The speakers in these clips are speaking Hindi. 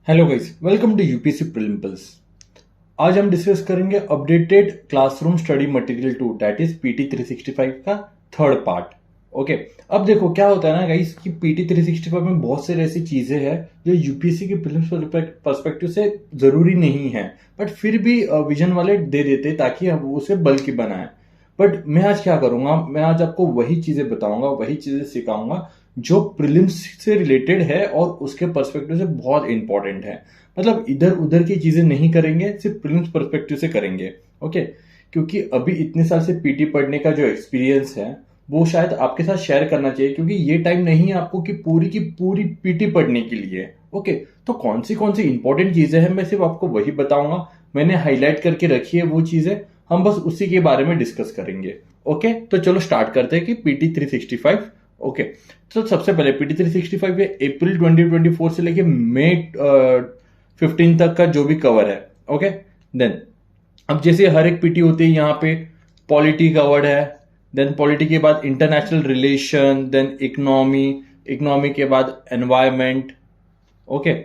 Hello guys, welcome to UPSC prelims. आज हम डिस्कस करेंगे updated classroom study material 2 that is PT 365 का थर्ड पार्ट। ओके, अब देखो क्या होता है ना गाइस कि पीटी 365 में बहुत सारी ऐसी चीजें हैं जो यूपीएससी के प्रीलिम्स पर्सपेक्टिव से जरूरी नहीं है, बट फिर भी विजन वाले दे देते ताकि हम उसे बल्कि बनाए। बट मैं आज क्या करूंगा, मैं आज आपको वही चीजें बताऊंगा, वही चीजें सिखाऊंगा जो प्रीलिम्स से रिलेटेड है और उसके पर्सपेक्टिव से बहुत इंपॉर्टेंट है। मतलब इधर उधर की चीजें नहीं करेंगे, सिर्फ प्रीलिम्स पर्सपेक्टिव से करेंगे। ओके, क्योंकि अभी इतने साल से पीटी पढ़ने का जो एक्सपीरियंस है वो शायद आपके साथ शेयर करना चाहिए, क्योंकि ये टाइम नहीं है आपको कि पूरी की पूरी पीटी पढ़ने के लिए। ओके, तो कौन सी इंपॉर्टेंट चीजें हैं मैं सिर्फ आपको वही बताऊंगा। मैंने हाईलाइट करके रखी है वो चीजें, हम बस उसी के बारे में डिस्कस करेंगे। ओके, तो चलो स्टार्ट करते हैं कि पीटी 365। ओके, तो सबसे पहले पीटी 365 अप्रैल 2024 से लेके मई 15 तक का जो भी कवर है। ओके, देन अब जैसे हर एक पीटी होती है, यहाँ पे पॉलिटी कवर्ड है, देन पॉलिटी के बाद international relation, then economy, economy के बाद एनवायरमेंट। ओके,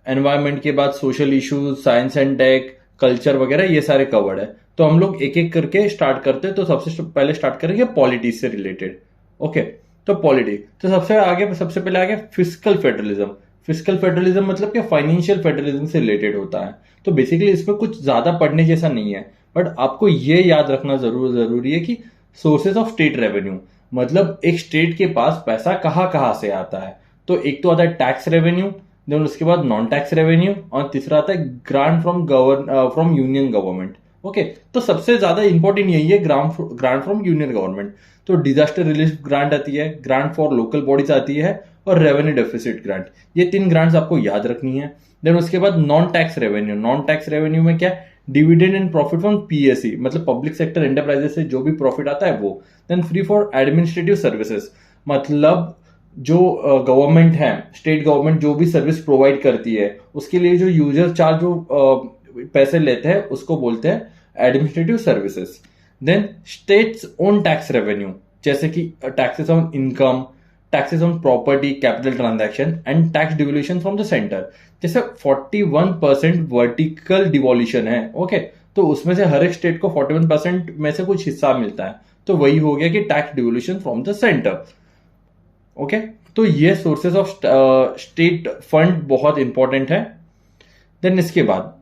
एनवायरमेंट के बाद social issues, science and tech, culture वगैरह, ये सारे कवर्ड है। तो हम लोग एक एक करके स्टार्ट करते हैं। तो सबसे पहले स्टार्ट करेंगे पॉलिटी से रिलेटेड। ओके, तो पॉलिटी, तो सबसे पहले आगे फिजिकल फेडरलिज्म। फिजिकल फेडरलिज्म मतलब कि फाइनेंशियल फेडरलिज्म से रिलेटेड होता है। तो बेसिकली इसमें कुछ ज्यादा पढ़ने जैसा नहीं है, बट आपको ये याद रखना जरूरी है कि सोर्सेज ऑफ स्टेट रेवेन्यू, मतलब एक स्टेट के पास पैसा कहाँ कहाँ से आता है। तो एक तो आता है टैक्स रेवेन्यू, देन उसके बाद नॉन टैक्स रेवेन्यू, और तीसरा आता है grant from union government. Okay, तो सबसे ज्यादा इंपॉर्टेंट यही है, ग्रांट फ्रॉम यूनियन गवर्नमेंट। तो डिजास्टर रिलीफ ग्रांट आती है, ग्रांट फॉर लोकल बॉडीज आती है, और रेवेन्यू डेफिसिट ग्रांट। ये तीन ग्रांट्स आपको याद रखनी है। देन उसके बाद non tax revenue. Non tax revenue में क्या, dividend and profit from PSC, मतलब पब्लिक सेक्टर एंटरप्राइजेस से जो भी प्रॉफिट आता है वो। Then free for administrative services, मतलब जो गवर्नमेंट है, स्टेट गवर्नमेंट जो भी सर्विस प्रोवाइड करती है उसके लिए जो यूजर चार्ज जो पैसे लेते हैं उसको बोलते हैं administrative services. Then states own tax revenue, जैसे कि taxes on income, taxes on property, capital transaction and tax devolution from the centre. जैसे 41% वर्टिकल डिवोल्यूशन है। ओके, तो उसमें से हर एक स्टेट को 41% में से कुछ हिस्सा मिलता है। तो वही हो गया कि tax devolution from the centre. Okay, तो ये सोर्सेस ऑफ स्टेट फंड बहुत इंपॉर्टेंट है। देन इसके बाद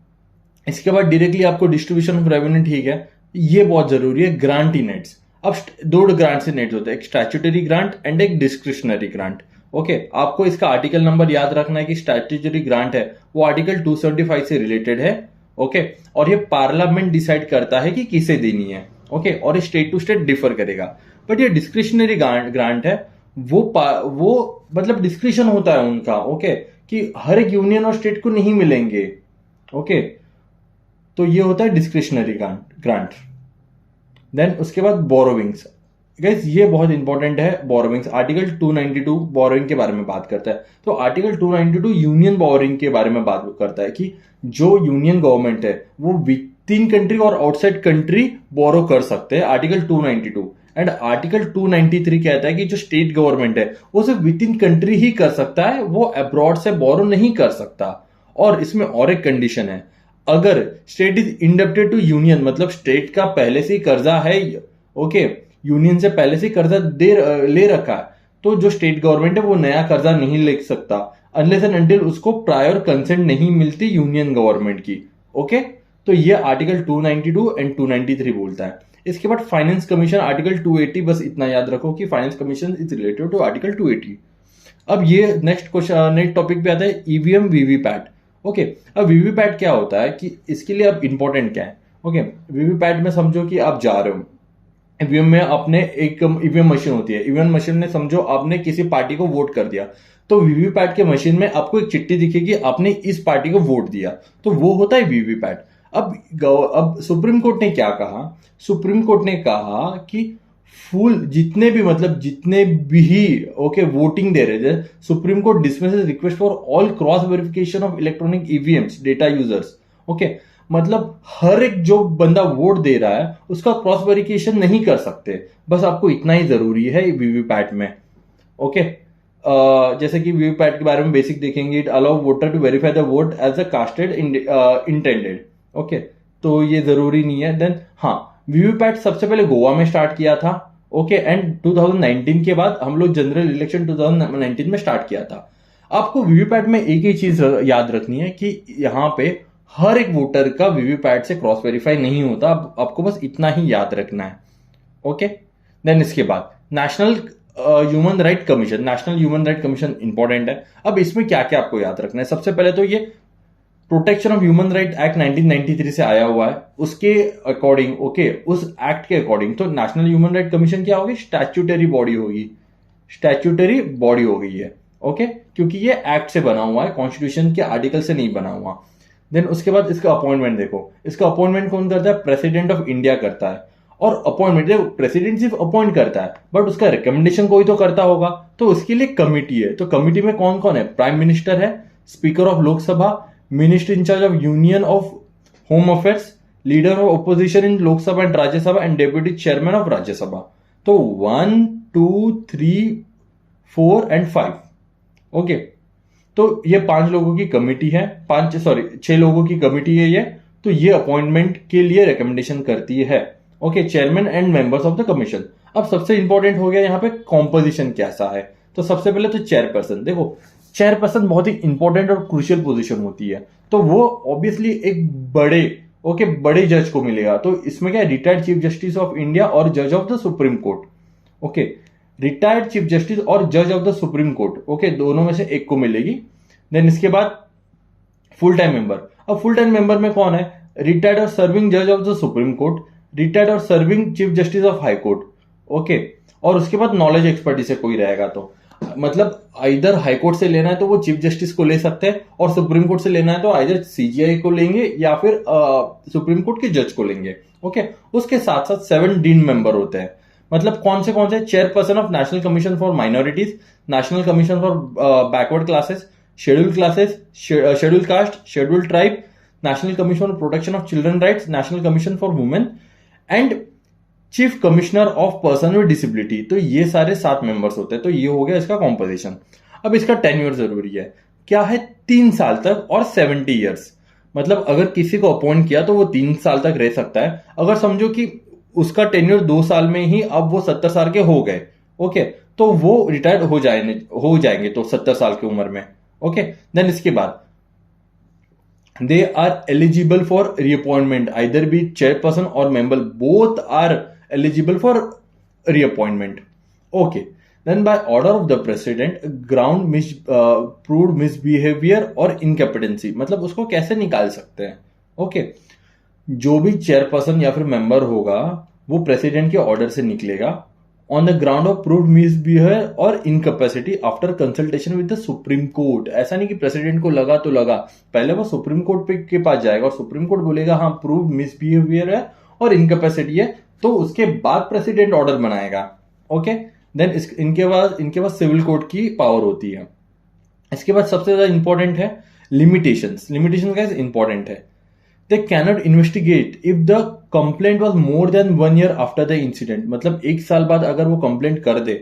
डायरेक्टली आपको डिस्ट्रीब्यूशन ऑफ रेवेन्यू, ठीक है, ये बहुत जरूरी है, ग्रांट इन नेट्स। अब दो ग्रांट से नेट्स होते हैं, एक स्टैट्यूटरी ग्रांट एंड एक डिस्क्रिशनरी ग्रांट। ओके, आपको इसका आर्टिकल नंबर याद रखना है कि स्टैट्यूटरी ग्रांट है वो आर्टिकल 275 से रिलेटेड है। ओके, और ये पार्लियामेंट डिसाइड करता है कि किसे देनी है। ओके, और ये स्टेट टू स्टेट डिफर करेगा। बट ये डिस्क्रिशनरी ग्रांट है, वो मतलब डिस्क्रिशन होता है उनका। ओके, कि हर एक यूनियन और स्टेट को नहीं मिलेंगे। ओके, तो ये होता है डिस्क्रिशनरी ग्रांट। देन उसके बाद बोरोविंग्स। गाइस ये बहुत इंपॉर्टेंट है, बोरोविंग्स। आर्टिकल 292 बोरोइंग के बारे में बात करता है। तो आर्टिकल 292 यूनियन बोरोइंग के बारे में बात करता है कि जो यूनियन गवर्नमेंट है वो विद इन कंट्री और आउटसाइड कंट्री बोरो कर सकते हैं, आर्टिकल 292। एंड आर्टिकल 293 कहता है कि जो स्टेट गवर्नमेंट है वो सिर्फ विद इन कंट्री ही कर सकता है, वो अब्रॉड से बोरो नहीं कर सकता। और इसमें और एक कंडीशन है, अगर state is indebted to union, मतलब स्टेट का पहले से ही कर्जा है, ओके, यूनियन से पहले से कर्जा ले रखा है, तो जो स्टेट गवर्नमेंट है वो नया कर्जा नहीं ले सकता अनलेस एंड अनटिल उसको प्रायर कंसेंट नहीं मिलती यूनियन गवर्नमेंट की। ओके, तो ये आर्टिकल 292 एंड 293 बोलता है। इसके बाद फाइनेंस कमीशन, आर्टिकल 280, बस इतना याद रखो कि finance commission is related to article 280। अब ये नेक्स्ट टॉपिक पे आता है ईवीएम वीवीपैट। ओके, अब वीवीपैट क्या होता है कि इसके लिए अब इंपॉर्टेंट क्या है। ओके, वीवीपैट में समझो कि आप जा रहे हो ईवीएम में, अपने एक ईवीएम मशीन होती है, ईवीएम मशीन में समझो आपने किसी पार्टी को वोट कर दिया, तो वीवीपैट के मशीन में आपको एक चिट्ठी दिखेगी, आपने इस पार्टी को वोट दिया, तो वो होता है वीवीपैट। अब सुप्रीम कोर्ट ने क्या कहा, सुप्रीम कोर्ट ने कहा कि फुल जितने भी ओके वोटिंग दे रहे थे, supreme court dismisses request for all cross verification of electronic EVMs data users. Okay, मतलब हर एक जो बंदा वोट दे रहा है उसका क्रॉस वेरिफिकेशन नहीं कर सकते, बस आपको इतना ही जरूरी है वीवीपैट में। ओके, जैसे कि वीवीपैट के बारे में बेसिक देखेंगे, it allow voter to verify the vote as a casted intended. Okay, तो ये जरूरी नहीं है। देन हाँ, वीवीपैट सबसे पहले गोवा में स्टार्ट किया था। ओके, एंड 2019 के बाद हम लोग जनरल इलेक्शन 2019 में स्टार्ट किया था। आपको वीवीपैट में एक ही चीज याद रखनी है कि यहाँ पे हर एक वोटर का वीवीपैट से क्रॉस वेरीफाई नहीं होता। आपको बस इतना ही याद रखना है। ओके, देन इसके बाद national human right commission. National human right commission important है। अब इसमें क्या क्या आपको याद रखना है? सबसे पहले तो ये protection of human right act 1993 से आया हुआ है, उसके अकॉर्डिंग, ओके, उस एक्ट के अकॉर्डिंग तो नेशनल ह्यूमन राइट कमीशन क्या होगी? स्टैट्यूटरी बॉडी होगी। स्टैट्यूटरी बॉडी हो गई है। ओके, क्योंकि ये एक्ट से बना हुआ है, कॉन्स्टिट्यूशन के आर्टिकल से नहीं बना हुआ। देन उसके बाद इसका अपॉइंटमेंट देखो, इसका अपॉइंटमेंट कौन करता है? प्रेसिडेंट ऑफ इंडिया करता है। और अपॉइंटमेंट देखो, प्रेसिडेंट सिर्फ अपॉइंट करता है, बट उसका रिकमेंडेशन कोई तो करता होगा, तो उसके लिए कमिटी है। तो कमिटी में कौन कौन है? प्राइम मिनिस्टर है, speaker of Lok Sabha, minister in charge of union of home affairs, leader of opposition in Lok Sabha and Rajya Sabha and deputy chairman of Rajya Sabha. तो 1 2 3 4 एंड 5। ओके, तो ये 5 लोगों की कमिटी है, 6 लोगों की कमिटी है ये। तो ये अपॉइंटमेंट के लिए रिकमेंडेशन करती है। Okay, chairman and members of the commission. अब सबसे इंपॉर्टेंट हो गया यहाँ पे कॉम्पोजिशन कैसा है। तो सबसे पहले तो चेयरपर्सन देखो, चेयरपर्सन बहुत ही इंपॉर्टेंट और क्रूशियल पोजीशन होती है। तो वो ऑब्वियसली एक बड़े जज को मिलेगा। तो इसमें क्या है? Retired chief justice of India और जज of the supreme court. Okay, retired chief justice और जज of the supreme court, okay, दोनों में से एक को मिलेगी। देन इसके बाद फुल टाइम मेंबर। अब फुल टाइम मेंबर में कौन है? रिटायर्ड और सर्विंग जज of the supreme court, retired और serving chief justice of high court. Okay, और उसके बाद नॉलेज एक्सपर्टीज से कोई रहेगा। तो मतलब इधर हाई कोर्ट से लेना है तो वो चीफ जस्टिस को ले सकते हैं, और सुप्रीम कोर्ट से लेना है तो इधर सीजीआई को लेंगे या फिर सुप्रीम कोर्ट के जज को लेंगे। ओके, उसके साथ साथ 7 डीन मेंबर होते हैं। मतलब कौन से? Chairperson of national commission for minorities, national commission for backward classes, schedule caste, schedule tribe, national commission for protection of children rights, national commission for women and chief commissioner of person with disability. तो ये सारे 7 मेंबर्स होते हैं। तो ये हो गया इसका कॉम्पोजिशन। अब इसका टेन्योर जरूरी है। क्या है? 3 साल तक और 70 ईयर्स। मतलब अगर किसी को अपॉइंट किया तो वो 3 साल तक रह सकता है। अगर समझो कि उसका टेन्योर 2 साल में ही अब वो 70 साल के हो गए, ओके, तो वो रिटायर्ड हो जाएंगे तो 70 साल की उम्र में। ओके, देन इसके बाद they are eligible for reappointment, either be chairperson or member, both are eligible for reappointment. Okay, then by order of the president, ground proved misbehavior or incompetency, मतलब उसको कैसे निकाल सकते हैं? ओके, जो भी चेयरपर्सन या फिर मेंबर होगा वो प्रेसिडेंट के ऑर्डर से निकलेगा on the ground of proved misbehaviour और incapacity after consultation with the supreme court. ऐसा नहीं कि प्रेसिडेंट को लगा तो लगा, पहले वो सुप्रीम कोर्ट के पास जाएगा और सुप्रीम कोर्ट बोलेगा हाँ प्रूव्ड मिसबिहेवियर है और इनकैपेसिटी है, तो उसके बाद प्रेसिडेंट ऑर्डर बनाएगा। ओके, देन इनके बाद सिविल कोर्ट की पावर होती है। इसके बाद सबसे ज्यादा इंपॉर्टेंट है लिमिटेशन का इंपॉर्टेंट है। They cannot investigate if the complaint was more than 1 year after the incident। मतलब 1 साल बाद अगर वो कंप्लेंट कर दे,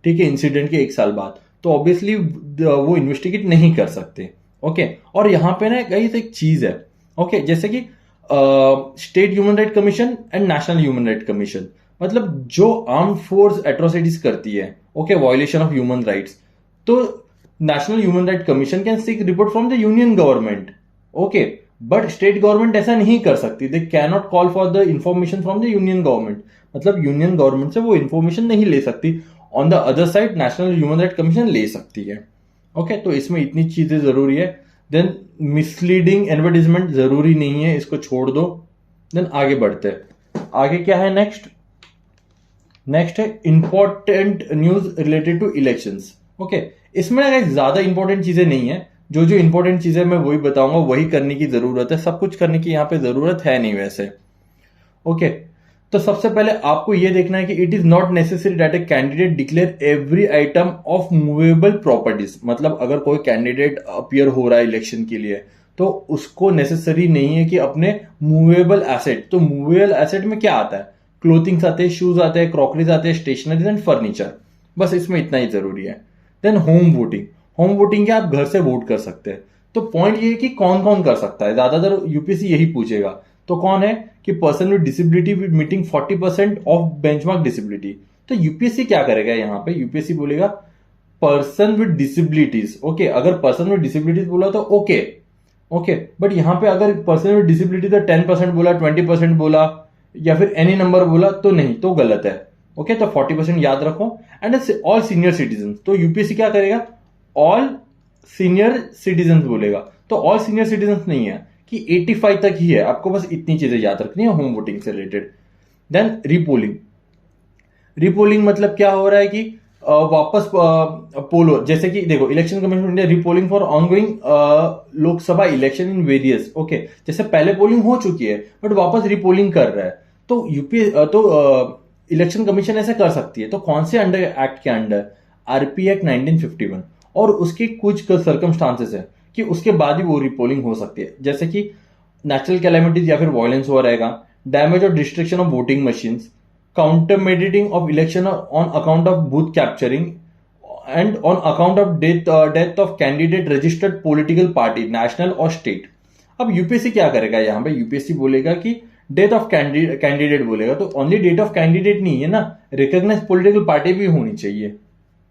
ठीक है, इंसिडेंट के 1 साल बाद, तो ऑब्वियसली वो इन्वेस्टिगेट नहीं कर सकते। ओके, और यहाँ पे ना गाइस एक चीज है, ओके, जैसे कि state human right commission and national human right commission, मतलब जो आर्म्ड फोर्स एट्रोसिटीज करती है, okay, violation of human rights, तो national human right commission can seek report from the union government. Okay, but state government ऐसा नहीं कर सकती। They cannot call for the information from the union government, मतलब यूनियन गवर्नमेंट से वो इंफॉर्मेशन नहीं ले सकती। On the other side national human right commission ले सकती है। ओके, तो इसमें इतनी चीजें जरूरी है। देन मिसलीडिंग एडवर्टीजमेंट जरूरी नहीं है, इसको छोड़ दो। देन आगे बढ़ते हैं। आगे क्या है? नेक्स्ट है important news related to elections. Okay, इसमें ज्यादा इंपॉर्टेंट चीजें नहीं है, जो इंपॉर्टेंट चीजें मैं वही बताऊंगा, वही करने की जरूरत है। सब कुछ करने की यहाँ पे जरूरत है नहीं वैसे। ओके, तो सबसे पहले आपको यह देखना है कि it is not necessary that a candidate declare every item of movable properties. मतलब अगर कोई कैंडिडेट अपीयर हो रहा है इलेक्शन के लिए तो उसको नेसेसरी नहीं है कि अपने मूवेबल एसेट, तो मूवेबल एसेट में क्या आता है? क्लोथिंग्स आते हैं, शूज आते हैं, क्रॉकरीज आते हैं, स्टेशनरीज एंड फर्नीचर। बस इसमें इतना ही जरूरी है। Then home voting, home voting क्या आप घर से वोट कर सकते हैं। तो पॉइंट ये है कि कौन कौन कर सकता है, ज्यादातर यूपीएससी यही पूछेगा। तो कौन है कि person with disability with meeting 40% of benchmark disability. तो यूपीएससी क्या करेगा यहाँ पे, यूपीएससी बोलेगा पर्सन विद डिसेबिलिटीज। ओके, अगर पर्सन विद डिसेबिलिटीज बोला तो ओके ओके, बट यहाँ पे अगर पर्सन विद डिसेबिलिटी तो 10% बोला, 20% बोला, या फिर एनी नंबर बोला तो नहीं, तो गलत है। ओके, तो 40% याद रखो। एंड ऑल सीनियर सिटीजन, तो यूपीएससी क्या करेगा, ऑल सीनियर सिटीजन बोलेगा। तो ऑल सीनियर सिटीजन नहीं है कि 85 तक ही है, आपको बस इतनी चीजें याद रखनी है होम वोटिंग से रिलेटेड। देन रीपोलिंग, रीपोलिंग मतलब क्या हो रहा है कि वापस पोलो, जैसे कि देखो election commission of India repolling for ongoing Lok Sabha election in various. Okay, जैसे पहले पोलिंग हो चुकी है बट वापस रीपोलिंग कर रहा है, तो इलेक्शन कमीशन ऐसे कर सकती है। तो कौन से अंडर एक्ट के अंडर, आरपी एक्ट 1951, और उसके कुछ सर्कमस्टांसेस है कि उसके बाद ही वो रीपोलिंग हो सकती है, जैसे कि नेचुरल कैलेमिटीज या फिर वायलेंस हुआ रहेगा, डैमेज और destruction of voting machines, countermanding of election on account of booth capturing, and on account of death of candidate registered political party national और state। अब यूपीएससी क्या करेगा यहाँ पे, यूपीएससी बोलेगा कि डेथ ऑफ कैंडिडेट बोलेगा, तो ओनली डेट ऑफ कैंडिडेट नहीं है ना, रिकॉग्नाइज पॉलिटिकल पार्टी भी होनी चाहिए।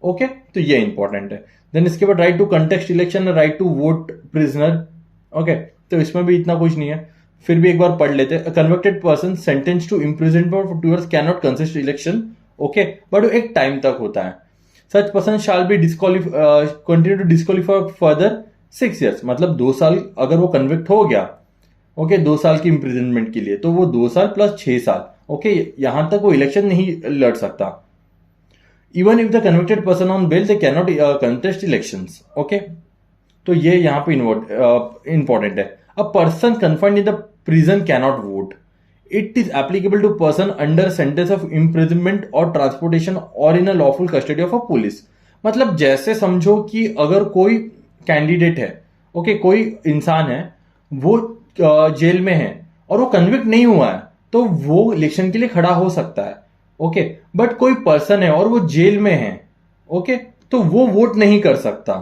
ओके, तो ये इंपॉर्टेंट है। देन इसके बाद right to contest election, right to vote prisoner. Okay, तो इसमें भी इतना कुछ नहीं है, फिर भी एक बार पढ़ लेते हैं। Convicted person sentence to imprisonment for 2 years can not contest election. Okay, but एक टाइम तक होता है। Such person shall be continue to disqualify further 6 years, मतलब 2 साल अगर वो कन्विक्ट हो गया, ओके, 2 साल की इम्प्रिजनमेंट के लिए, तो वो 2 साल प्लस 6 साल, ओके, यहां तक वो इलेक्शन नहीं लड़ सकता। Even if the convicted person on bail they can not contest elections. Okay, तो ये यहाँ पे इंपॉर्टेंट है। A person confined in the prison cannot vote, it is applicable to person under sentence of imprisonment और ट्रांसपोर्टेशन और in a lawful custody of a police. मतलब जैसे समझो कि अगर कोई कैंडिडेट है, ओके, कोई इंसान है, वो जेल में है और वो कन्विक्ट नहीं हुआ है, तो वो इलेक्शन के लिए खड़ा हो सकता है। ओके, बट कोई पर्सन है और वो जेल में है, ओके, तो वो वोट नहीं कर सकता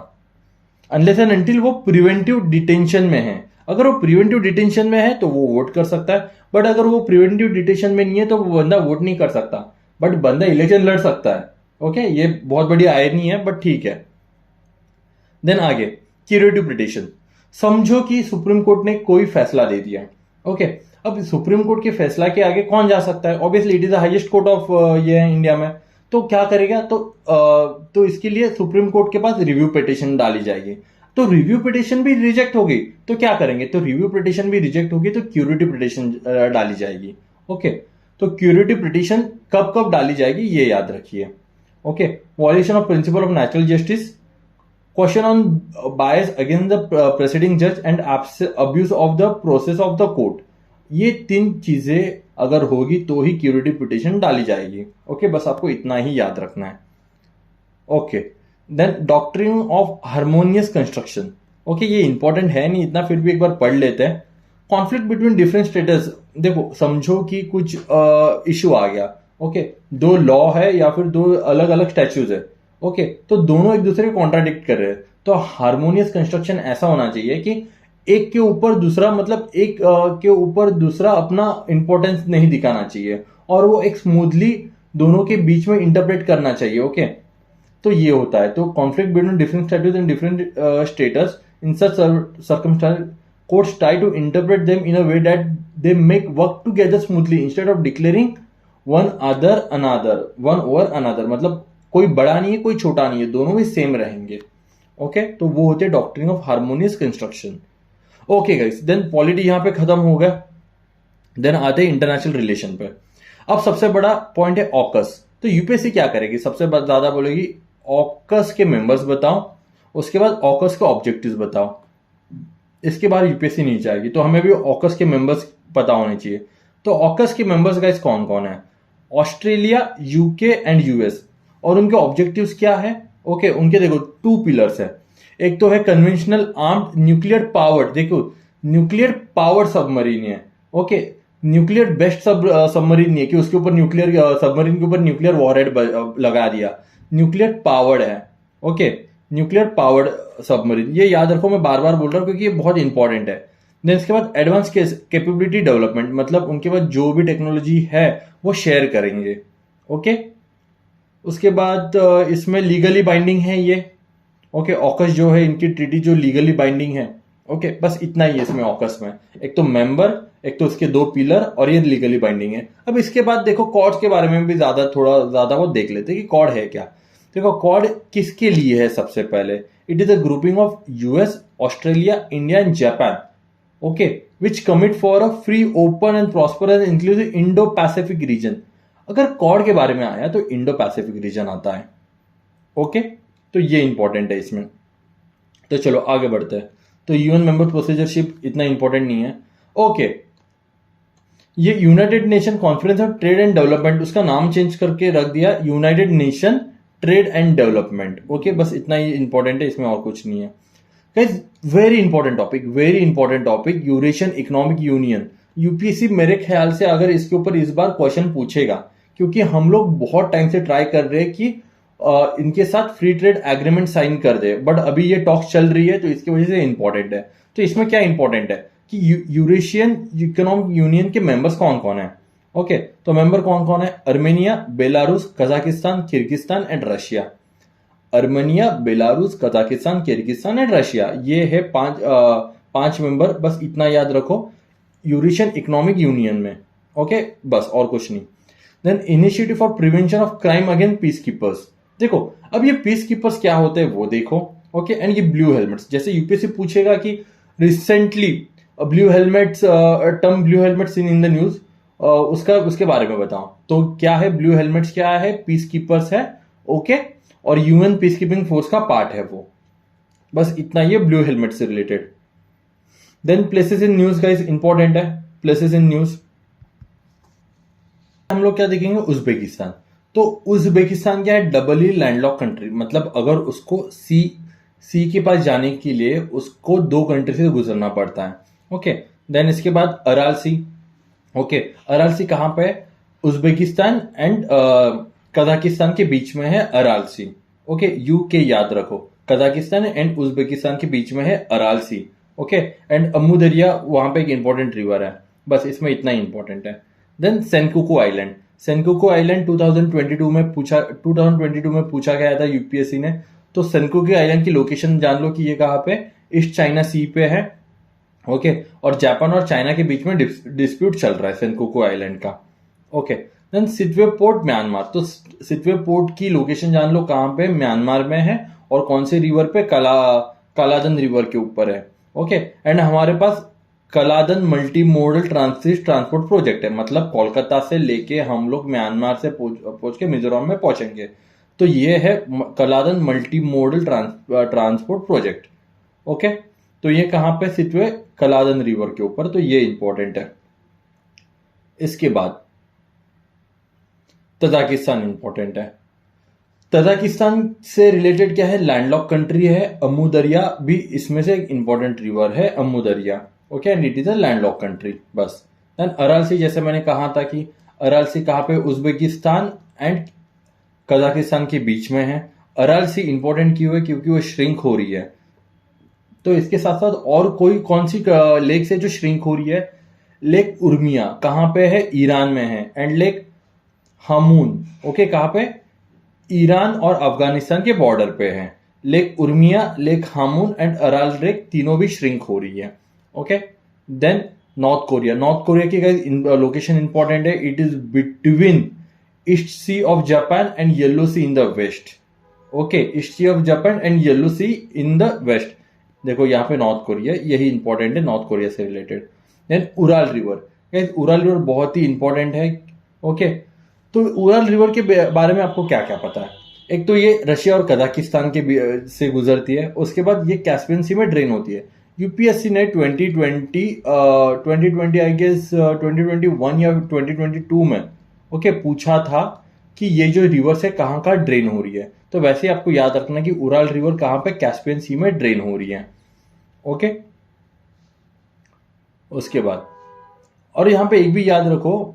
अनलेस एंड अनटिल वो प्रिवेंटिव डिटेंशन में है। अगर वो प्रिवेंटिव डिटेंशन में है तो वो वोट कर सकता है, बट अगर वो प्रिवेंटिव डिटेंशन में नहीं है तो वो बंदा वोट नहीं कर सकता, बट बंदा इलेक्शन लड़ सकता है। ओके, ये बहुत बड़ी आयरनी है, बट ठीक है। देन आगे क्यूरेटिव पिटीशन, समझो कि सुप्रीम कोर्ट ने कोई फैसला दे दिया। ओके, अब सुप्रीम कोर्ट के फैसला के आगे कौन जा सकता है, obviously it is the highest court of ये है इंडिया में। तो क्या करेगा, तो इसके लिए सुप्रीम कोर्ट के पास रिव्यू पिटीशन डाली जाएगी। तो रिव्यू पिटीशन भी रिजेक्ट होगी तो क्या करेंगे, तो रिव्यू पिटीशन भी रिजेक्ट होगी तो क्यूरेटिव पिटीशन डाली जाएगी। ओके, तो क्यूरेटिव पिटीशन कब कब डाली जाएगी ये याद रखिए। Okay, violation of principle of natural justice, question on bias against the presiding जज and abuse of the process of the court, ये 3 चीजें अगर होगी तो ही क्यूरेटिव पिटीशन डाली जाएगी। ओके, बस आपको इतना ही याद रखना है। Okay, then doctrine of harmonious construction. Okay, ये इंपॉर्टेंट है नहीं इतना, फिर भी एक बार पढ़ लेते हैं। कॉन्फ्लिक्ट बिटवीन डिफरेंट स्टेटस, देखो समझो कि कुछ इशू आ गया। ओके, 2 लॉ है या फिर 2 अलग अलग स्टैच्यूज है। ओके, तो दोनों एक दूसरे को कॉन्ट्राडिक्ट कर रहे हैं, तो हार्मोनियस कंस्ट्रक्शन ऐसा होना चाहिए कि एक के ऊपर दूसरा, मतलब एक के ऊपर दूसरा अपना इंपॉर्टेंस नहीं दिखाना चाहिए, और वो एक स्मूथली दोनों के बीच में इंटरप्रेट करना चाहिए। ओके, तो ये होता है। तो conflict between different statutes and different status, in such circumstance courts try to interpret them in a way that they make work together smoothly instead of declaring one over another, मतलब कोई बड़ा नहीं है कोई छोटा नहीं है, दोनों भी सेम रहेंगे। ओके, तो वो होते हैं doctrine of harmonious construction. Okay guys, then polity यहां पे खत्म हो गया। देन आते हैं इंटरनेशनल रिलेशन पे। अब सबसे बड़ा पॉइंट है ऑकस। तो यूपीएससी क्या करेगी, सबसे ज्यादा बोलेगी ऑकस के मेंबर्स बताओ, उसके बाद ऑकस के ऑब्जेक्टिव्स बताओ। इसके बाद यूपीएससी नहीं जाएगी, तो हमें भी ऑकस के मेंबर्स पता होने चाहिए। तो ऑकस के मेंबर्स गाइस कौन कौन है, ऑस्ट्रेलिया, यूके एंड यूएस। और उनके ऑब्जेक्टिव्स क्या है, ओके, उनके देखो 2 पिलर्स है। एक तो है कन्वेंशनल आर्म्ड न्यूक्लियर पावर्ड, देखो न्यूक्लियर पावर सबमरीन है। ओके, न्यूक्लियर बेस्ट सबमरीन नहीं है कि उसके ऊपर न्यूक्लियर सबमरीन के ऊपर न्यूक्लियर वॉरहेड लगा दिया, न्यूक्लियर पावर्ड है। ओके, न्यूक्लियर पावर्ड सबमरीन, ये याद रखो, मैं बार बार बोल रहा हूँ क्योंकि ये बहुत इंपॉर्टेंट है। देन इसके बाद एडवांस कैपेबिलिटी डेवलपमेंट, मतलब उनके पास जो भी टेक्नोलॉजी है वो शेयर करेंगे। ओके, उसके बाद इसमें लीगली बाइंडिंग है ये। ओके, ऑकस जो है इनकी ट्रीटी जो लीगली बाइंडिंग है। ओके, बस इतना ही है इसमें ऑकस में, एक तो मेंबर, एक तो उसके दो पिलर, और ये लीगली बाइंडिंग है। अब इसके बाद देखो कॉर्ड्स के बारे में भी थोड़ा ज्यादा वो देख लेते हैं कि कॉर्ड है क्या। देखो कॉर्ड किसके लिए है, सबसे पहले it is a grouping of US, Australia, India and Japan, okay, which commit for a free, open and prosperous inclusive Indo Pacific region. अगर कॉर्ड के बारे में आया तो इंडो पैसिफिक रीजन आता है। ओके, तो ये इंपॉर्टेंट है इसमें। तो चलो आगे बढ़ते हैं। तो यूएन मेंबर प्रोसीजरशिप इतना इंपॉर्टेंट नहीं है। ओके, ये United nation conference of trade and development, उसका नाम चेंज करके रख दिया United Nation trade and development. Okay, बस इतना ही इंपॉर्टेंट है, इसमें और कुछ नहीं है। Guys, very important topic, very important topic, Eurasian economic union. UPSC मेरे ख्याल से अगर इसके ऊपर इस बार क्वेश्चन पूछेगा, क्योंकि हम लोग बहुत टाइम से ट्राई कर रहे हैं कि इनके साथ फ्री ट्रेड एग्रीमेंट साइन कर दे, बट अभी ये टॉक्स चल रही है तो इसकी वजह से इंपॉर्टेंट है। तो इसमें क्या इंपॉर्टेंट है कि यूरेशियन इकोनॉमिक यूनियन के मेंबर्स कौन कौन है। ओके, तो मेंबर कौन कौन है, Armenia, Belarus, Kazakhstan, Kyrgyzstan and Russia. Armenia, Belarus, Kazakhstan, Kyrgyzstan and Russia, ये है पांच मेंबर, बस इतना याद रखो यूरेशियन इकोनॉमिक यूनियन में। ओके, बस और कुछ नहीं। Then initiative for prevention of crime against peace keepers. देखो अब ये पीस कीपर्स क्या होते हैं वो देखो। ओके, एंड ये ब्लू हेलमेट्स, जैसे यूपीएससी पूछेगा कि recently blue helmets, term blue helmets in the news, उसके बारे में बताओ। तो क्या है ब्लू हेलमेट्स, क्या है, पीस कीपर्स है। ओके, और यूएन पीस कीपिंग फोर्स का पार्ट है वो। बस इतना ही है ब्लू हेलमेट से related. Then places in news guys, important है प्लेसेस इन न्यूज। हम लोग क्या देखेंगे, उज्बेकिस्तान। तो उज्बेकिस्तान क्या है, डबली लैंडलॉक कंट्री, मतलब अगर उसको सी के पास जाने के लिए उसको दो कंट्री से गुजरना पड़ता है। ओके, देन इसके बाद अराल सी। ओके, अराल सी कहां पे है, उज्बेकिस्तान एंड कजाकिस्तान के बीच में है अराल सी। ओके, यू के याद रखो, कजाकिस्तान एंड उज्बेकिस्तान के बीच में है Aral Sea. Okay, and Amu Darya वहां पे एक इंपॉर्टेंट रिवर है। बस इसमें इतना ही इंपॉर्टेंट है। Then Senkaku island. Senkaku island 2022 में पूछा गया था यूपीएससी ने। तो सेनकुकू आइलैंड की लोकेशन जान लो कि ये कहाँ पे, ईस्ट चाइना सी पे है। ओके, और जापान और चाइना के बीच में डिस्प्यूट चल रहा है सेनकुकू आइलैंड का। Okay, then Sittwe port Myanmar. तो सिटवे पोर्ट की लोकेशन जान लो कहाँ पे, म्यांमार में है, और कौन से रिवर पे, कलादन रिवर के ऊपर है। ओके, एंड हमारे पास कलादन मल्टी मोडल ट्रांसपोर्ट प्रोजेक्ट है, मतलब कोलकाता से लेके हम लोग म्यांमार से पहुंच के मिजोरम में पहुंचेंगे। तो ये है Kaladan multi modal transport project. Okay, तो ये कहां पे सिटुए, कलादन रिवर के ऊपर, तो ये इंपॉर्टेंट है। इसके बाद तजाकिस्तान इंपॉर्टेंट है। तजाकिस्तान से रिलेटेड क्या है, लैंडलॉक कंट्री है, अमू दरिया भी इसमें से एक इंपॉर्टेंट रिवर है, Amu Darya. Okay, and it is a landlocked country. बस देन अराल सी, जैसे मैंने कहा था कि अराल सी कहाँ पे, उज्बेकिस्तान एंड कजाकिस्तान के बीच में है। अराल सी इंपॉर्टेंट क्यों है, क्योंकि वो श्रिंक हो रही है। तो इसके साथ साथ और कौन सी लेक से जो श्रिंक हो रही है, लेक उर्मिया कहाँ पे है, ईरान में है, एंड लेक हामून, ओके, कहाँ पे, ईरान और अफगानिस्तान के बॉर्डर पे है। Lake Urmia, lake Hamun and Aral lake तीनों भी श्रिंक हो रही है। Okay, then North Korea. North Korea की गाइस लोकेशन इंपॉर्टेंट है, it is between East Sea of Japan and Yellow Sea in the west. Okay, East Sea of Japan and Yellow Sea in the west. देखो यहाँ पे नॉर्थ कोरिया, यही इंपॉर्टेंट है नॉर्थ कोरिया से related. Then Ural river, guys Ural river बहुत ही इंपॉर्टेंट है। ओके, तो उराल रिवर के बारे में आपको क्या क्या पता है। एक तो ये रशिया और कजाकिस्तान के से गुजरती है, उसके बाद ये कैस्पियन सी में ड्रेन होती है। यूपीएससी ने 2020 आई गेस 2021 या 2022 में ओके पूछा था कि ये जो रिवर्स है कहाँ का ड्रेन हो रही है। तो वैसे ही आपको याद रखना कि उराल रिवर कहाँ पे, कैस्पियन सी में ड्रेन हो रही है। ओके, उसके बाद और यहाँ पे एक भी याद रखो,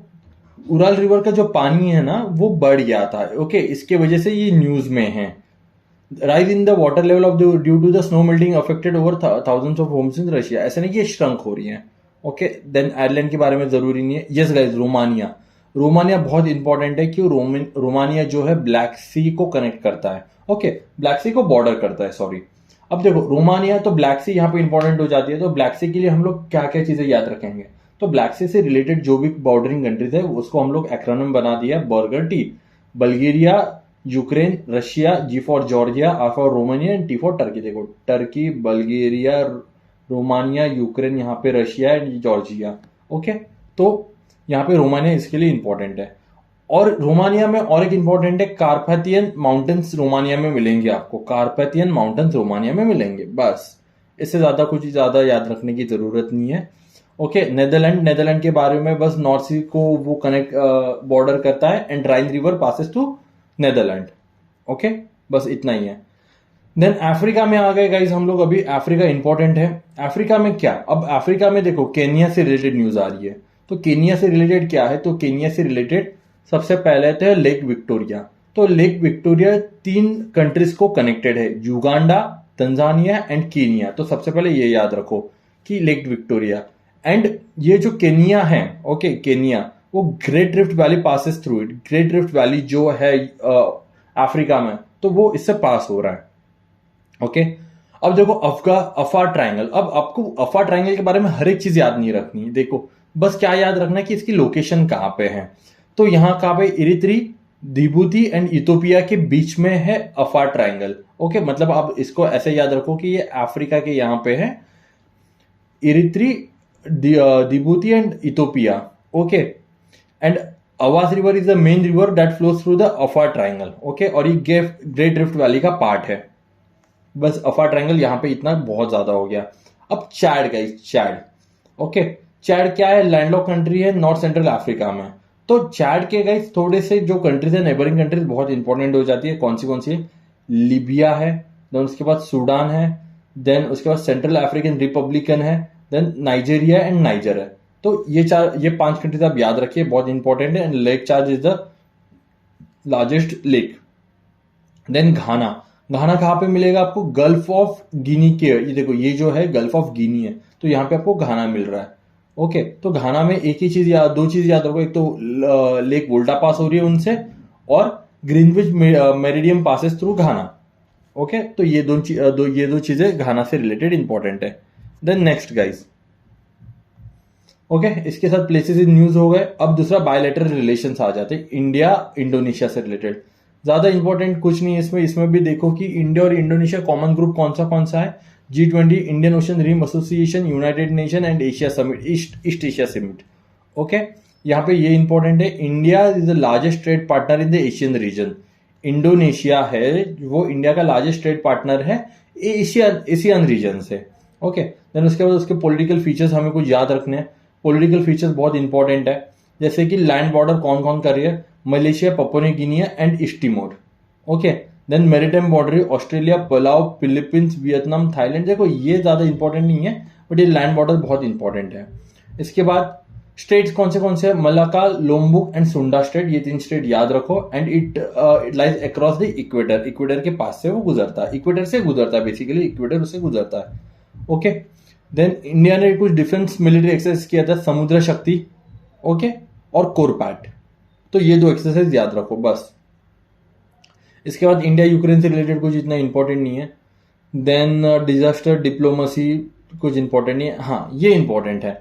उराल रिवर का जो पानी है ना वो बढ़ गया था। ओके, इसके वजह से ये न्यूज में है। Rise in the water level of due to the snow melting affected over thousands of homes in Russia. ऐसा नहीं कि ये श्रंक हो रही है। ओके, देन आयरलैंड के बारे में जरूरी नहीं है। Yes guys, Romania. रोमानिया बहुत इंपॉर्टेंट है कि रोमानिया जो है ब्लैक सी को कनेक्ट करता है। ओके, ब्लैक सी को बॉर्डर करता है, सॉरी। अब देखो रोमानिया तो ब्लैक सी यहाँ पे इंपॉर्टेंट हो जाती है, तो ब्लैक सी के लिए हम लोग क्या क्या चीजें याद रखेंगे? तो ब्लैक सी से रिलेटेड जो भी बॉर्डरिंग कंट्रीज है उसको हम लोग एक्रोनिम बना दिया, burger T. Bulgaria, Ukraine, Russia, G for Georgia, R for Romania and T for Turkey. देखो टर्की, बल्गेरिया, रोमानिया, यूक्रेन, यहाँ पे रशिया एंड जॉर्जिया। ओके, तो यहाँ पे रोमानिया इसके लिए इंपॉर्टेंट है। और रोमानिया में और एक इंपॉर्टेंट है, कार्पाथियन माउंटेन्स रोमानिया में मिलेंगे आपको। कार्पाथियन माउंटेन्स रोमानिया में मिलेंगे, बस। इससे ज्यादा कुछ ज्यादा याद रखने की जरूरत नहीं है। ओके, नेदरलैंड के बारे में बस नॉर्थ सी को वो कनेक्ट बॉर्डर करता है and Rhine river passes to Netherland. Okay, बस इतना ही है। देन अफ्रीका में आ गए गाइज हम लोग। अभी अफ्रीका इंपॉर्टेंट है। अफ्रीका में क्या, अब अफ्रीका में देखो केनिया से रिलेटेड न्यूज आ रही है। तो केनिया से रिलेटेड क्या है? तो केनिया से रिलेटेड सबसे पहले तो लेक विक्टोरिया। तो लेक विक्टोरिया 3 कंट्रीज को कनेक्टेड है, युगांडा, तंजानिया एंड केनिया। तो सबसे पहले ये याद रखो कि लेक विक्टोरिया एंड ये जो केनिया है, ओके, केनिया वो great Rift valley passes through it. Great Rift valley जो है अफ्रीका में, तो वो इससे पास हो रहा है। ओके, अब देखो अफा ट्रायंगल। अब आपको अफा ट्रायंगल के बारे में हर एक चीज याद नहीं रखनी। देखो बस क्या याद रखना है कि इसकी लोकेशन कहां पे है। तो यहां कहां पे, इरित्री, जिबूती एंड इथोपिया के बीच में है अफा ट्रायंगल। ओके, मतलब आप इसको ऐसे याद रखो कि ये अफ्रीका के यहां पे है, Eritrea, Djibouti and Ethiopia. Okay, and Awash river is the main river that flows through the Afar triangle. Okay, और ये ग्रेट रिफ्ट वैली का पार्ट है। बस अफा ट्रायंगल यहाँ पे इतना बहुत ज्यादा हो गया। अब Chad guys, Chad. Okay, Chad क्या है? लैंडलॉक कंट्री है नॉर्थ सेंट्रल अफ्रीका में। तो चैड के गाइस थोड़े से जो कंट्रीज है, नेबरिंग कंट्रीज बहुत इंपॉर्टेंट हो जाती है। कौन सी है? लीबिया है, देन उसके बाद सूडान है, देन उसके बाद सेंट्रल अफ्रीकन रिपब्लिकन है, देन नाइजेरिया एंड नाइजर है। तो ये 5 कंट्रीज आप याद रखिए, बहुत इंपॉर्टेंट है। एंड लेक चार्ज is the largest lake. Then Ghana. Ghana कहाँ पे मिलेगा आपको? गल्फ ऑफ गिनी के, ये देखो ये जो है गल्फ ऑफ गिनी है, तो यहाँ पे आपको घाना मिल रहा है। ओके, तो घाना में एक ही चीज याद, 2 चीज याद रखो। एक तो लेक वोल्टा पास हो रही है उनसे, और ग्रीनविच मेरिडियम पासेस थ्रू घाना। ओके, तो ये दो चीजें घाना से रिलेटेड इंपॉर्टेंट है। देन नेक्स्ट गाइस, ओके, इसके साथ प्लेसेस इन न्यूज हो गए। अब दूसरा बायलैटरल रिलेशंस आ जाते हैं, इंडिया इंडोनेशिया से रिलेटेड। ज्यादा इंपॉर्टेंट कुछ नहीं है इसमें भी देखो कि इंडिया और इंडोनेशिया कॉमन ग्रुप कौन सा है? G20, Indian Ocean Rim Association, United Nation and Asia summit, East Asia summit. Okay, यहाँ पे ये इंपॉर्टेंट है, India is the largest trade partner in the Asian region. Indonesia है वो इंडिया का लार्जेस्ट ट्रेड पार्टनर है एशियन रीजन से। ओके, देन उसके बाद उसके पॉलिटिकल फीचर्स हमें कुछ याद रखने हैं। पॉलिटिकल फीचर्स बहुत इंपॉर्टेंट है, जैसे कि लैंड बॉर्डर कौन कर रही है? Malaysia, Papua New Guinea and East Timor. Okay, then maritime border Australia, Palau, Philippines, Vietnam, Thailand. देखो ये ज्यादा इंपॉर्टेंट नहीं है, बट ये लैंड बॉर्डर बहुत इंपॉर्टेंट है। इसके बाद स्टेट्स कौन से हैं? मलाका, लोम्बुक एंड सुंडा स्टेट। ये 3 स्टेट याद रखो। And it lies across the equator. Equator के पास से वो गुजरता है, इक्वेटर से गुजरता है, बेसिकली इक्वेटर उससे गुजरता है। ओके, देन इंडिया ने कुछ डिफेंस मिलिट्री एक्सरसाइज किया था, समुद्र शक्ति, ओके, और कोरपैट। तो ये 2 एक्सरसाइज याद रखो बस। इसके बाद इंडिया यूक्रेन से रिलेटेड कुछ इतना इंपॉर्टेंट नहीं है। देन डिजास्टर डिप्लोमेसी कुछ इंपॉर्टेंट नहीं है। हाँ, ये इंपॉर्टेंट है।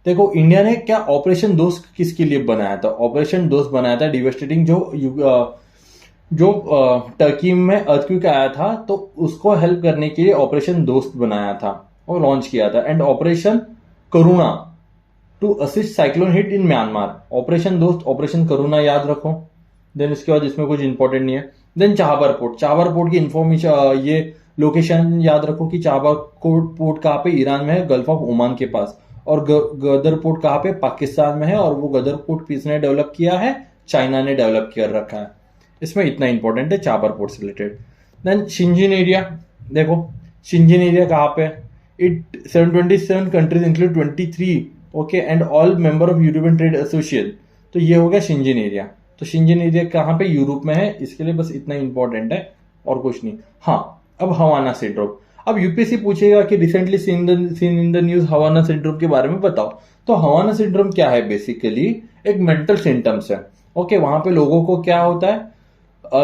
देखो इंडिया ने क्या ऑपरेशन दोस्त किसके लिए बनाया था? ऑपरेशन दोस्त बनाया था डिवेस्टेटिंग जो टर्की में अर्थक्वेक आया था, तो उसको हेल्प करने के लिए ऑपरेशन दोस्त बनाया था और लॉन्च किया था। And operation Karuna to assist cyclone hit in Myanmar. Operation Dost, operation Karuna याद रखो। देन उसके बाद इसमें कुछ इंपॉर्टेंट नहीं है। देन चाबर पोर्ट की इंफॉर्मेशन, ये लोकेशन याद रखो कि चाबर पोर्ट कहाँ पे? ईरान में है, गल्फ ऑफ ओमान के पास। और गदर पोर्ट कहाँ पे? पाकिस्तान में है। और वो गदर पोर्ट किसने डेवलप किया है? चाइना ने डेवलप कर रखा है। इसमें इतना इंपॉर्टेंट है चाबर पोर्ट से रिलेटेड। देन शिंजिन एरिया, देखो शिंजिन एरिया कहाँ पे? It 727 countries include 23, okay, and all member of European trade association. तो ये हो गया शिंजिन एरिया। तो शिंजिन एरिया कहाँ पे? यूरोप में है। इसके लिए बस इतना इंपॉर्टेंट है। और कुछ नहीं। हाँ, अब हवाना सिंड्रोम। अब यूपीएससी पूछेगा कि recently seen in the news Havana syndrome के बारे में बताओ। तो हवाना सिंड्रोम क्या है? बेसिकली एक मेंटल सिम्टम्स है। ओके, वहां पे लोगों को क्या होता है,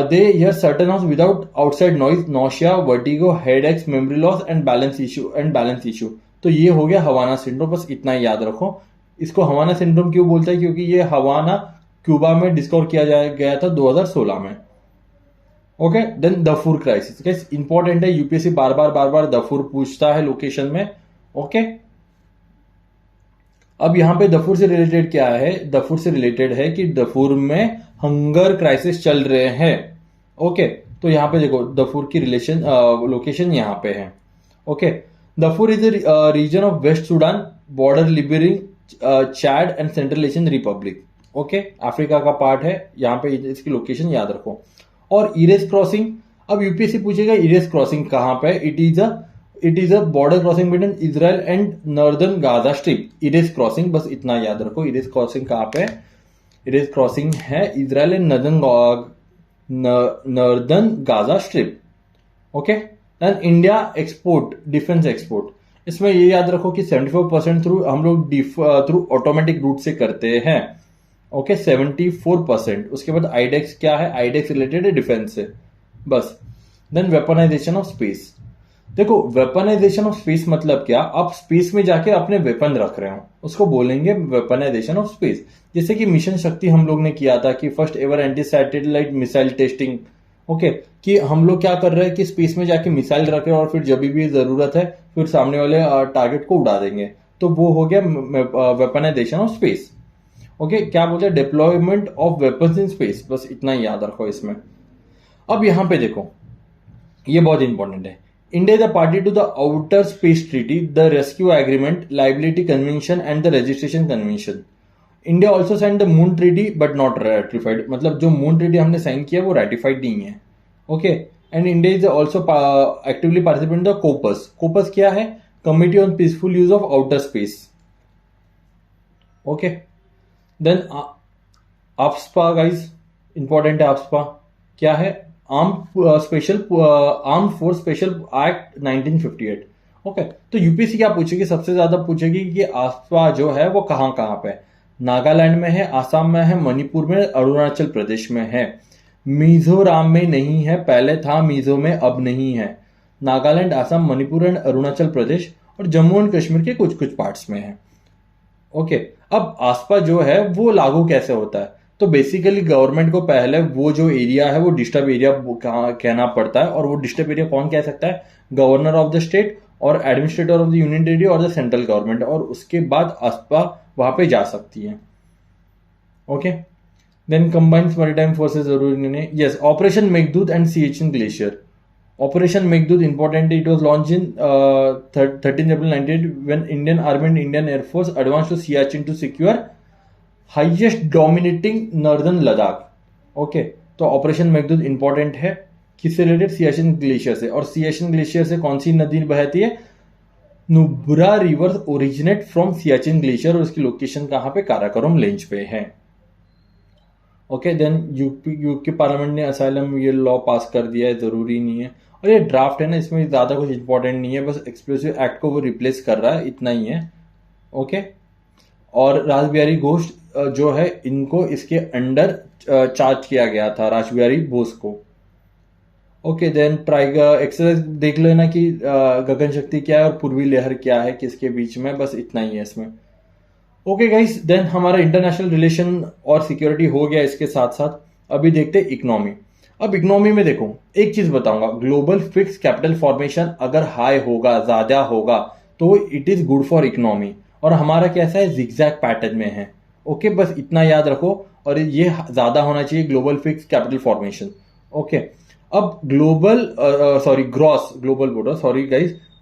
they hear certain noise without outside noise, nausea, vertigo, headaches, memory loss and balance issue. तो ये हो गया हवाना सिंड्रोम, बस इतना ही याद रखो। इसको हवाना सिंड्रोम क्यों बोलता है? क्योंकि ये हवाना क्यूबा में डिस्कवर किया गया था 2016 में। Okay, then Darfur crisis, guys important है, यूपीएससी बार बार दफूर पूछता है लोकेशन में। ओके, अब यहां पे दफूर से रिलेटेड क्या है? दफूर से रिलेटेड है कि दफूर में हंगर क्राइसिस चल रहे हैं। ओके, तो यहां पे देखो दफूर की लोकेशन यहां पे है। Okay, Darfur is region of west Sudan, border लिबरिंग Chad and Central Asian Republic. Okay, Africa का पार्ट है, यहां पे इसकी लोकेशन याद रखो। और इरेस क्रॉसिंग, अब यूपीएससी पूछेगा इरेस क्रॉसिंग कहां पे? It is a border crossing between Israel and northern Gaza strip. Erez crossing, बस इतना याद रखो। इरेस क्रॉसिंग कहां पे? इरेस क्रॉसिंग है Israel and northern Gaza strip. Okay, then India export, defence export, इसमें ये याद रखो कि 74% थ्रू हम लोग थ्रू ऑटोमेटिक रूट से करते हैं। ओके, 74%। उसके बाद आईडेक्स क्या है? आईडेक्स रिलेटेड है डिफेंस से, बस। देन वेपनाइजेशन ऑफ स्पेस, देखो वेपनाइजेशन ऑफ स्पेस मतलब क्या? आप स्पेस में जाके अपने वेपन रख रहे हो, उसको बोलेंगे वेपनाइजेशन ऑफ स्पेस। जैसे कि मिशन शक्ति हम लोग ने किया था कि first ever anti satellite missile testing. Okay, कि हम लोग क्या कर रहे हैं कि स्पेस में जाके मिसाइल रख रहे हैं और फिर जब भी जरूरत है फिर सामने वाले टारगेट को उड़ा देंगे। तो वो हो गया वेपनाइजेशन ऑफ स्पेस। ओके, क्या बोलते हैं? Deployment of weapons in space, बस इतना ही याद रखो इसमें। अब यहां पे देखो, ये बहुत इंपॉर्टेंट है। India is a party to the outer space treaty, the rescue agreement, liability convention and the registration convention. India also sign the moon treaty but not ratified, मतलब जो मून ट्रीटी हमने साइन किया वो रेटिफाइड नहीं है। Okay, and India is also actively participant the COPUOS. COPUOS क्या है? Committee on peaceful use of outer space. Okay, then AFSPA, guys important है। आफ्सपा क्या है? Arm force special act 1958। Okay, तो यूपीएससी क्या पूछेगी? सबसे ज्यादा पूछेगी कि आफ्सपा जो है वो कहां कहां पे? नागालैंड में है, आसाम में है, मणिपुर में, अरुणाचल प्रदेश में है। मिजोरम में नहीं है, पहले था मिजो में, अब नहीं है। नागालैंड, आसाम, मणिपुर एंड अरुणाचल प्रदेश और जम्मू एंड कश्मीर के कुछ कुछ पार्ट्स में है। ओके, अब आसपा जो है वो लागू कैसे होता है? तो बेसिकली गवर्नमेंट को पहले वो जो एरिया है वो डिस्टर्ब एरिया कहना पड़ता है, और वो डिस्टर्ब एरिया कौन कह सकता है? गवर्नर ऑफ द स्टेट और administrator of the union territory और द सेंट्रल गवर्नमेंट, और उसके बाद आसपा वहां पे जा सकती है। Okay, then combined maritime forces जरूरी नहीं। Yes, operation Meghdoot and Siachen glacier. Operation Meghdoot important. It was launched in 13th April 1998 when Indian Army and Indian Air Force advanced to Siachen to secure highest dominating northern Ladakh. Okay, तो ऑपरेशन मेघदूत इंपॉर्टेंट है किससे रिलेटेड? सियाचिन ग्लेशियर से। और सियाचिन ग्लेशियर से कौन सी नदी बहती है? Nubra river originate from Siachen glacier, और उसकी लोकेशन कहां पे? काराकोरम रेंज पे है। ओके, देन यूके पार्लियामेंट ने असाइलम ये लॉ पास कर दिया है, जरूरी नहीं है। और ये ड्राफ्ट है ना, इसमें ज्यादा कुछ इंपॉर्टेंट नहीं है, बस एक्सप्लोसिव एक्ट को वो रिप्लेस कर रहा है, इतना ही है। ओके, और रासबिहारी घोष जो है इनको इसके अंडर चार्ज किया गया था, रासबिहारी बोस को। ओके, देन एक्सरसाइज देख लेना कि गगन शक्ति क्या है और पूर्वी लहर क्या है किसके बीच में, बस इतना ही है इसमें। ओके गाइस, देन हमारा इंटरनेशनल रिलेशन और सिक्योरिटी हो गया। इसके साथ साथ अभी देखते हैं इकोनॉमी। अब इकोनॉमी में देखो, एक चीज बताऊंगा, ग्लोबल फिक्स कैपिटल फॉर्मेशन अगर हाई होगा, ज्यादा होगा, तो it is good for economy. और हमारा कैसा है? जिगजैग पैटर्न में है। ओके, बस इतना याद रखो, और ये ज्यादा होना चाहिए global fix capital formation. Okay, अब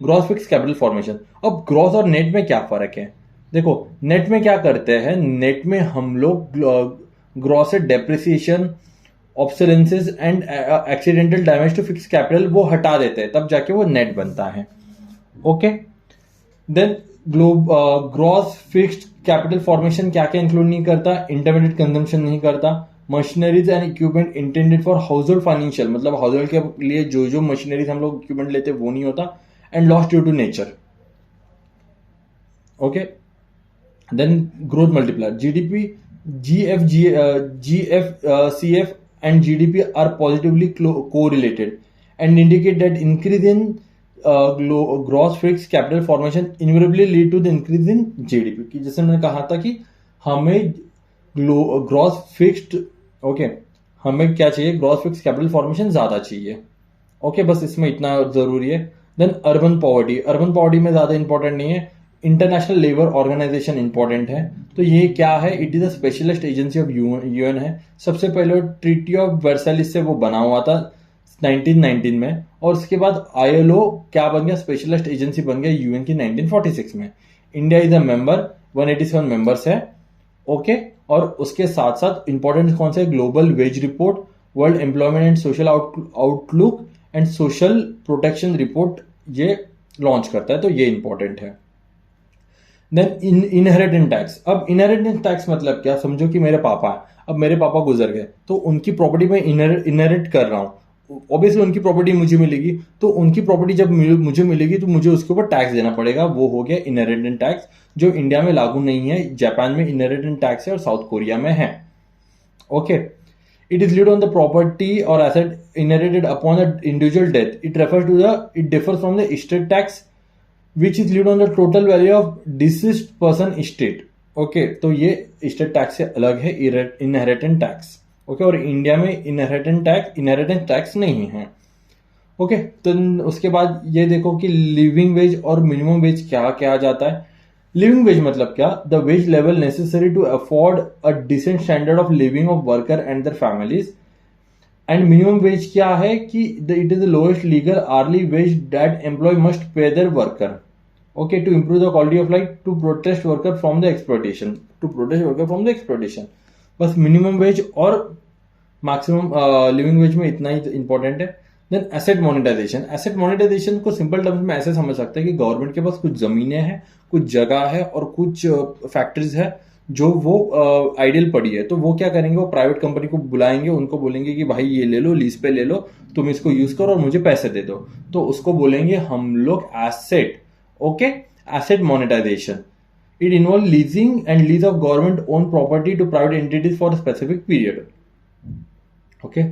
ग्रॉस फिक्स कैपिटल फॉर्मेशन। अब ग्रॉस और नेट में क्या फर्क है? देखो, नेट में क्या करते हैं? नेट में हम लोग gross depreciation, obsolescences and accidental damage to fix capital वो हटा देते हैं, तब जाके वो नेट बनता है। Okay, then gross fixed capital formation क्या क्या इंक्लूड नहीं करता? इंटरमीडिएट कंजम्पशन नहीं करता, machineries and equipment intended for household financial, मतलब हाउस होल्ड के लिए जो जो मशीनरीज हम लोग इक्विपमेंट लेते हैं वो नहीं होता, and loss due to nature. Okay, then growth multiplier, GDP, GFCF and GDP are positively correlated and indicate that increase in gross fixed capital formation invariably lead to the increase in GDP। कि जैसे मैंने कहा था कि हमें ग्रॉस फिक्स्ड, ओके, हमें क्या चाहिए, ग्रॉस फिक्स्ड कैपिटल फॉर्मेशन ज्यादा चाहिए। ओके, बस इसमें इतना जरूरी है। Then urban poverty, urban poverty में ज्यादा इंपॉर्टेंट नहीं है। इंटरनेशनल लेबर ऑर्गेनाइजेशन इंपॉर्टेंट है। तो ये क्या है, it is a specialist agency of UN है। सबसे पहले ट्रीटी ऑफ वर्साइलिस से वो बना हुआ था 1919 में, और उसके बाद आईएलओ क्या बन गया, स्पेशलिस्ट एजेंसी बन गया यूएन की 1946 में। India is a member, 187 members है। ओके, और उसके साथ साथ इंपॉर्टेंट कौन से, global wage report, world employment and social outlook and social protection report ये लॉन्च करता है, तो ये इंपॉर्टेंट है। Then inheritance tax. अब इनहेरिटेंस टैक्स मतलब क्या, समझो कि मेरे पापा है, अब मेरे पापा गुजर गए तो उनकी प्रॉपर्टी में इनहेरिट कर रहा हूँ, ऑब्वियसली उनकी प्रॉपर्टी मुझे मिलेगी, तो उनकी प्रॉपर्टी जब मुझे मिलेगी तो मुझे उसके ऊपर टैक्स देना पड़ेगा, वो हो गया इनहेरिटेंस टैक्स, जो इंडिया में लागू नहीं है, जापान में इनहेरिटेंस टैक्स है और साउथ कोरिया में है। Okay, it is levied on the property और asset inherited upon the individual death, it differs from the estate tax which is levied on the total value of deceased person estate. Okay, तो ये एस्टेट टैक्स से अलग है इनहेरिटेंस टैक्स। ओके, और इंडिया में इनहेरिटेंस टैक्स नहीं है। ओके, तो उसके बाद ये देखो कि लिविंग वेज और मिनिमम वेज क्या क्या जाता है। लिविंग वेज मतलब क्या, the wage level necessary to afford a decent standard of living of worker and their families. And minimum wage क्या है कि it is the lowest legal hourly wage that employ must pay their worker. Okay, to improve the quality of life, to protect worker from the exploitation, बस मिनिमम वेज और मैक्सिमम लिविंग वेज में इतना ही इंपॉर्टेंट है। Then asset monetisation, asset monetisation को सिंपल टर्म्स में ऐसे समझ सकते हैं कि गवर्नमेंट के पास कुछ जमीनें हैं, कुछ जगह है और कुछ फैक्ट्रीज है जो वो आइडियल पड़ी है, तो वो क्या करेंगे, वो प्राइवेट कंपनी को बुलाएंगे, उनको बोलेंगे कि भाई ये ले लो, लीज पे ले लो, तुम इसको यूज करो और मुझे पैसे दे दो, तो उसको बोलेंगे हम लोग asset. Okay, asset monetisation, it involve leasing and lease of government own property to private entities for specific period. Okay,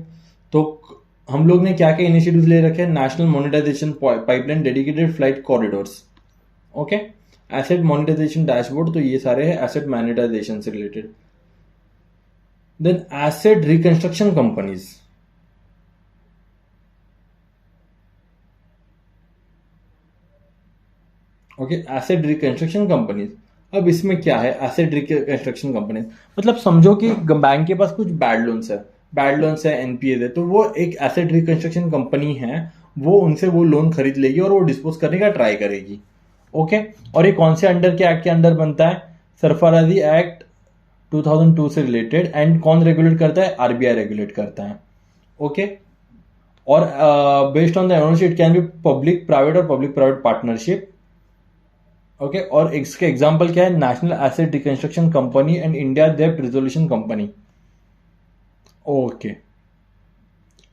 तो हम लोग ने क्या क्या इनिशिएटिव्स ले रखे हैं, national monetisation pipeline, dedicated flight corridors. Okay, asset monetisation dashboard, तो ये सारे हैं एसेट मोनेटाइजेशन से related. Then asset reconstruction companies, okay, asset reconstruction companies. अब इसमें क्या है, एसेट रिकंस्ट्रक्शन कंपनीज मतलब समझो कि बैंक के पास कुछ बैड लोन्स है एनपीए है, तो वो एक एसेट रिकंस्ट्रक्शन कंपनी है, वो उनसे वो लोन खरीद लेगी और वो डिस्पोज करने का ट्राई करेगी। ओके, और ये कौन से अंडर के एक्ट के अंडर बनता है, सरफराजी एक्ट 2002 से रिलेटेड, एंड कौन रेगुलेट करता है, आरबीआई रेगुलेट करता है। ओके, और based on the ownership it can be public private और पब्लिक प्राइवेट पार्टनरशिप। ओके, और इसके एग्जांपल क्या है, national asset reconstruction company and India डेब्ट रिजोल्यूशन कंपनी। ओके,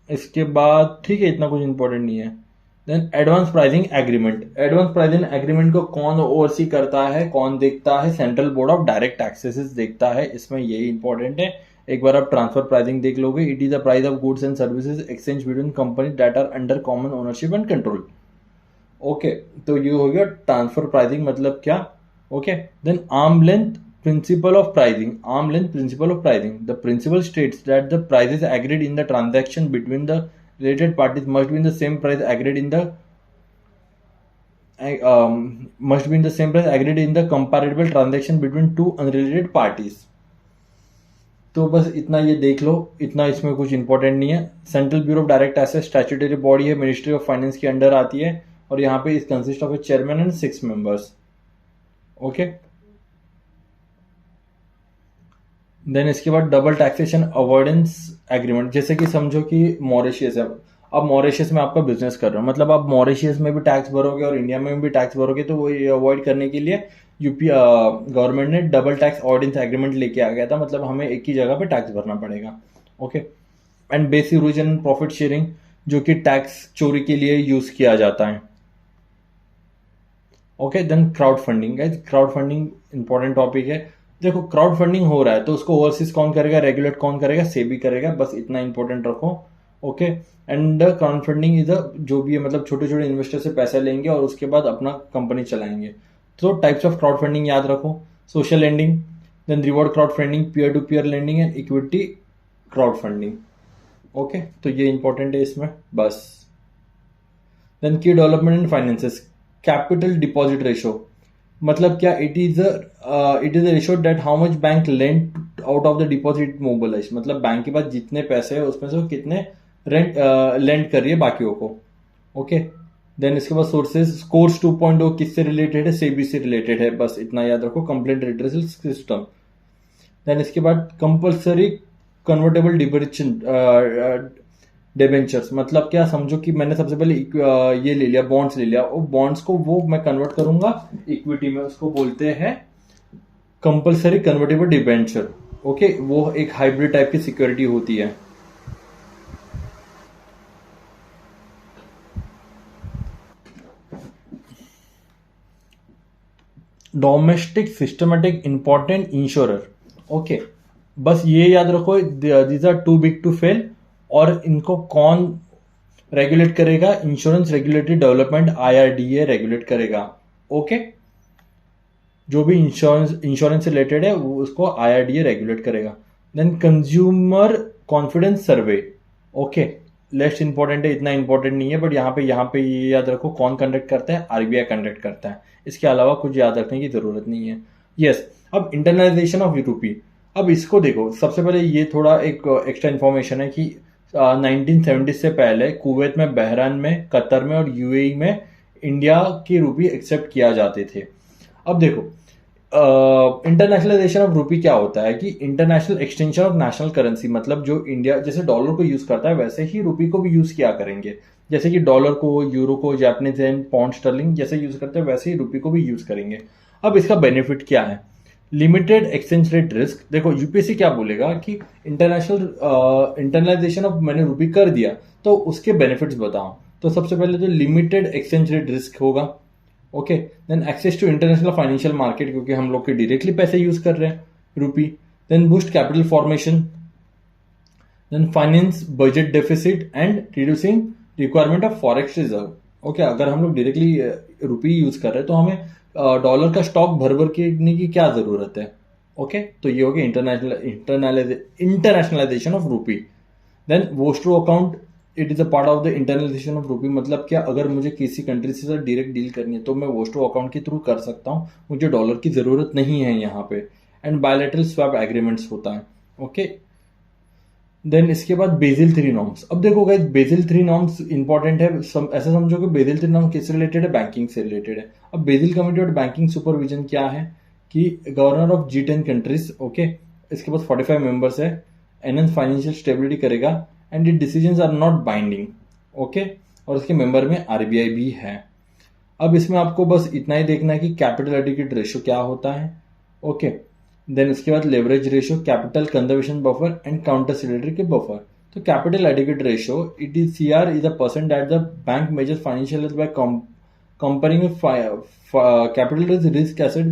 इसके बाद ठीक है, इतना कुछ इंपॉर्टेंट नहीं है। Then advance pricing agreement, advance pricing agreement को कौन ओवरसी करता है, कौन देखता है, central board of direct taxes देखता है, इसमें यही इंपॉर्टेंट है। एक बार आप ट्रांसफर प्राइसिंग देख लोगे, it is the price of goods and services exchange between company that are under common ownership and control. Okay, तो ये हो गया ट्रांसफर प्राइसिंग मतलब क्या। Okay, then arm length principle of pricing, arm length principle of pricing, the principle states that the prices agreed in the transaction between the related parties must be in the same price agreed in the comparable transaction between two unrelated parties। तो बस इतना ये देख लो, इतना इसमें कुछ इंपॉर्टेंट नहीं है। Central bureau of direct asset statutory body है, मिनिस्ट्री ऑफ फाइनेंस के अंडर आती है, और यहाँ पे is consist of a chairman and 6 members. Okay, then इसके बाद डबल टैक्सेशन अवॉइडेंस एग्रीमेंट, जैसे कि समझो कि मॉरिशियस है, अब मॉरिशियस में आपका बिजनेस कर रहे हो, मतलब आप मॉरिशियस में भी टैक्स भरोगे और इंडिया में भी टैक्स भरोगे, तो वो अवॉइड करने के लिए यूपी गवर्नमेंट ने डबल टैक्स अवॉइडेंस एग्रीमेंट लेके आ गया था, मतलब हमें एक ही जगह पे टैक्स भरना पड़ेगा। Okay. And base erosion, profit sharing, जो कि टैक्स चोरी के लिए यूज किया जाता है। Okay, then crowdfunding. Guys crowdfunding important topic है। देखो क्राउड फंडिंग हो रहा है तो उसको ओवरसीज कौन करेगा, रेगुलेट कौन करेगा, सेबी करेगा, बस इतना इंपॉर्टेंट रखो। Okay. And crowd funding is जो भी है मतलब छोटे छोटे इन्वेस्टर से पैसा लेंगे और उसके बाद अपना कंपनी चलाएंगे। तो टाइप्स ऑफ क्राउड फंडिंग याद रखो, social lending, then reward crowdfunding, peer to peer lending and equity crowdfunding. Okay, तो ये इंपॉर्टेंट है इसमें बस। Then key development and finances, capital deposit ratio, मतलब क्या, it is a ratio that how much bank lend out of the deposit mobilise, मतलब बैंक के पास जितने पैसे है उसमें से वो कितने रेंट लेंड कर रही है बाकियों को। ओके। देन इसके बाद सोर्सेज, स्कोर्स 2.0 किससे रिलेटेड है, सेबी से रिलेटेड है, बस इतना याद रखो, कंप्लेंट रिड्रेसल सिस्टम। देन इसके बाद कंपल्सरी कन्वर्टेबल डिबेंचर्स, मतलब क्या, समझो कि मैंने सबसे पहले ये ले लिया, बॉन्ड्स ले लिया, और बॉन्ड्स को वो मैं कन्वर्ट करूंगा इक्विटी में, उसको बोलते हैं कंपल्सरी कन्वर्टेबल डिबेंचर। ओके, वो एक हाइब्रिड टाइप की सिक्योरिटी होती है। Domestic systematic important insurer. Okay, बस ये याद रखो, these are too big to fail, और इनको कौन रेगुलेट करेगा, insurance regulatory development IRDA regulate करेगा। ओके, जो भी इंश्योरेंस से रिलेटेड है वो उसको IRDA रेगुलेट करेगा। Then consumer confidence survey. Okay, less important है, इतना इंपॉर्टेंट नहीं है, बट यहाँ पे ये याद रखो कौन कंडक्ट करता है, RBI कंडक्ट करता है। इसके अलावा कुछ याद रखने की जरूरत नहीं है। यस, अब इंटरनाइजेशन ऑफ रूपी। अब इसको देखो, सबसे पहले ये थोड़ा एक एक्स्ट्रा इन्फॉर्मेशन है कि 1970 से पहले कुवैत में, बहरान में, कतर में और UAE में इंडिया की रूपी एक्सेप्ट किया जाते थे। अब देखो, इंटरनेशनलाइजेशन ऑफ रूपी क्या होता है कि international extension of national currency, मतलब जो इंडिया जैसे डॉलर को यूज करता है वैसे ही रूपी को भी यूज किया करेंगे। जैसे कि डॉलर को, यूरो को, जापानीज येन, पाउंड स्टर्लिंग जैसे यूज करते हैं वैसे ही रूपी को भी यूज करेंगे। अब इसका बेनिफिट क्या है, लिमिटेड एक्सचेंज रेट रिस्क। देखो यूपीएससी क्या बोलेगा कि इंटरनलाइजेशन ऑफ मैंने रूपी कर दिया तो उसके बेनिफिट्स बताओ। तो सबसे पहले तो लिमिटेड एक्सचेंज रेट रिस्क होगा। Okay, then access to international financial market, क्योंकि हम लोग के डायरेक्टली पैसे यूज कर रहे हैं rupee. Then boost capital formation, then finance budget deficit and reducing requirement of forex reserve. Okay, अगर हम लोग डायरेक्टली रूपी यूज कर रहे हैं तो हमें डॉलर का स्टॉक भर भर करने की क्या जरूरत है। ओके, तो ये हो गया internationalisation of rupee. Then vostro account, it is a part of the internalisation of rupee, मतलब क्या, अगर मुझे किसी कंट्री से सर डायरेक्ट डील करनी है तो मैं वोस्ट्रो अकाउंट के थ्रू कर सकता हूँ, मुझे डॉलर की जरूरत नहीं है यहाँ पे। एंड बायलैटरल स्वैप एग्रीमेंट्स होता है। ओके, देन इसके बाद बेसिल 3 नॉर्म्स। अब देखो गाइस, बेसिल 3 नॉर्म्स इंपॉर्टेंट है, ऐसा समझो कि बेसिल 3 नॉर्म किससे रिलेटेड है, बैंकिंग से रिलेटेड है। अब Basel committee of banking supervision क्या है कि governor of G10 countries. Okay, इसके पास 45 मेंबर्स है, एनहेंस फाइनेंशियल स्टेबिलिटी करेगा and it decisions are not binding. Okay, और इसके मेंबर में RBI भी है। अब इसमें आपको बस इतना ही देखना है कि कैपिटल एडिक्वेट रेशियो क्या होता है। ओके, देन उसके बाद leverage ratio, capital conservation buffer and countercyclical के बफर। तो capital adequate ratio, it is CR is a percent that the bank measures financial health by comparing capital risk asset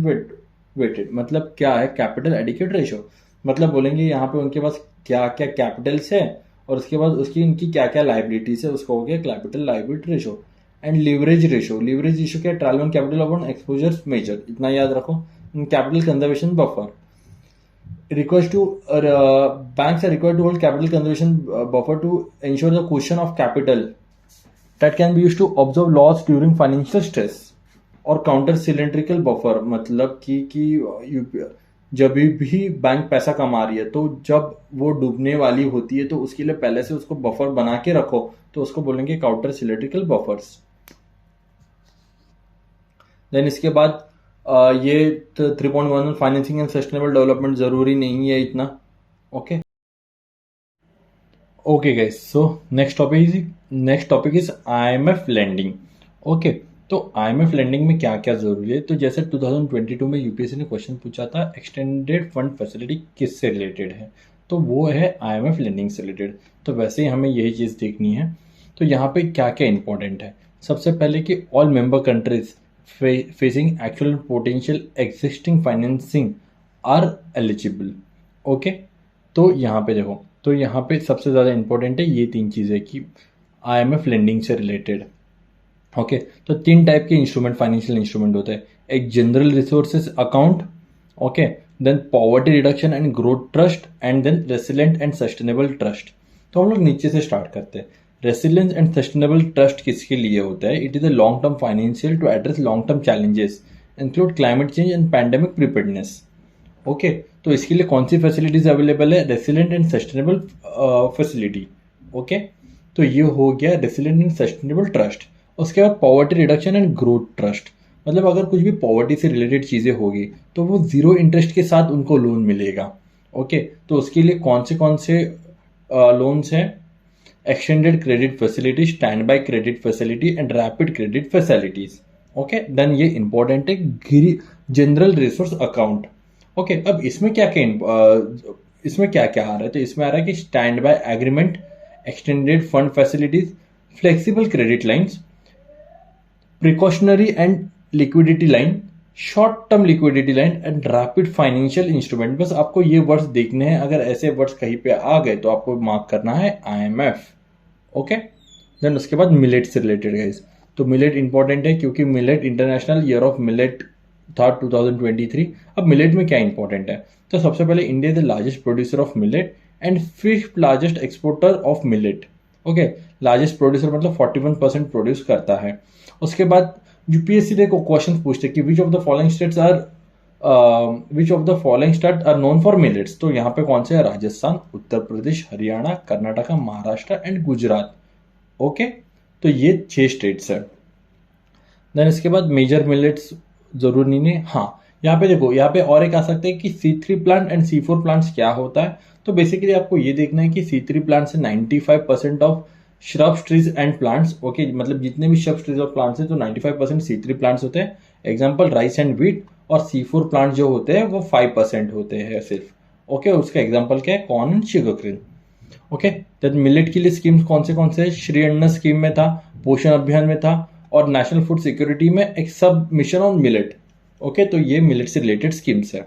weighted. मतलब क्या है कैपिटल एडिक्वेट रेशियो, मतलब बोलेंगे यहाँ पे उनके पास क्या क्या कैपिटल्स है और उसके बाद उसकी उनकी क्या क्या लाइबिलिटीज है, उसको हो गया capital liability ratio. And leverage ratio, leverage ratio क्या, tier one capital upon exposure measure, इतना याद रखो। Capital conservation buffer, request to banks are required to hold capital conservation buffer to ensure the cushion of capital that can be used to absorb loss during financial stress। और काउंटर सिलेंड्रिकल बफर, मतलब कि जब भी बैंक पैसा कमा रही है तो जब वो डूबने वाली होती है तो उसके लिए पहले से उसको बफर बना के रखो, तो उसको बोलेंगे काउंटर सिलेंड्रिकल बफर्स। देन इसके बाद ये 3.1 फाइनेंसिंग एंड सस्टेनेबल डेवलपमेंट जरूरी नहीं है इतना। Okay okay guys, so next topic is IMF lending. Okay, तो IMF लैंडिंग में क्या क्या जरूरी है, तो जैसे 2022 में यूपीएससी ने क्वेश्चन पूछा था एक्सटेंडेड फंड फैसिलिटी किससे रिलेटेड है, तो वो है IMF लेंडिंग से रिलेटेड। तो वैसे ही हमें यही चीज़ देखनी है। तो यहाँ पे क्या क्या इंपॉर्टेंट है, सबसे पहले कि all member countries facing actual potential existing financing are eligible. Okay, तो यहाँ पे देखो, तो यहाँ पे सबसे ज़्यादा इंपॉर्टेंट है ये तीन चीज़ें कि IMF लेंडिंग से रिलेटेड। ओके, तो तीन टाइप के इंस्ट्रूमेंट, फाइनेंशियल इंस्ट्रूमेंट होते हैं। एक general resources account, okay, then poverty reduction and growth trust, and then resilient and sustainable trust. तो हम लोग नीचे से स्टार्ट करते हैं। रेसिलेंस एंड सस्टेनेबल ट्रस्ट किसके लिए होता है? It is a long term financial to address long term challenges include climate change and pandemic preparedness. Okay, तो इसके लिए कौन सी फैसिलिटीज अवेलेबल है? Resilient and sustainable facility. Okay, तो ये हो गया रेसिलेंट एंड सस्टेनेबल ट्रस्ट। उसके बाद poverty reduction and growth trust, मतलब अगर कुछ भी पॉवर्टी से रिलेटेड चीज़ें होगी तो वो जीरो इंटरेस्ट के साथ उनको लोन मिलेगा। ओके, तो उसके लिए कौन से लोन्स हैं? Extended credit facility, stand by credit facility and rapid credit facilities. Okay, then ये इंपॉर्टेंट है जनरल रिसोर्स अकाउंट। ओके, अब इसमें क्या क्या आ रहा है? तो इसमें आ रहा है कि stand by agreement, extended fund facilities, flexible credit lines, precautionary and liquidity line, short term liquidity line and rapid financial instrument. बस आपको ये वर्ड्स देखने हैं, अगर ऐसे वर्ड्स कहीं पे आ गए तो आपको मार्क करना है IMF। ओके, देन उसके बाद मिलेट से रिलेटेड गाइस। तो मिलेट इंपॉर्टेंट है क्योंकि millet international year of millet था 2023। अब मिलेट में क्या इंपॉर्टेंट है? तो सबसे पहले India is the largest producer of millet and fifth largest exporter of millet. Okay, largest producer मतलब 41% प्रोड्यूस करता है। उसके बाद यूपीएससी देखो क्वेश्चन पूछते हैं कि which of the following state are known for millets. तो यहाँ पे कौन से है? राजस्थान, उत्तर प्रदेश, हरियाणा, कर्नाटका, महाराष्ट्र एंड गुजरात। ओके, तो ये 6 स्टेट्स है। देन इसके बाद मेजर मिलेट्स जरूर नहीं है। हाँ, यहाँ पे देखो, यहाँ पे और एक आ सकते हैं कि C3 plant and C4 plants क्या होता है। तो बेसिकली आपको ये देखना है कि C3 प्लांट से 95% of shrubs, trees and plants. Okay, मतलब जितने भी श्रब्स, ट्रीज और प्लांट्स हैं तो 95% C3 प्लांट्स होते हैं। Example rice and wheat. और C4 प्लांट जो होते हैं वो 5% होते हैं सिर्फ। ओके, उसका एग्जाम्पल क्या है? Corn and sugar cane. Okay, then millet के लिए स्कीम्स कौन से? श्री अन्न स्कीम में था, पोषण अभियान में था, और नेशनल फूड सिक्योरिटी में एक सब मिशन ऑन मिलेट। ओके, तो ये मिलेट से रिलेटेड स्कीम्स है।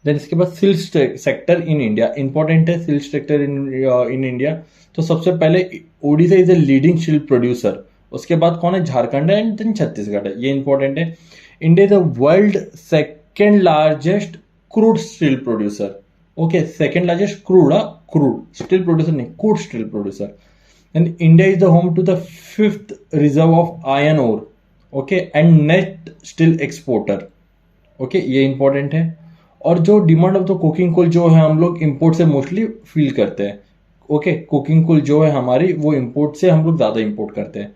देन इसके बाद silk sector in India important है। सिल्क सेक्टर इन इंडिया, तो सबसे पहले Odisha is a leading silk producer. उसके बाद कौन है? झारखंड है, एंड देन छत्तीसगढ़ है। ये इंपॉर्टेंट है। India is the world second largest crude steel producer. Okay, second largest crude steel producer नहीं, crude steel producer. And India is the home to the 5th reserve of iron ore. Okay, and net steel exporter. Okay, ये इंपॉर्टेंट है। और जो demand of the coking coal जो है हम लोग इंपोर्ट से मोस्टली फील करते हैं। ओके, कुकिंग कोल जो है हमारी वो इंपोर्ट से हम लोग ज़्यादा इंपोर्ट करते हैं।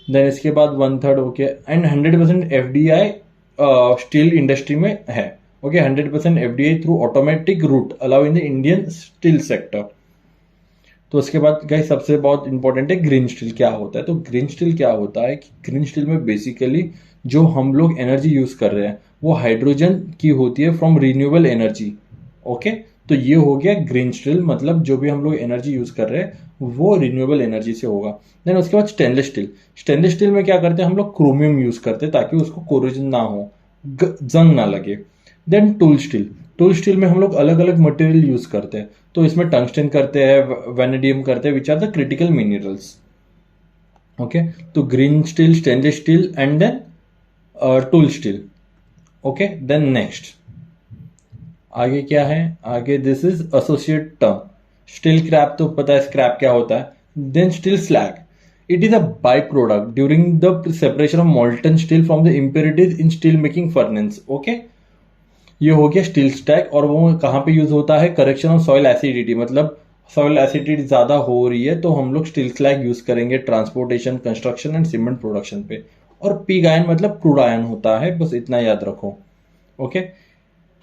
देन इसके बाद 1/3 okay, and 100% FDI steel industry में है। Okay, 100% FDI through automatic route allow in the Indian steel sector. तो उसके बाद गाइस सबसे बहुत इंपॉर्टेंट है ग्रीन स्टील क्या होता है। तो ग्रीन स्टील क्या होता है कि ग्रीन स्टील में बेसिकली जो हम लोग एनर्जी यूज कर रहे हैं वो हाइड्रोजन की होती है फ्रॉम रिन्यूएबल एनर्जी। ओके, तो ये हो गया ग्रीन स्टील, मतलब जो भी हम लोग एनर्जी यूज कर रहे हैं वो रिन्यूएबल एनर्जी से होगा। देन उसके बाद स्टेनलेस स्टील। स्टेनलेस स्टील में क्या करते हैं हम लोग? क्रोमियम यूज करते हैं ताकि उसको कोरोजन ना हो, जंग ना लगे। Then tool steel. Tool steel में हम लोग अलग अलग मटेरियल यूज करते हैं। तो इसमें टंगस्टन करते हैं, वेनेडियम करते हैं, which are the critical minerals. Okay, तो green steel, stainless steel and then tool steel. Okay, then next आगे क्या है? आगे this is associate term. Steel scrap तो पता है स्क्रैप क्या होता है। Then steel slag, it is a by product during the separation of molten steel from the impurities in steel making furnace. Okay, ये हो गया स्टील स्टैग। और वो कहाँ पे यूज होता है? करेक्शन ऑफ सॉइल एसिडिटी, मतलब सॉइल एसिडिटी ज्यादा हो रही है तो हम लोग स्टील स्लैग यूज करेंगे transportation, construction and cement production पे। और पिग आयन मतलब क्रूड आयन होता है, बस इतना याद रखो। Okay,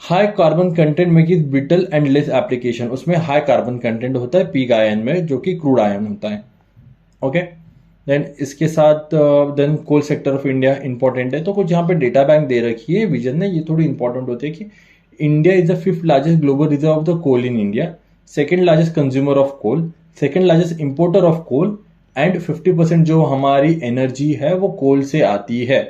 high carbon content make is brittle and less application. उसमें हाई कार्बन कंटेंट होता है पिग आयन में, जो कि क्रूड आयन होता है। ओके, देन इसके साथ then coal sector of India important है। तो कुछ यहाँ पे डेटा बैंक दे रखी है विजन ने, ये थोड़ी इंपॉर्टेंट होती है कि India is the 5th largest global reserve of the coal in India. Second largest consumer of coal, second largest importer of coal, and 50% जो हमारी एनर्जी है वो कोल से आती है।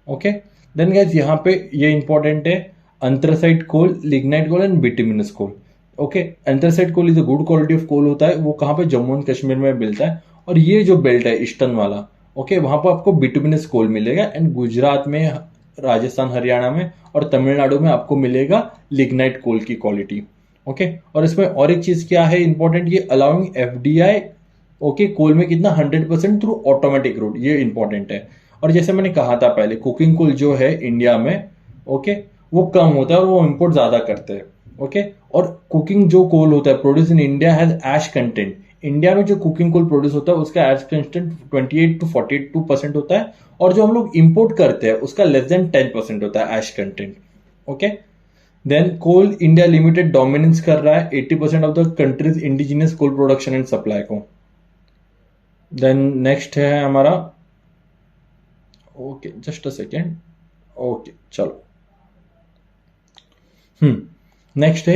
ओके, देन गाइस यहाँ पे ये इंपॉर्टेंट है, anthracite coal, lignite coal and bituminous coal. Okay, anthracite coal is a good quality of coal होता है, वो कहाँ पे, जम्मू एंड कश्मीर में मिलता है। और ये जो बेल्ट है ईस्टर्न वाला, ओके, वहां पर आपको बिटुमिनस कोल मिलेगा, एंड गुजरात में, राजस्थान, हरियाणा में और तमिलनाडु में आपको मिलेगा लिग्नाइट कोल की क्वालिटी। ओके, और इसमें और एक चीज क्या है इंपॉर्टेंट, ये अलाउइंग एफडीआई, ओके, कोल में कितना 100% थ्रू ऑटोमेटिक रूट, ये इंपॉर्टेंट है। और जैसे मैंने कहा था पहले, कुकिंग कोल जो है इंडिया में, ओके, वो कम होता है और वो इंपोर्ट ज्यादा करते हैं। ओके, और कुकिंग जो कोल होता है produce in India has ash content, India में जो कुकिंग कोल प्रोड्यूस होता है उसका ऐश कंटेंट 28 to 42% होता है, और जो हम लोग इंपोर्ट करते हैं उसका लेस देन 10% होता है ash content. Okay, then coal India limited dominance कर रहा है 80% of the countries indigenous coal production and supply को। देन नेक्स्ट है हमारा, okay just a second, okay चलो, नेक्स्ट है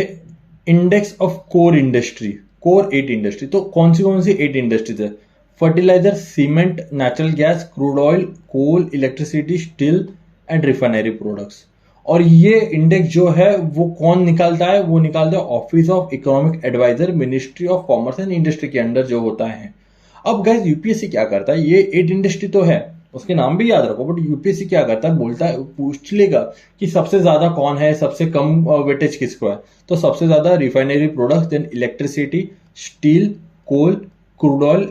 index of core industry, core 8 industry. तो कौन सी 8 इंडस्ट्रीज है, fertiliser, cement, natural gas, crude oil, coal, electricity, steel and refinery products. और ये इंडेक्स जो है वो कौन निकालता है, वो निकालता है office of economic adviser, ministry of commerce and industry के अंडर जो होता है। अब गाइस यूपीएससी क्या करता है, ये 8 इंडस्ट्री तो है, उसके नाम भी याद रखो, बट यूपीएससी क्या करता है, बोलता है, पूछ लेगा कि सबसे ज्यादा कौन है, सबसे कम वेटेज किसको है। तो सबसे ज्यादा refinery products, then electricity, steel, coal, crude oil,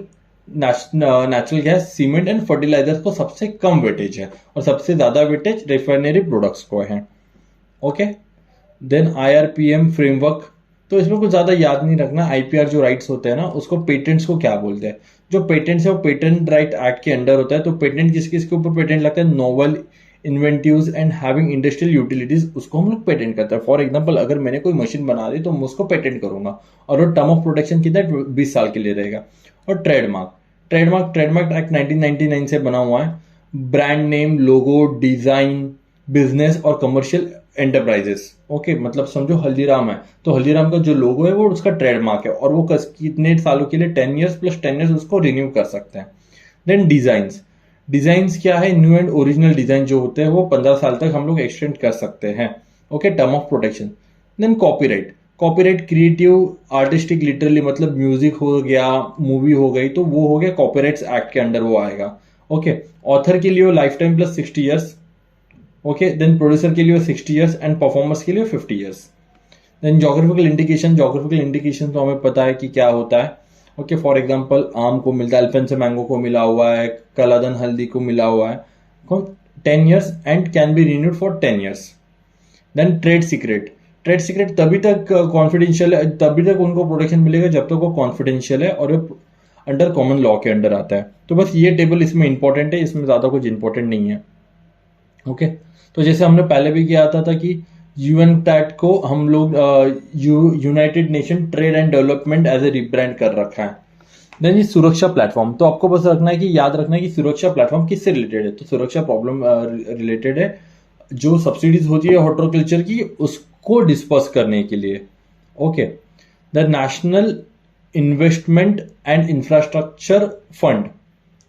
natural gas, cement and fertilisers को सबसे कम वेटेज है, और सबसे ज्यादा वेटेज रिफाइनरी प्रोडक्ट्स को है। ओके, देन आईआरपीएम फ्रेमवर्क, तो इसमें कुछ ज्यादा याद नहीं रखना। आईपीआर जो राइट्स होते हैं ना, उसको पेटेंट्स को क्या बोलते हैं, जो पेटेंट्स है वो पेटेंट राइट एक्ट के अंडर होता है। तो पेटेंट किस किस के ऊपर पेटेंट लगता है, novel, inventives and having industrial utilities, उसको हम लोग पेटेंट करते हैं। फॉर एग्जांपल, अगर मैंने कोई मशीन बना दी तो मैं उसको पेटेंट करूंगा, और वो टर्म ऑफ प्रोटेक्शन कितना 20 साल के लिए रहेगा। और ट्रेडमार्क, ट्रेडमार्क एक्ट 1999 से बना हुआ है। ब्रांड नेम, लोगो, डिजाइन, बिजनेस और कमर्शियल एंटरप्राइजेस। ओके, मतलब समझो हल्दीराम है, तो हल्दीराम का जो लोगो है वो उसका ट्रेडमार्क है, और वो कितने सालों के लिए, 10 ईयर्स प्लस 10 ईयर्स उसको रिन्यू कर सकते हैं। देन डिजाइन्स, डिजाइन्स क्या है, न्यू एंड ओरिजिनल डिजाइन जो होते हैं वो 15 साल तक हम लोग एक्सटेंड कर सकते हैं। Okay, term of protection. Then copyright, copyright creative artistic, literally मतलब म्यूजिक हो गया, मूवी हो गई, तो वो हो गया कॉपीराइट्स एक्ट के अंडर वो आएगा। ओके, ऑथर के लिए life time plus 60 years. Okay, then producer के लिए 60 ईयर्स एंड परफॉर्मर्स के लिए 50 years. Then geographical indication, geographical indication तो हमें पता है कि क्या होता है। ओके, फॉर एग्जांपल आम को मिलता है, अल्फेंसो मैंगो को मिला हुआ है, कलादन हल्दी को मिला हुआ है, 10 years and can be renewed for 10 years. Then trade secret, trade secret तभी तक कॉन्फिडेंशियल है, तभी तक उनको प्रोटेक्शन मिलेगा जब तक वो कॉन्फिडेंशियल है और अंडर कॉमन लॉ के अंडर आता है। तो बस ये टेबल इसमें इंपॉर्टेंट है, इसमें ज्यादा कुछ इंपॉर्टेंट नहीं है। ओके, तो जैसे हमने पहले भी किया था कि यूएन टैट को हम लोग United Nation trade and development as a rebrand कर रखा है। देन ये सुरक्षा प्लेटफॉर्म, तो आपको बस रखना है कि याद रखना है कि सुरक्षा प्लेटफॉर्म किससे रिलेटेड है, तो सुरक्षा प्रॉब्लम रिलेटेड है, जो सब्सिडीज होती है हॉर्टिकल्चर की उसको डिस्पर्स करने के लिए। Okay, the national investment and infrastructure fund.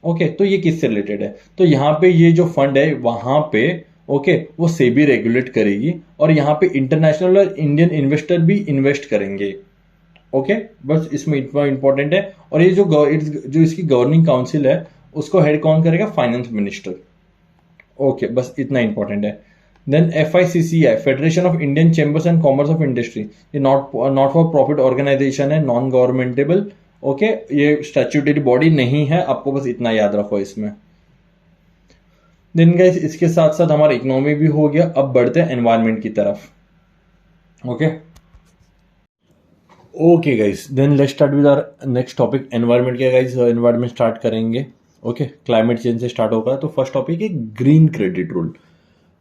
Okay, तो ये किससे रिलेटेड है, तो यहाँ पे ये जो फंड है वहां पे, ओके, वो सेबी रेगुलेट करेगी, और यहाँ पे इंटरनेशनल और इंडियन इन्वेस्टर भी इन्वेस्ट करेंगे। ओके, बस इसमें इतना इंपॉर्टेंट है। और ये जो इसकी गवर्निंग काउंसिल है उसको हेड कौन करेगा, फाइनेंस मिनिस्टर। ओके, बस इतना इंपॉर्टेंट है। Then FICCI, federation of Indian chambers and commerce of industry, ये नॉट फॉर प्रॉफिट ऑर्गेनाइजेशन है, नॉन गवर्नमेंटेबल। ओके, ये स्टैट्यूटरी बॉडी नहीं है, आपको बस इतना याद रखो इसमें। देन गाइस, इसके साथ साथ हमारा इकोनॉमी भी हो गया, अब बढ़ते हैं एनवायरनमेंट की तरफ। Okay guys, then let's start with our next topic, environment के। गाइस एनवायरनमेंट स्टार्ट करेंगे, ओके, क्लाइमेट चेंज से स्टार्ट होगा। तो फर्स्ट टॉपिक है ग्रीन क्रेडिट रूल।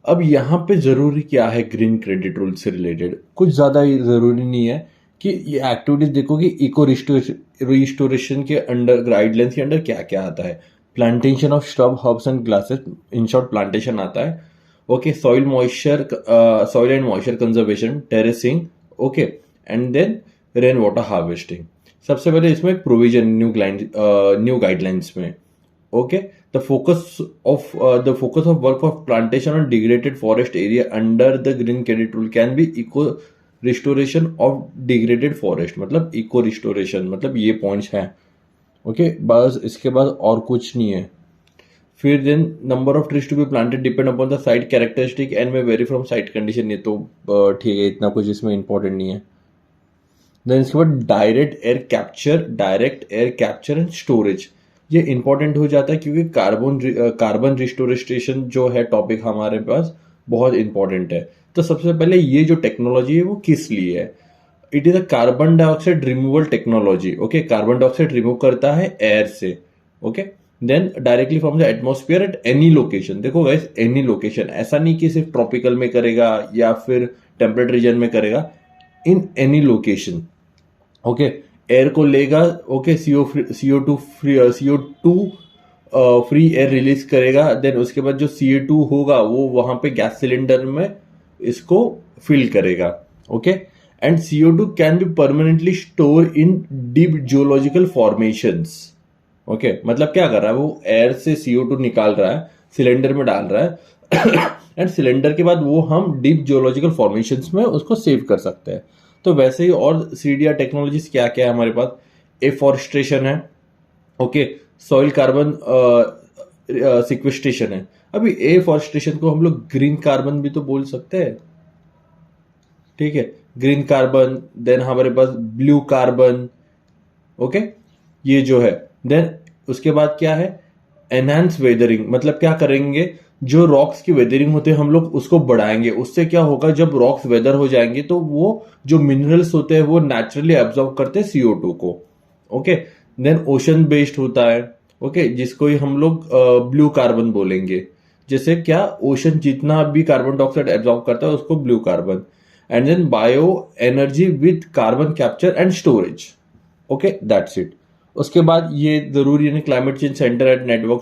अब यहाँ पे जरूरी क्या है ग्रीन क्रेडिट रूल से रिलेटेड, कुछ ज्यादा जरूरी नहीं है कि ये एक्टिविटीज देखो कि इको रिस्टोरेशन के अंडर, गाइडलाइंस के अंडर क्या क्या आता है। Plantation of shrub, herbs and grasses, in short plantation आता है। Okay, soil and moisture conservation, terracing, okay, and then rain water harvesting. सबसे पहले इसमें एक प्रोविजन न्यू गाइडलाइंस में, okay, the focus of work of plantation on degraded forest area under the green credit rule can be eco restoration of degraded forest, मतलब इको रिस्टोरेशन, मतलब ये पॉइंट्स हैं, ओके, बस इसके बाद और कुछ नहीं है। फिर then number of trees to be planted depend upon the site characteristic and may vary from site condition, ये तो ठीक है, इतना कुछ इसमें इंपॉर्टेंट नहीं है। देन इसके बाद direct air capture and storage, ये इंपॉर्टेंट हो जाता है क्योंकि कार्बन रिस्टोरेशन जो है टॉपिक हमारे पास बहुत इंपॉर्टेंट है। तो सबसे पहले ये जो टेक्नोलॉजी है वो किस लिए है? It is a carbon dioxide removal technology, okay, carbon dioxide remove करता है एयर से, okay, then directly from the atmosphere at any location. देखो गाइस, एनी लोकेशन, ऐसा नहीं कि सिर्फ ट्रॉपिकल में करेगा या फिर टेम्परेट रीजन में करेगा, in any location, okay, air को लेगा, okay, CO2 free air release करेगा, देन उसके बाद जो CO2 होगा वो वहां पे गैस सिलेंडर में इसको फिल करेगा, okay, and CO2 can be permanently store in deep geological formations, okay, मतलब क्या कर रहा है वो, एयर से CO2 निकाल रहा है, सिलेंडर में डाल रहा है एंड सिलेंडर के बाद वो हम डीप जियोलॉजिकल फॉर्मेशंस में उसको सेव कर सकते हैं। तो वैसे ही और सीडीआर टेक्नोलॉजीज क्या क्या है हमारे पास? एफॉरेस्ट्रेशन है, ओके, सॉइल कार्बन सिक्वेस्ट्रेशन है। अभी एफॉरेस्ट्रेशन को हम लोग ग्रीन कार्बन भी तो बोल सकते हैं, ठीक है, ग्रीन कार्बन, देन हमारे पास ब्लू कार्बन, ओके, ये जो है। देन उसके बाद क्या है? एनहांस वेदरिंग, मतलब क्या करेंगे, जो रॉक्स की वेदरिंग होते हैं हम लोग उसको बढ़ाएंगे। उससे क्या होगा, जब रॉक्स वेदर हो जाएंगे तो वो जो मिनरल्स होते हैं वो नेचुरली एब्जॉर्ब करते हैं CO2 को, ओके। देन ओशन बेस्ड होता है, ओके, जिसको ही हम लोग ब्लू कार्बन बोलेंगे। जैसे क्या, ओशन जितना भी कार्बन डाइऑक्साइड एब्जॉर्ब करता है उसको blue carbon. And then bio energy with carbon capture and storage, okay, that's it. उसके बाद ये जरूरी नहीं, climate change centre at network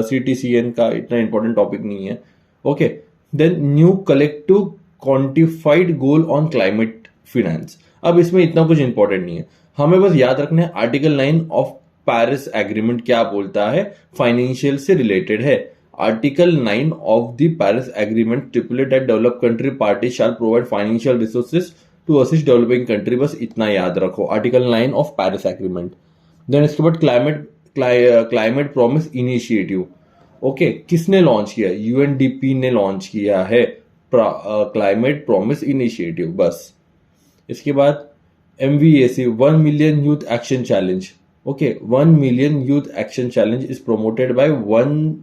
CTCN का इतना इंपॉर्टेंट टॉपिक नहीं है, okay. Then new collective quantified goal on climate finance. अब इसमें इतना कुछ इंपॉर्टेंट नहीं है, हमें बस याद रखना है आर्टिकल 9 ऑफ पेरिस एग्रीमेंट क्या बोलता है, फाइनेंशियल से रिलेटेड है। Article 9 of the Paris agreement stipulate that develop country party shall provide financial resources to assist developing country, बस इतना याद रखो, article 9 of Paris agreement. Then इसके बाद क्लाइमेट प्रॉमिस इनिशिएटिव, ओके, किसने लॉन्च किया? UNDP ने लॉन्च किया है क्लाइमेट प्रॉमिस इनिशिएटिव, बस। इसके बाद MVAC 1 million youth action challenge, okay, 1 million youth action challenge is promoted by one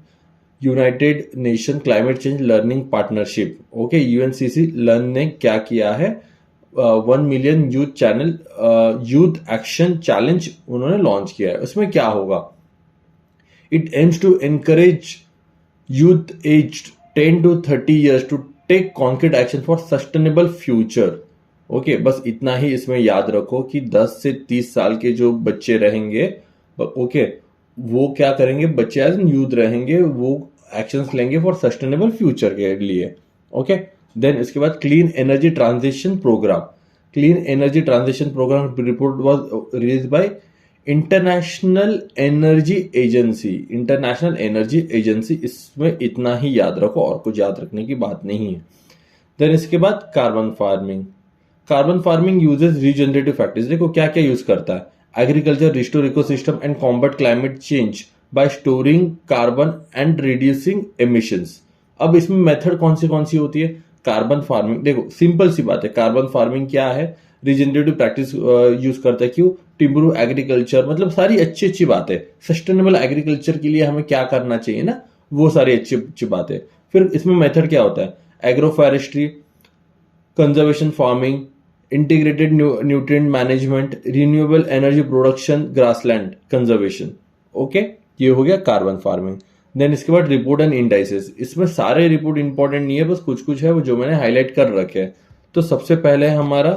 United Nation climate change learning partnership, okay, UNCC learn ने क्या किया है, 1 मिलियन यूथ एक्शन चैलेंज उन्होंने लॉन्च किया है। उसमें क्या होगा? It aims to encourage youth aged 10 to 30 years to take concrete action for sustainable future, okay, बस इतना ही इसमें याद रखो कि 10 से 30 साल के जो बच्चे रहेंगे, ओके, वो क्या करेंगे, बच्चे एज यूथ रहेंगे, वो एक्शंस लेंगे फॉर सस्टेनेबल फ्यूचर के लिए, ओके। देन इसके बाद clean energy transition programme report was release by international energy agency. इसमें इतना ही याद रखो, और कुछ याद रखने की बात नहीं है। देन इसके बाद carbon farming uses regenerative factors. देखो क्या क्या यूज करता है, agriculture restore ecosystem and combat climate change bye storing carbon and reducing emissions. अब इसमें मेथड कौन सी होती है? कार्बन फार्मिंग, देखो सिंपल सी बात है, कार्बन फार्मिंग क्या है, रीजनरेटिव प्रैक्टिस यूज करता है। क्यों? टिम्बरू एग्रीकल्चर, मतलब सारी अच्छी बातें, सस्टेनेबल एग्रीकल्चर के लिए हमें क्या करना चाहिए ना, वो सारी अच्छी बातें। फिर इसमें मेथड क्या होता है? Agro forestry, conservation farming, integrated nutrient management, renewable energy production, grassland conservation, okay, ये हो गया कार्बन फार्मिंग। देन इसके बाद रिपोर्ट एंड इंडाइसेस। इसमें सारे रिपोर्ट इंपॉर्टेंट नहीं है, बस कुछ है वो जो मैंने हाईलाइट कर रखे हैं। तो सबसे पहले हमारा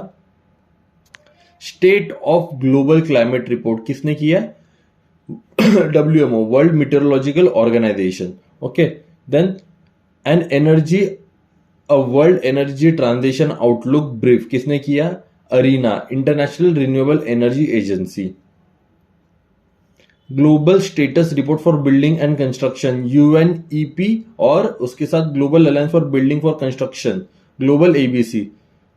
state of global climate report किसने किया? WMO, world meteorological organisation, okay. Then world energy transition outlook brief किसने किया? IRENA international renewable energy agency, global status report for building and construction UNEP, और उसके साथ global alliance for building for construction global ABC.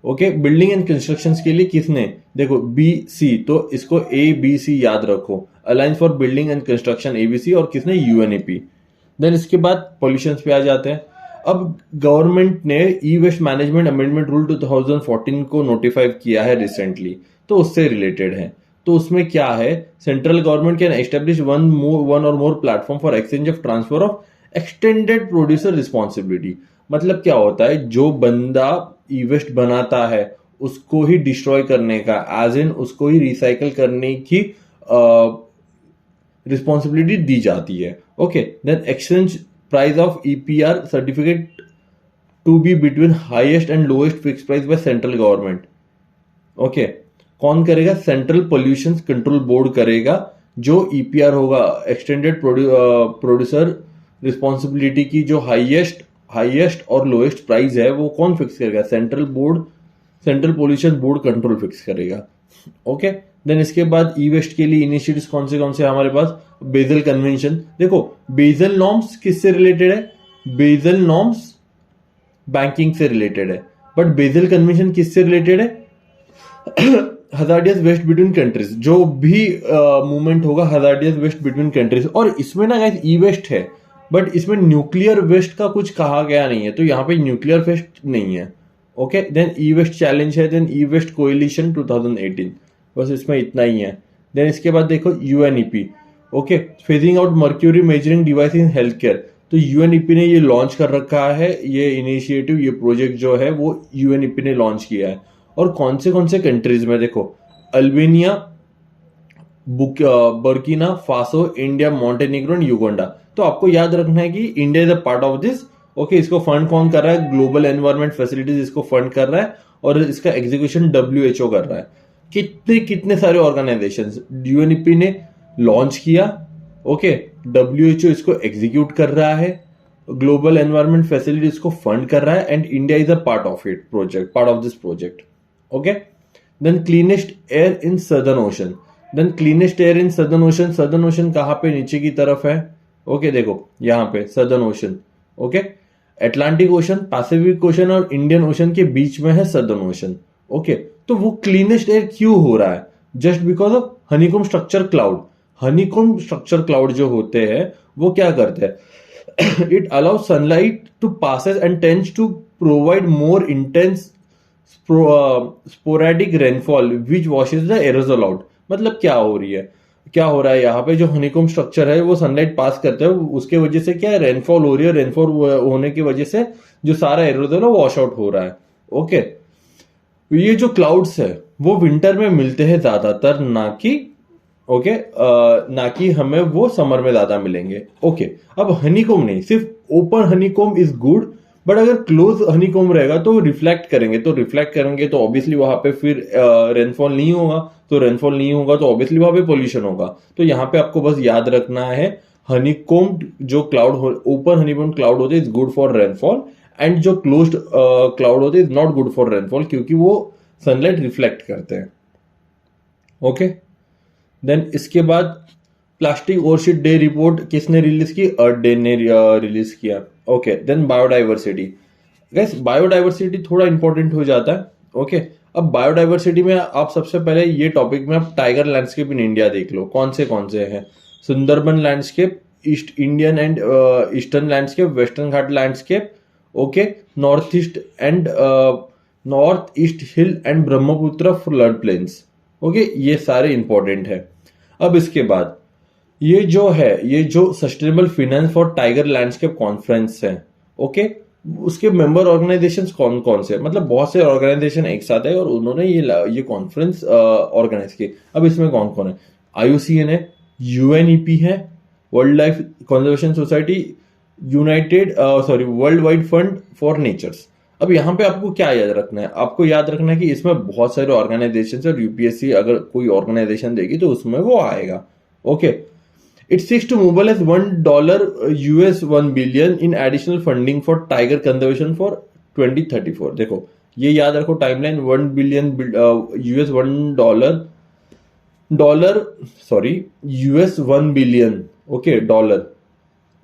Okay, building and construction के लिए किसने, देखो बी सी, तो इसको ए बी सी याद रखो, alliance for building and construction ABC, और किसने, यूएनईपी। देन इसके बाद पॉल्यूशन पे आ जाते हैं। अब गवर्नमेंट ने ई वेस्ट मैनेजमेंट अमेंडमेंट रूल 2014 को नोटिफाई किया है रिसेंटली, तो उससे रिलेटेड है। तो उसमें क्या है, central government can establish one or more platform for exchange of transfer of extended producer responsibility. मतलब क्या होता है, जो बंदा ई वेस्ट बनाता है उसको ही डिस्ट्रॉय करने का, एज इन उसको ही रिसाइकल करने की रिस्पॉन्सिबिलिटी दी जाती है। Okay, then exchange price of EPR certificate to be between highest and lowest fix price by central government. Okay, कौन करेगा, सेंट्रल पोल्यूशन कंट्रोल बोर्ड करेगा। जो ईपीआर होगा, एक्सटेंडेड प्रोड्यूसर रिस्पॉन्सिबिलिटी की जो हाईएस्ट और लोएस्ट प्राइस है वो कौन फिक्स करेगा, central pollution board control fix करेगा। ओके, देन इसके बाद ई वेस्ट के लिए इनिशिएटिव्स कौन से हमारे पास, बेजल कन्वेंशन। देखो बेजल नॉर्म्स किससे रिलेटेड है, बेजल नॉर्म्स बैंकिंग से रिलेटेड है, बट बेजल कन्वेंशन किससे रिलेटेड है, हजार्डियस वेस्ट बिटवीन कंट्रीज, जो भी मूवमेंट होगा हजार्डियस वेस्ट बिटवीन कंट्रीज। और इसमें ना गाइस ई वेस्ट है, बट इसमें न्यूक्लियर वेस्ट का कुछ कहा गया नहीं है, तो यहाँ पे न्यूक्लियर वेस्ट नहीं है। ओके, देन ई वेस्ट चैलेंज है, देन ई वेस्ट कोएलिशन 2018, बस इसमें इतना ही है। देन इसके बाद देखो UNEP, okay, phasing out mercury measuring device in health care. तो यूएनईपी ने ये लॉन्च कर रखा है, ये इनिशिएटिव, ये प्रोजेक्ट जो है वो यूएनईपी ने लॉन्च किया है। और कौन से कंट्रीज में, देखो Albania, Burkina Faso, India, Montenegro and Uganda. तो आपको याद रखना है कि India is a part of this. Okay, इसको फंड कौन कर रहा है, ग्लोबल एनवायरमेंट फैसिलिटीज इसको फंड कर रहा है, और इसका एग्जीक्यूशन डब्ल्यूएचओ कर रहा है। कितने सारे ऑर्गेनाइजेशंस यूएनईपी ने लॉन्च किया। ओके, डब्ल्यूएचओ इसको एग्जीक्यूट कर रहा है, ग्लोबल एनवायरमेंट फैसिलिटीज को फंड कर रहा है, and India is a part of this project. Okay, then cleanest air in southern ocean. Southern ocean कहां पे, नीचे की तरफ है। ओके, देखो यहां पे southern ocean. Okay, Atlantic ocean, Pacific ocean और इंडियन ओशन के बीच में है सदर्न ओशन। ओके, तो वो क्लीनेस्ट एयर क्यों हो रहा है, just because of honeycomb structure cloud. Honeycomb structure cloud जो होते हैं वो क्या करते हैं, it allows sunlight to passes and tends to provide more intense sporadic rainfall which washes the aerosol out. मतलब क्या हो रहा है यहाँ पे, जो हनीकॉम्ब स्ट्रक्चर है वो सनलाइट पास करता है, उसके वजह से क्या है, रेनफॉल हो रही है, रेनफॉल होने की वजह से जो सारा एरोजोल है वो वॉश आउट हो रहा है। ओके, ये जो क्लाउड्स है वो विंटर में मिलते हैं ज्यादातर, ना कि हमें वो समर में ज्यादा मिलेंगे। ओके, अब हनीकॉम्ब नहीं, सिर्फ open honeycomb is good, but अगर क्लोज हनीकॉम्ब रहेगा तो रिफ्लेक्ट करेंगे तो ऑब्वियसली वहां पे फिर रेनफॉल नहीं होगा, तो ऑब्वियसली वहां पे पोल्यूशन होगा। तो यहाँ पे आपको बस याद रखना है, हनीकॉम्ब जो ओपन हनीकॉम्ब क्लाउड होते हैं is good for rainfall, and जो क्लोज्ड क्लाउड होते हैं is not good for rainfall, क्योंकि वो सनलाइट रिफ्लेक्ट करते हैं। ओके, देन इसके बाद प्लास्टिक ओवरशीट डे रिपोर्ट किसने रिलीज की, अर्थ डे ने रिलीज किया। Okay, then biodiversity. Guys biodiversity थोड़ा इंपॉर्टेंट हो जाता है। ओके, अब बायोडाइवर्सिटी में आप सबसे पहले ये टॉपिक में आप टाइगर लैंडस्केप इन इंडिया देख लो, कौन से हैं, Sundarban landscape, east Indian and eastern landscape, western Ghat landscape, okay, north east hill and Brahmaputra flood plains. Okay, ये सारे इंपॉर्टेंट है। अब इसके बाद ये जो sustainable finance for tiger landscape conference है, ओके, उसके मेंबर ऑर्गेनाइजेशंस कौन से, मतलब बहुत से ऑर्गेनाइजेशन एक साथ है और उन्होंने ये कॉन्फ्रेंस ऑर्गेनाइज की। अब इसमें कौन कौन है, IUCN है, UNEP है, world life conservation society, world wide fund for natures. अब यहाँ पे आपको क्या याद रखना है, आपको याद रखना है कि इसमें बहुत सारे ऑर्गेनाइजेशन और यूपीएससी अगर कोई ऑर्गेनाइजेशन देगी तो उसमें वो आएगा। Okay, it seeks to mobilize $1 US $1 billion in additional funding for tiger conservation for 2034। देखो ये याद रखो timeline, 1 billion US dollar sorry US 1 billion, okay dollar,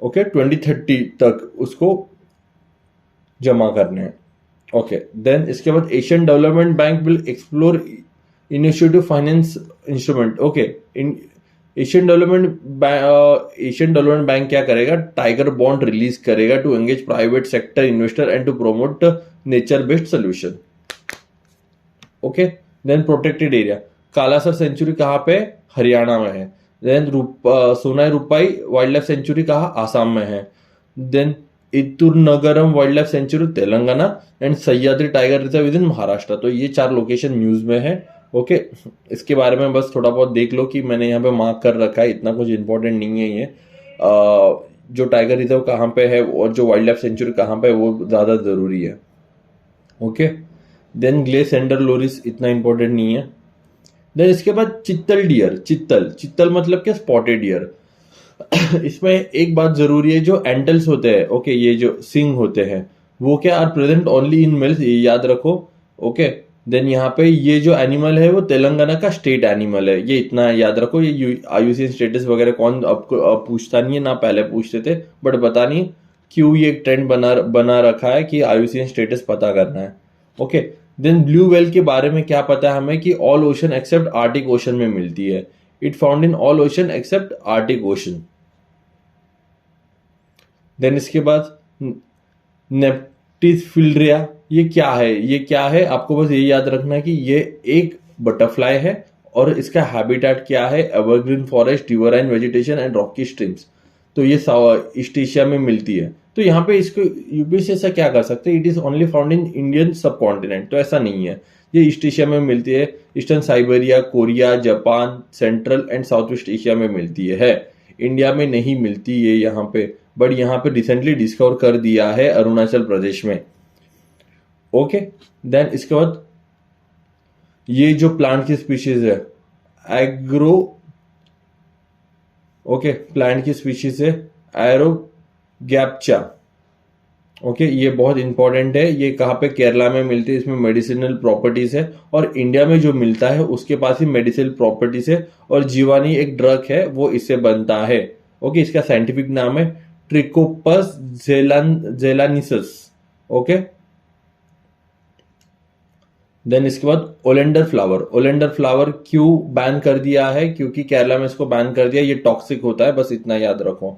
okay 2030 तक उसको जमा करने हैं। ओके देन इसके बाद Asian development bank will explore initiative finance instrument. Okay in Asian development bank क्या करेगा, टाइगर बॉन्ड रिलीज करेगा to engage private sector investor and to promote nature based solution. Okay then protected area, Kalesar sanctuary कहाँ पे, हरियाणा में है। देन सोनाई रूपाई वाइल्ड लाइफ सेंचुरी कहाँ, आसाम में है। Then Eturnagaram wild life sanctuary Telangana and Sahyadri tiger reserve in Maharashtra. तो ये 4 लोकेशन न्यूज में है। ओके इसके बारे में बस थोड़ा बहुत देख लो कि मैंने यहाँ पे मार्क कर रखा है, इतना कुछ इंपॉर्टेंट नहीं है ये। जो टाइगर रिजर्व कहाँ पे है और जो वाइल्ड लाइफ सेंचुरी कहाँ पे है वो ज्यादा जरूरी है। ओके देन ग्लेसेंडर लोरिस इतना इंपॉर्टेंट नहीं है। देन इसके बाद चित्तल डियर, चित्तल मतलब क्या, स्पॉटेड डियर। इसमें एक बात जरूरी है, जो एंटल्स होते हैं, ओके ये जो सिंग होते हैं वो क्या are present only in males, ये याद रखो। ओके देन यहाँ पे ये जो एनिमल है वो तेलंगाना का स्टेट एनिमल है, ये इतना याद रखो। ये आईयूसीएन स्टेटस वगैरह कौन आपको पूछता नहीं है ना, पहले पूछते थे बट पता नहीं क्यों ये एक ट्रेंड बना रखा है कि आईयूसीएन स्टेटस पता करना है। ओके देन ब्लू व्हेल के बारे में क्या पता है हमें कि all ocean except Arctic ocean में मिलती है। It found in all ocean except Arctic ocean. Then इसके बाद नेप्टिस फिल्ड्रिया, ये क्या है, ये क्या है आपको बस ये याद रखना है कि ये एक बटरफ्लाई है और इसका हैबिटेट क्या है, evergreen forest, riverine vegetation and Rocky streams. तो ये ईस्ट एशिया में मिलती है। तो यहाँ पे इसको यूपीएससी ऐसा क्या कर सकते हैं, it is only found in Indian सब कॉन्टिनेंट, तो ऐसा नहीं है। ये ईस्ट एशिया में मिलती है, eastern Siberia, Korea, Japan, central and south east Asia में मिलती है। इंडिया में नहीं मिलती ये यहाँ पे, बट यहाँ पे रिसेंटली डिस्कवर कर दिया है अरुणाचल प्रदेश में। ओके देन इसके बाद ये जो प्लांट की स्पीशीज है एग्रो, ओके प्लांट की स्पीशीज है एरोगैप्चा। ओके ये बहुत इंपॉर्टेंट है, ये कहाँ पे, केरला में मिलती है, इसमें मेडिसिनल प्रॉपर्टीज है और इंडिया में जो मिलता है उसके पास ही मेडिसिनल प्रॉपर्टीज है और जीवानी एक ड्रग है वो इससे बनता है। ओके इसका साइंटिफिक नाम है ट्रिकोपस जेलानिसस। ओके देन इसके बाद ओलेंडर फ्लावर क्यों बैन कर दिया है, क्योंकि केरला में इसको बैन कर दिया, ये टॉक्सिक होता है, बस इतना याद रखो।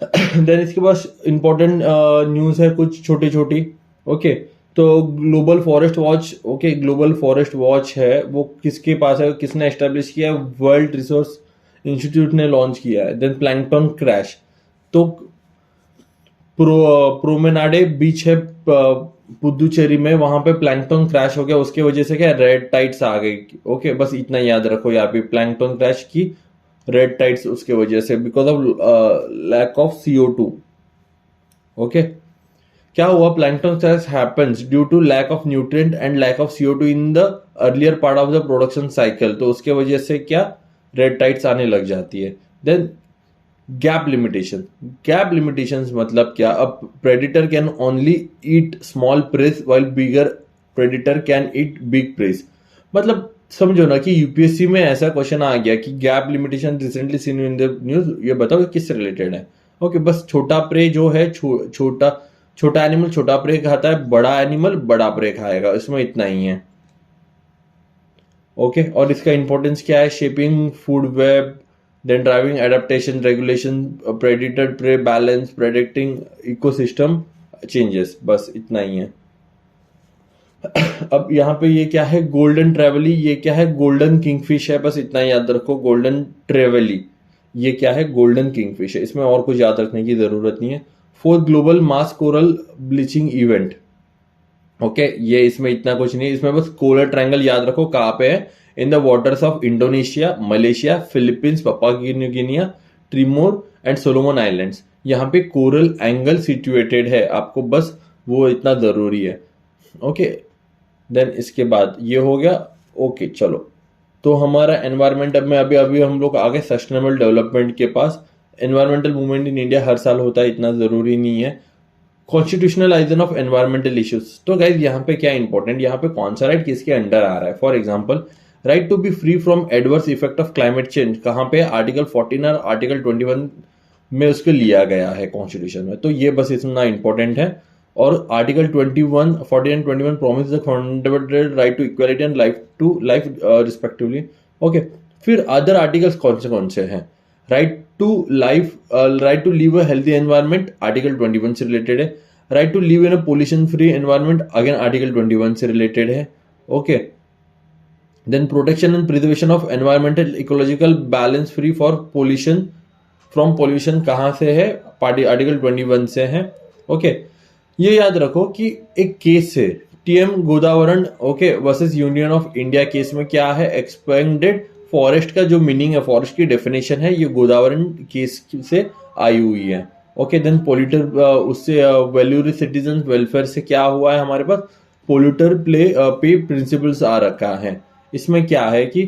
देन इसके पास इंपॉर्टेंट न्यूज है कुछ छोटी छोटी। ओके तो global forest watch, okay global forest watch है वो किसके पास है, किसने एस्टेब्लिश किया है, वर्ल्ड रिसोर्स इंस्टीट्यूट ने लॉन्च किया है। देन प्लैंकटन क्रैश, तो प्रोमेनाडे बीच है पुदुचेरी में, वहां पे प्लैंकटन क्रैश हो गया, उसके वजह से क्या रेड टाइड्स आ गई। ओके बस इतना याद रखो, यहाँ पे प्लैंकटन क्रैश की रेड टाइड्स उसके वजह से, because of lack of CO2। Okay क्या हुआ, plankton crash happens due to lack of nutrient and lack of CO2 in the earlier part of the production cycle, तो उसके वजह से क्या रेड टाइड्स आने लग जाती है। देन गैप लिमिटेशंस मतलब क्या, अब predator can only eat small press while bigger predator can eat big press. मतलब समझो ना कि यूपीएससी में ऐसा क्वेश्चन आ गया कि gap limitation recently seen in the news, ये बताओ कि किससे रिलेटेड है। ओके बस छोटा प्रे जो है छोटा एनिमल छोटा प्रे खाता है, बड़ा एनिमल बड़ा प्रे खाएगा, इसमें इतना ही है। ओके और इसका इंपॉर्टेंस क्या है, shaping food web, then driving adaptation regulation, predator prey balance, predicting ecosystem changes, बस इतना ही है। अब यहाँ पे ये क्या है, गोल्डन ट्रेवली, ये क्या है, गोल्डन किंगफिश है, बस इतना याद रखो, गोल्डन ट्रेवली ये क्या है, गोल्डन किंगफिश है, इसमें और कुछ याद रखने की जरूरत नहीं है। फोर्थ ग्लोबल मास कोरल ब्लीचिंग इवेंट, ओके ये इसमें इतना कुछ नहीं, इसमें बस कोरल ट्रायंगल याद रखो कहाँ पे है, in the waters of Indonesia, Malaysia, Philippines, Papua New Guinea, Timor and Solomon Islands, यहाँ पे कोरल एंगल सिचुएटेड है, आपको बस वो इतना जरूरी है। ओके देन इसके बाद ये हो गया। ओके चलो तो हमारा एनवायरमेंट, अब में अभी हम लोग आगे सस्टेनेबल डेवलपमेंट के पास। एनवायरमेंटल मूवमेंट इन इंडिया हर साल होता है, इतना जरूरी नहीं है। कॉन्स्टिट्यूशनलाइजेशन ऑफ एनवायरमेंटल इश्यूज। तो गाइज यहाँ पे क्या इंपॉर्टेंट, यहाँ पे कौन सा राइट किसके अंडर आ रहा है। For example right to be free from adverse effect of climate change, कहाँ पे आर्टिकल 14 और आर्टिकल 21 में उसको लिया गया है कॉन्स्टिट्यूशन में। तो ये बस इतना इंपॉर्टेंट है। और article 21, 40 and 21 promise the fundamental right to equality and life respectively. Okay, फिर अदर आर्टिकल्स कौन से हैं। Right to life, right to live a healthy environment article 21 से रिलेटेड है। Right to live in a pollution free environment again article 21 से रिलेटेड है। Okay, then protection and preservation of environmental ecological balance free for pollution, from pollution कहाँ से है, आर्टिकल 21 से है। ओके, ये याद रखो कि एक केस है TM Godavarman okay versus Union of India case में क्या है, एक्सपेंडेड फॉरेस्ट का जो मीनिंग है, फॉरेस्ट की डेफिनेशन है, ये गोदावरण केस से आई हुई है। ओके, देन पोल्यूटर उससे वैल्यूरी सिटीजन वेलफेयर से क्या हुआ है, हमारे पास पोल्यूटर पे प्रिंसिपल्स आ रखा है। इसमें क्या है कि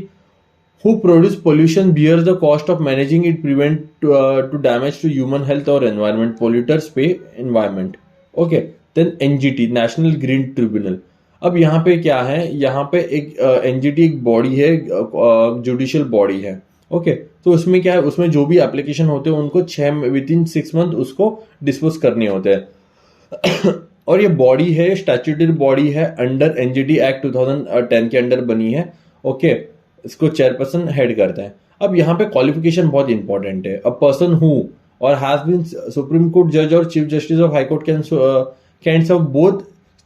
who produce pollution bears the cost of managing it, prevent to damage to human health or environment, polluters pay environment। Okay, then NGT national green tribunal. अब यहाँ पे क्या है, यहाँ पे एक एनजीटी एक बॉडी है, जुडिशियल बॉडी है। ओके, तो उसमें क्या है, उसमें जो भी एप्लीकेशन होते हैं उनको 6 मंथ उसको डिस्पोज करने होते हैं। और ये बॉडी है, स्टैट्यूटरी बॉडी है, अंडर एनजीटी एक्ट 2010 के अंडर बनी है। ओके, इसको चेयरपर्सन हेड करता है। अब यहाँ पे क्वालिफिकेशन बहुत इंपॉर्टेंट है। अ पर्सन हु और हैज बीन सुप्रीम कोर्ट जज और chief justice of high court can serve both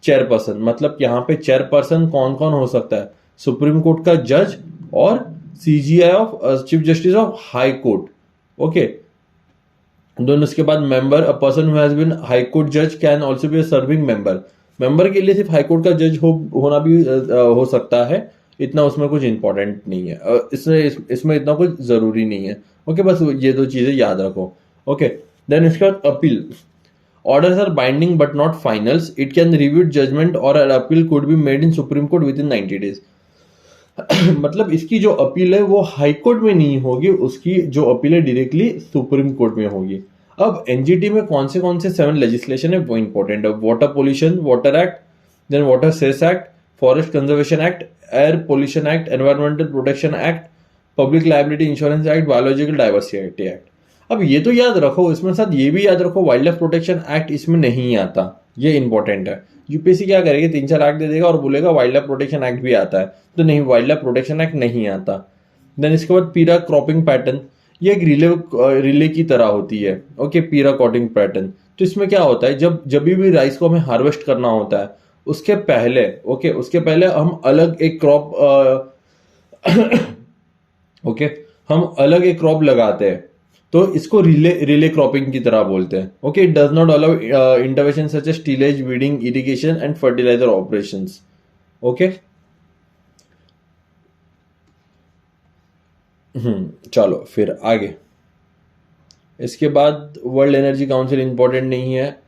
chairperson. मतलब यहाँ पे चेयरपर्सन कौन कौन हो सकता है, सुप्रीम कोर्ट का जज और CJI of chief justice of high court. Okay, दोनों। इसके बाद member, a person who has been high court जज can also be a serving member. Member के लिए सिर्फ हाई कोर्ट का जज होना भी हो सकता है, इतना उसमें कुछ इंपॉर्टेंट नहीं है, इसमें इतना कुछ जरूरी नहीं है। ओके, बस ये दो चीजें याद रखो। ओके, देन इसके बाद appeal. Orders are binding but not finals, it can review judgement or appeal could be made in supreme court within 90 days. मतलब इसकी जो अपील है वो हाई कोर्ट में नहीं होगी, उसकी जो अपील है डायरेक्टली सुप्रीम कोर्ट में होगी। अब एनजीटी में कौन से 7 लेजिस्लेशन है वो इंपॉर्टेंट है। Water pollution water act, then water cess act, forest conservation act, air pollution act, environmental protection act, public liability insurance act, biological diversity act. अब ये तो याद रखो, इसमें साथ ये भी याद रखो वाइल्ड लाइफ प्रोटेक्शन एक्ट इसमें नहीं आता, ये इंपॉर्टेंट है। यूपीएससी क्या करेगी, 3-4 एक्ट दे देगा और बोलेगा वाइल्ड लाइफ प्रोटेक्शन एक्ट भी आता है, तो नहीं, वाइल्ड लाइफ प्रोटेक्शन एक्ट नहीं आता। देन इसके बाद पीरा क्रॉपिंग पैटर्न, ये एक रिले की तरह होती है। ओके, पीरा क्रॉपिंग पैटर्न, तो इसमें क्या होता है, जब भी राइस को हमें हार्वेस्ट करना होता है उसके पहले हम अलग एक क्रॉप ओके, हम अलग एक क्रॉप लगाते हैं, तो इसको रिले क्रॉपिंग की तरह बोलते हैं। Okay, it does not allow intervention such as tillage, weeding, irrigation and fertilizer operations. Okay, चलो फिर आगे। इसके बाद वर्ल्ड एनर्जी काउंसिल इंपॉर्टेंट नहीं है।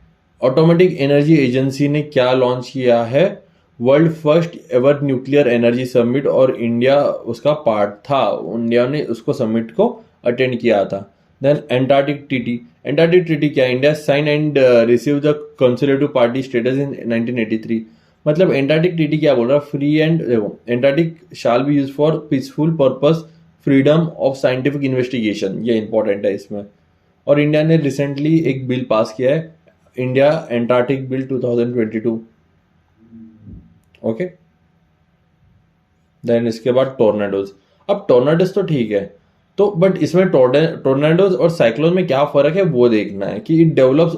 ऑटोमेटिक एनर्जी एजेंसी ने क्या लॉन्च किया है, world first ever nuclear energy summit, और इंडिया उसका पार्ट था, इंडिया ने उसको समिट को अटेंड किया था। देन एंटार्क्टिक ट्रीटी क्या, India sign and receive the conservative party status in 1983। मतलब एंटार्क्टिक ट्रीटी क्या बोल रहा है, फ्री एंड, देखो, Antarctic shall be use for peaceful purpose, freedom of scientific investigation, ये इंपॉर्टेंट है इसमें। और इंडिया ने रिसेंटली एक बिल पास किया है, India Antarctic bill 2022। Okay, then इसके बाद टोर्नाडोज। अब टोर्नाडोज तो ठीक है, तो बट इसमें टोर्नाडोज और साइक्लोन में क्या फर्क है वो देखना है कि इट डेवलप्स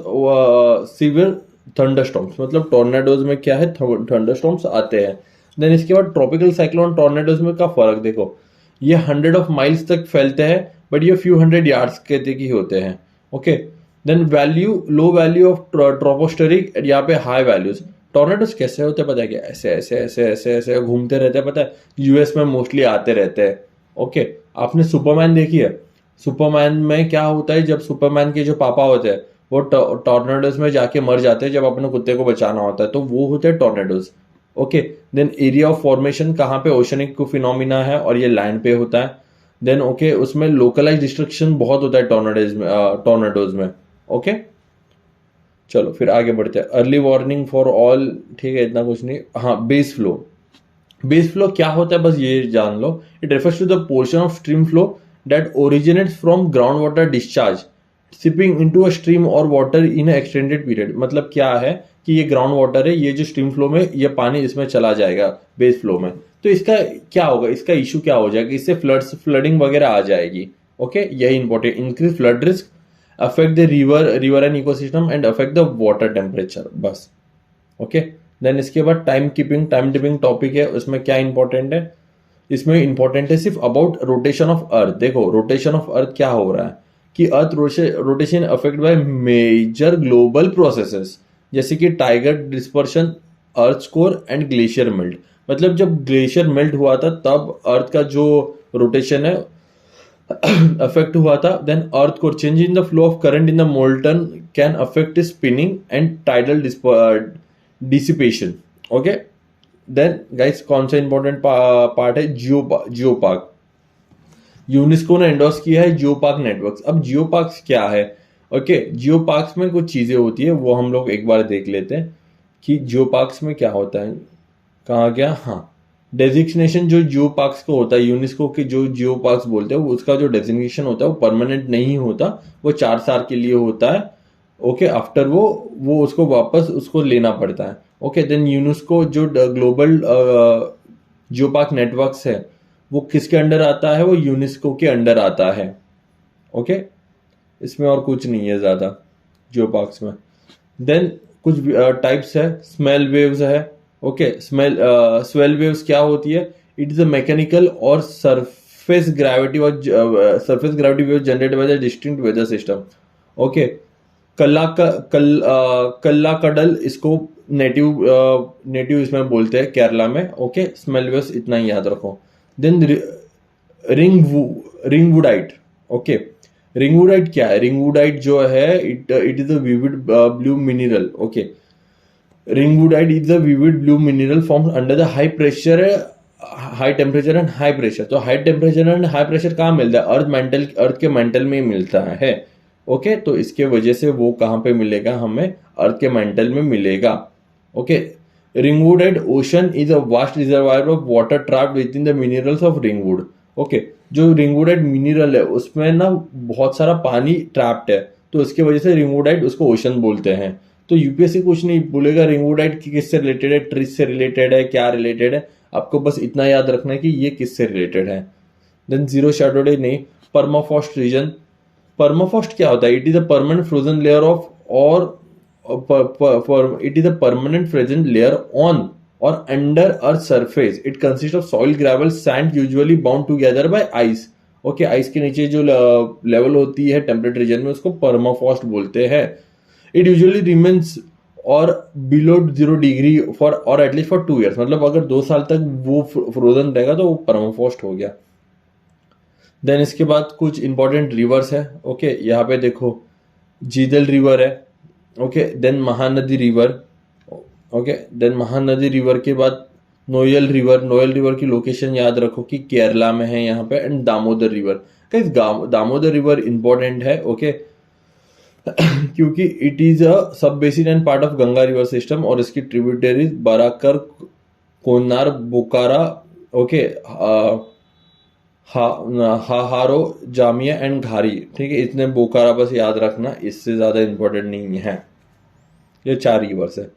सीवियर थंडरस्टॉर्म्स। मतलब टोर्नाडोज में क्या है, थंडरस्टॉर्म्स आते हैं। देन इसके बाद ट्रॉपिकल साइक्लोन टोर्नाडोज में का फर्क देखो, ये 100 माइल्स तक फैलते हैं, बट ये फ्यू 100 यार्ड्स के तक ही होते हैं। Okay, then low value of tropospheric, यहाँ पे हाई वैल्यूज। टोर्नाडोज कैसे होते हैं पता है क्या, ऐसे ऐसे ऐसे ऐसे ऐसे घूमते रहते हैं, पता है, यूएस में मोस्टली आते रहते हैं। ओके, आपने सुपरमैन देखी है, सुपरमैन में क्या होता है, जब सुपरमैन के जो पापा होते हैं वो टोर्नाडोज में जाके मर जाते हैं जब अपने कुत्ते को बचाना होता है, तो वो होते हैं tornadoes. Okay, then area of formation कहाँ पे, ओशनिक फिनोमिना है और ये लैंड पे होता है। देन ओके, उसमें लोकलाइज डिस्ट्रक्शन बहुत होता है टोर्नाडोज में। ओके, चलो फिर आगे बढ़ते हैं। अर्ली वार्निंग फॉर ऑल, ठीक है, इतना कुछ नहीं। हाँ, बेस फ्लो। बेस फ्लो क्या होता है बस ये जान लो। It refers to the portion of stream flow that originates from ground water discharge seeping into a stream or water in extended period. मतलब क्या है कि ये ग्राउंड वाटर है, ये जो स्ट्रीम फ्लो में ये पानी इसमें चला जाएगा बेस फ्लो में, तो इसका क्या होगा, इसका इशू क्या हो जाएगा, इससे फ्लडिंग वगैरह आ जाएगी। ओके, यही important. Increase flood risk, affect the river and ecosystem and affect the water temperature, बस। ओके, देन इसके बाद टाइम कीपिंग टॉपिक है, उसमें क्या इंपॉर्टेंट है, इसमें इंपॉर्टेंट है सिर्फ अबाउट रोटेशन ऑफ अर्थ। देखो रोटेशन ऑफ अर्थ क्या हो रहा है कि earth rotation affect by major global processes जैसे कि tiger dispersion, earth core and glacier melt. मतलब जब ग्लेशियर मेल्ट हुआ था तब अर्थ का जो रोटेशन है अफेक्ट हुआ था। Then earth core change in the flow of current in the molten can affect spinning and tidal dissipation. Okay, then guys कौन सा इंपॉर्टेंट पार्ट है, जियो पार्क। यूनेस्को ने एंडोर्स किया है जियो पार्क नेटवर्क्स। अब जियो पार्क्स क्या है, ओके, जियो पार्क्स में कुछ चीजें होती है वो हम लोग एक बार देख लेते हैं कि जियो पार्क्स में क्या होता है। कहाँ गया, हाँ, डेजिग्नेशन जो जियो पार्क्स को होता है, यूनेस्को के जो जियो पार्क्स बोलते हैं, उसका जो डेजिग्नेशन होता है वो परमानेंट नहीं होता, वो 4 साल के लिए होता है। ओके, आफ्टर वो उसको वापस उसको लेना पड़ता है। ओके, देन यूनेस्को जो ग्लोबल जियो पार्क नेटवर्क्स है वो किसके अंडर आता है, वो यूनेस्को के अंडर आता है। ओके, इसमें और कुछ नहीं है ज्यादा जियो पार्क्स में। देन कुछ टाइप्स है, स्मेल वेव्स है। ओके, स्वेल वेव्स क्या होती है, इट इज अ मैकेनिकल और surface gravity wave generated by the distinct weather system. Okay, Kallakkadal इसको नेटिव इसमें बोलते हैं केरला में। ओके, स्मेल वेव्स इतना ही याद रखो। देन रिंगवुडाइट। ओके, रिंगवुडाइट क्या है, रिंगवुडाइट जो है it is a vivid blue mineral. Okay, ringwoodite is a vivid blue mineral form under the high temperature and high pressure. तो high temperature and high pressure कहाँ मिलता है, अर्थ के मेंटल में मिलता है। ओके, तो इसके वजह से वो कहाँ पे मिलेगा, हमें अर्थ के मेंटल में मिलेगा। Okay, Ringwood ocean is a vast reservoir of water trapped with in the minerals of Ringwood. Okay, जो रिंगवुडाइट मिनरल है उसमें ना बहुत सारा पानी ट्रैप्ड है, तो उसके वजह से रिंगवुडाइट उसको ओशन बोलते हैं। तो यूपीएससी कुछ नहीं बोलेगा रिंगवुडाइट किससे रिलेटेड है, ट्रीज से रिलेटेड है, क्या रिलेटेड है, आपको बस इतना याद रखना है कि ये किससे रिलेटेड है। देन जीरो शैडो डे नहीं, परमाफ्रॉस्ट रीजन। परमाफ्रॉस्ट क्या होता है, it is a permanent frozen layer of और it is a permanent frozen layer on or under earth's surface. It consists of soil, gravel, sand, usually bound together by ice. Okay, ice के नीचे जो लेवल होती है टेम्परेट रीजन में उसको परमाफ्रॉस्ट बोलते हैं। इट यूजुअली रिमेन्स और बिलो 0 डिग्री फॉर और एटलीस्ट फॉर 2 years। मतलब अगर 2 साल तक वो फ्रोजन रहेगा तो वो परमाफ्रॉस्ट हो गया। देन इसके बाद कुछ इंपॉर्टेंट रिवर्स है। ओके, यहाँ पे देखो जीदल रिवर है। Okay, then Mahanadi river. Okay, then Mahanadi river के बाद नोयल रिवर की लोकेशन याद रखो कि केरला में है यहाँ पे। And Damodar river, guys Damodar river important है। ओके, क्योंकि it is a sub basin and part of Ganga river system और इसकी tributaries Barakar, Konar, Bokaro, okay, Haharo, Jamunia and Ghari. ठीक है, इतने बोकारा बस याद रखना, इससे ज्यादा इंपॉर्टेंट नहीं है। ये 4 रिवर्स है।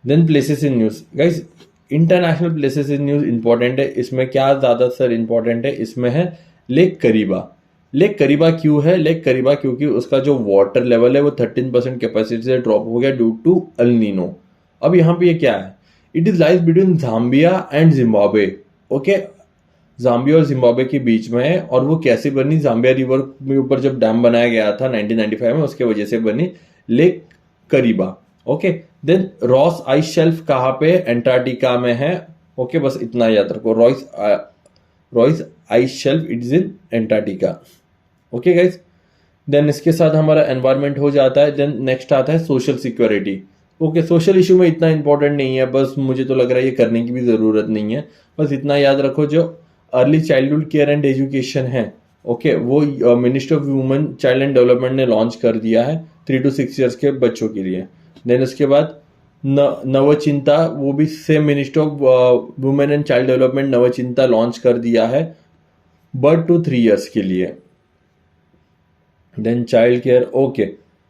Then places in news, guys international places in news important है। इसमें क्या ज्यादा सर इंपॉर्टेंट है, इसमें है लेक करीबा। लेक करीबा क्यों है, लेक करीबा क्योंकि उसका जो वाटर लेवल है वो 13% कैपेसिटी से ड्रॉप हो गया ड्यू टू अल नीनो। अब यहाँ पे ये क्या है, it is lies between Zambia and Zimbabwe. Okay, Zambia और जिम्बाब्वे के बीच में है। और वो कैसे बनी, जाम्बिया रिवर के ऊपर जब डैम बनाया गया था 1995 में, उसके वजह से बनी Lake Kariba. Okay, then Ross ice Shelf कहाँ पे, एंटार्क्टिका में है। ओके, बस इतना याद रखो, Ross ice shelf it is in Antarctica. Okay guys, then इसके साथ हमारा एनवायरनमेंट हो जाता है। देन नेक्स्ट आता है social security. Okay, social issue में इतना इंपॉर्टेंट नहीं है, बस मुझे तो लग रहा है ये करने की भी जरूरत नहीं है। बस इतना याद रखो, जो early childhood care and education है, ओके, वो ministry of women child and development ने लॉन्च कर दिया है 3 to 6 years के बच्चों के लिए। देन उसके बाद नवचिंता, वो भी same ministry of women and child development Navchetana launch कर दिया है बट टू 3 years के लिए। Then child care, okay.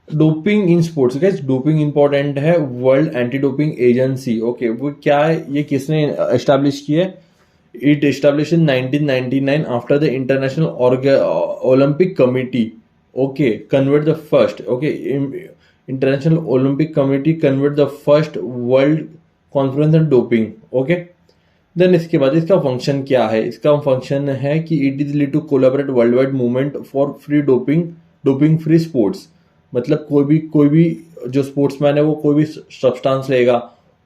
Doping in sports, guys doping important है। World anti doping agency, okay, वो क्या है, ये किसने एस्टैब्लिश किया है? It establish in 1999 after the international Olympic committee, okay, convert the first, okay, international Olympic committee convert the first world conference on doping, okay. Then इसके बाद इसका फंक्शन क्या है? इसका फंक्शन है कि it is lead to collaborate world wide movement for free doping free sports. मतलब कोई भी जो स्पोर्ट्समैन है वो कोई भी सब्सटेंस लेगा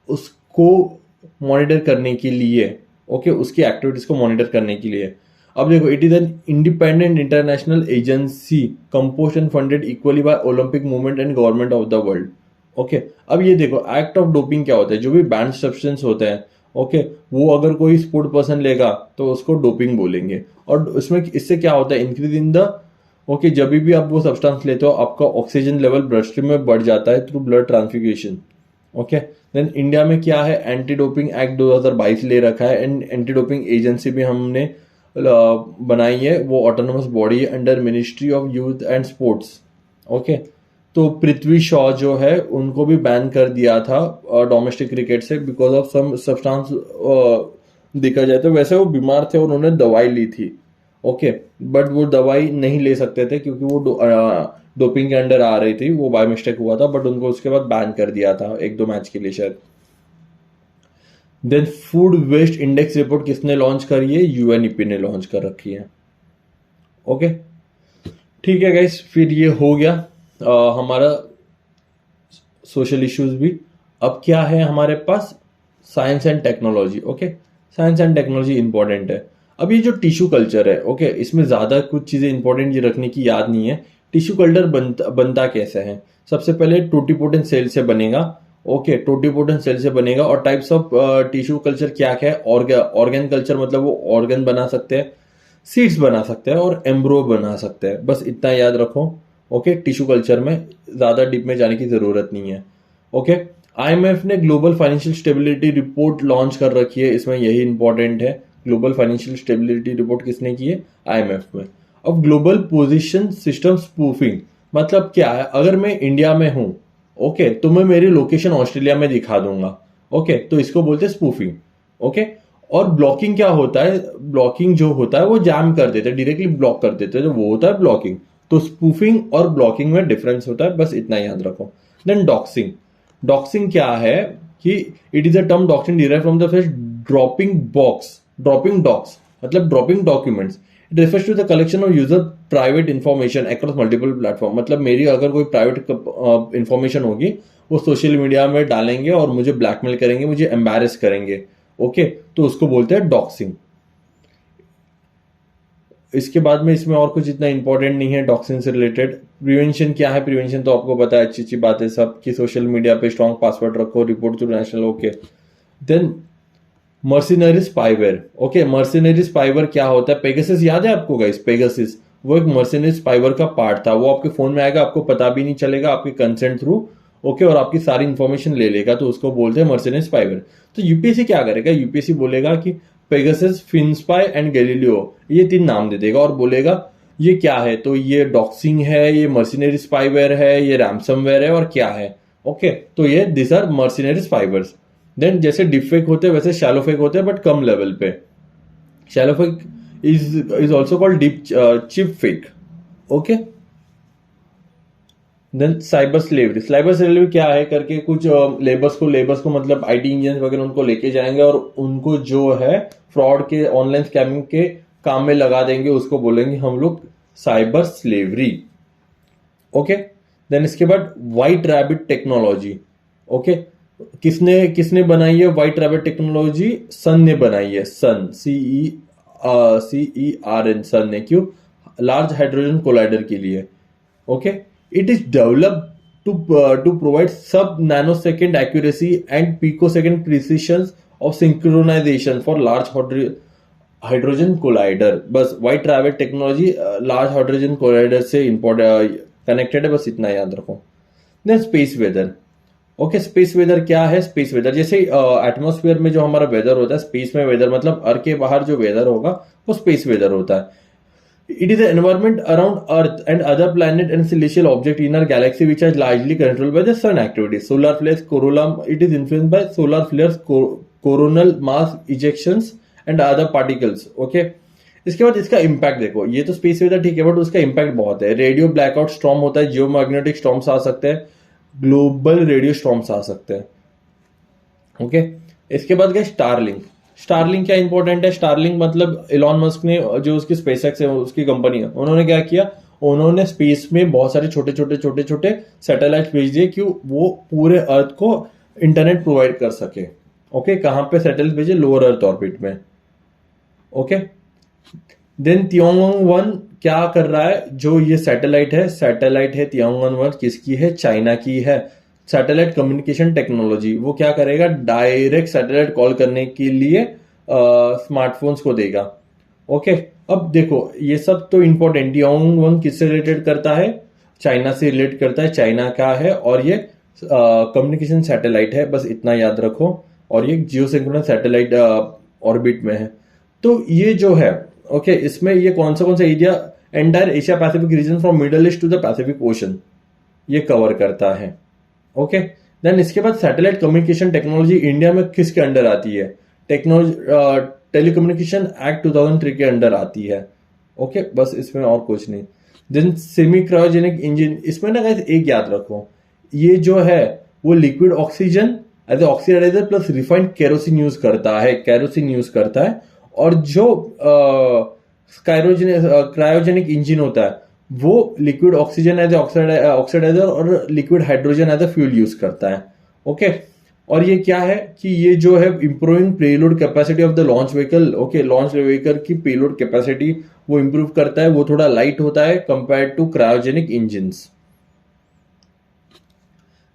उसको मॉनिटर करने के लिए, ओके, उसकी एक्टिविटीज को मॉनिटर करने के लिए। अब देखो, it is an independent international agency composed and funded equally by Olympic movement and government of the world, okay. अब ये देखो, एक्ट ऑफ डोपिंग क्या होता है? जो भी बैंड सब्सटेंस होते हैं, ओके, वो अगर कोई स्पोर्ट पर्सन लेगा तो उसको डोपिंग बोलेंगे। और इसमें इससे क्या होता है? इंक्रीज इन द, ओके, जब भी आप वो सब्सटेंस लेते हो आपका ऑक्सीजन लेवल ब्लड स्ट्रीम में बढ़ जाता है through blood transfusion, okay. Then India में क्या है? एंटी डोपिंग एक्ट 2022 ले रखा है एंड एंटी डोपिंग एजेंसी भी हमने बनाई है, वो ऑटोनोमस बॉडी है under ministry of youth and sports, okay. तो पृथ्वी शॉ जो है उनको भी बैन कर दिया था डोमेस्टिक क्रिकेट से बिकॉज ऑफ सम सब्सटेंस। देखा जाए तो वैसे वो बीमार थे और उन्होंने दवाई ली थी, ओके, बट वो दवाई नहीं ले सकते थे क्योंकि वो डोपिंग के अंडर आ रही थी, वो बाय मिस्टेक हुआ था, बट उनको उसके बाद बैन कर दिया था 1-2 मैच के लिए शायद। Then food waste index report किसने लॉन्च करी है? यूएनईपी ने लॉन्च कर रखी है, ओके। ठीक है गाइस, फिर ये हो गया हमारा सोशल इश्यूज भी। अब क्या है हमारे पास? Science and technology, okay. Science and technology important है। अब ये जो टिश्यू कल्चर है, ओके, इसमें ज्यादा कुछ चीजें इंपॉर्टेंट ये रखने की याद नहीं है। टिश्यू कल्चर बनता कैसे है? सबसे पहले टोटीपोटेंट सेल से बनेगा, ओके, टोटीपोटेंट सेल से बनेगा। और टाइप्स ऑफ टिश्यू कल्चर क्या क्या है? ऑर्गन कल्चर, मतलब वो ऑर्गन बना सकते हैं, सीड्स बना सकते हैं और एम्ब्रो बना सकते हैं, बस इतना याद रखो, ओके। टिश्यू कल्चर में ज्यादा डीप में जाने की जरूरत नहीं है, ओके। आईएमएफ ने global financial stability report launch कर रखी है, इसमें यही इंपॉर्टेंट है। ग्लोबल फाइनेंशियल स्टेबिलिटी रिपोर्ट किसने की है? आईएमएफ में। अब ग्लोबल पोजीशन सिस्टम स्पूफिंग मतलब क्या है? अगर मैं इंडिया में हूं, ओके, तो मैं मेरी लोकेशन ऑस्ट्रेलिया में दिखा दूंगा, ओके, तो इसको बोलते हैं स्पूफिंग, ओके। और ब्लॉकिंग क्या होता है? ब्लॉकिंग जो होता है वो जैम कर देते हैं, डायरेक्टली ब्लॉक कर देते हैं, तो वो होता है ब्लॉकिंग। तो स्पूफिंग और ब्लॉकिंग में डिफरेंस होता है, बस इतना याद रखो। देन डॉक्सिंग, डॉक्सिंग क्या है कि it is a term doxing derive from the phrase dropping docs, मतलब dropping documents. It refers to the collection of user private information across multiple platform. मतलब मेरी अगर कोई प्राइवेट इंफॉर्मेशन होगी वो सोशल मीडिया में डालेंगे और मुझे ब्लैकमेल करेंगे, मुझे एम्बैरेस करेंगे, ओके, तो उसको बोलते हैं डॉक्सिंग। इसके बाद में इसमें और कुछ इतना इंपॉर्टेंट नहीं है डॉक्सिंग से रिलेटेड। प्रिवेंशन क्या है? प्रिवेंशन तो आपको पता है, अच्छी अच्छी बातें सब कि सोशल मीडिया पे स्ट्रॉन्ग पासवर्ड रखो, report to national, okay. Then mercenary spyware, okay. Mercenary spyware क्या होता है? पेगासस याद है आपको गाइस? पेगासस वो एक मर्सिनरी स्पाईवेयर का पार्ट था, वो आपके फोन में आएगा, आपको पता भी नहीं चलेगा, आपके कंसेंट थ्रू, ओके, और आपकी सारी इंफॉर्मेशन ले लेगा, तो उसको बोलते हैं मर्सिनरी स्पाईवेयर। तो यूपीएससी क्या करेगा? यूपीएससी बोलेगा कि पेगासस, फिनस्पाई एंड गैलीलियो, ये 3 नाम दे देगा और बोलेगा ये क्या है? तो ये डॉक्सिंग है, ये मर्सिनरी स्पाईवेयर है, ये रैंसमवेयर है, और क्या है, ओके। तो ये this are mercenary spywares. Then जैसे डीप फेक होते हैं वैसे शैलो फेक होते हैं, बट कम लेवल पे। Shallow fake is also called deep cheap fake, okay. Then cyber slavery क्या है करके कुछ लेबर्स को मतलब आईटी इंजीनियर वगैरह उनको लेके जाएंगे और उनको जो है फ्रॉड के, ऑनलाइन स्कैमिंग के काम में लगा देंगे, उसको बोलेंगे हम लोग साइबर स्लेवरी, ओके। देन इसके बाद व्हाइट रैबिट टेक्नोलॉजी, ओके। किसने बनाई है व्हाइट रैबिट टेक्नोलॉजी? सन ने बनाई है, सन, CERN, सन ने। क्यों? लार्ज हाइड्रोजन कोलाइडर के लिए, okay. It is developed to provide sub nanosecond accuracy and picosecond precision of synchronization for large hydrogen collider. बस white rabbit technology large hydrogen collider से कनेक्टेड है, बस इतना याद रखो। Then space weather, okay, space weather क्या है? स्पेस वेदर जैसे एटमॉस्फेयर में जो हमारा वेदर होता है, स्पेस में वेदर मतलब अर्थ के बाहर जो वेदर होगा वो स्पेस वेदर होता है. It is the environment around Earth and other planet and celestial object in our galaxy which are largely controlled by the sun activities. Solar flares, corona, it is influenced by solar flares, coronal mass ejections and other particles. Okay. इसके बाद इसका इम्पैक्ट देखो, ये तो स्पेस वेदर ठीक है, बट उसका इम्पैक्ट बहुत है. रेडियो ब्लैकआउट स्टॉर्म होता है, जियोमैग्नेटिक स्टॉर्म्स आ सकते हैं, ग्लोबल रेडियो स्टॉर्म्स आ सकते हैं. ओके. इसके बाद गए स्टारलिंक. स्टारलिंक क्या इंपॉर्टेंट है? स्टारलिंक मतलब इलॉन मस्क ने, जो उसकी स्पेसएक्स है उसकी कंपनी है, उन्होंने क्या किया, उन्होंने स्पेस में बहुत सारे छोटे छोटे छोटे छोटे सैटेलाइट भेज दिए कि वो पूरे अर्थ को इंटरनेट प्रोवाइड कर सके. ओके. कहां पे सैटेलाइट भेजे? लोअर अर्थ ऑर्बिट में. ओके. देन तियांगवान वन क्या कर रहा है? जो ये सैटेलाइट है तियांगवान वन किसकी है? चाइना की है. सैटेलाइट कम्युनिकेशन टेक्नोलॉजी, वो क्या करेगा? डायरेक्ट सैटेलाइट कॉल करने के लिए स्मार्टफोन्स को देगा. ओके. अब देखो ये सब तो इंपॉर्टेंट. तियांगवान किससे रिलेटेड करता है? चाइना से रिलेट करता है. चाइना का है और ये कम्युनिकेशन सैटेलाइट है, बस इतना याद रखो. और ये जियो सिंक्रोनस सैटेलाइट ऑर्बिट में है. तो ये जो है, ओके, इसमें ये कौन सा area? Entire Asia Pacific region from Middle East to the Pacific Ocean ये कवर करता है. ओके. देन इसके बाद सैटेलाइट कम्युनिकेशन टेक्नोलॉजी इंडिया में किसके अंडर आती है? टेलीकम्युनिकेशन एक्ट 2003 के अंडर आती है. ओके. बस इसमें और कुछ नहीं. देन सेमी क्रायोजेनिक इंजन, इसमें ना गाइस एक याद रखो, ये जो है वो liquid oxygen as a oxidizer plus refined kerosene use करता है. और जो क्रायोजेनिक इंजन होता है वो लिक्विड ऑक्सीजन एज ऑक्सीडाइजर और liquid hydrogen as a fuel use करता है. ओके. और ये क्या है कि ये जो है improving payload capacity of the launch vehicle. Okay. Launch vehicle की पेलोड कैपेसिटी वो इंप्रूव करता है, वो थोड़ा लाइट होता है compare to cryogenic engines.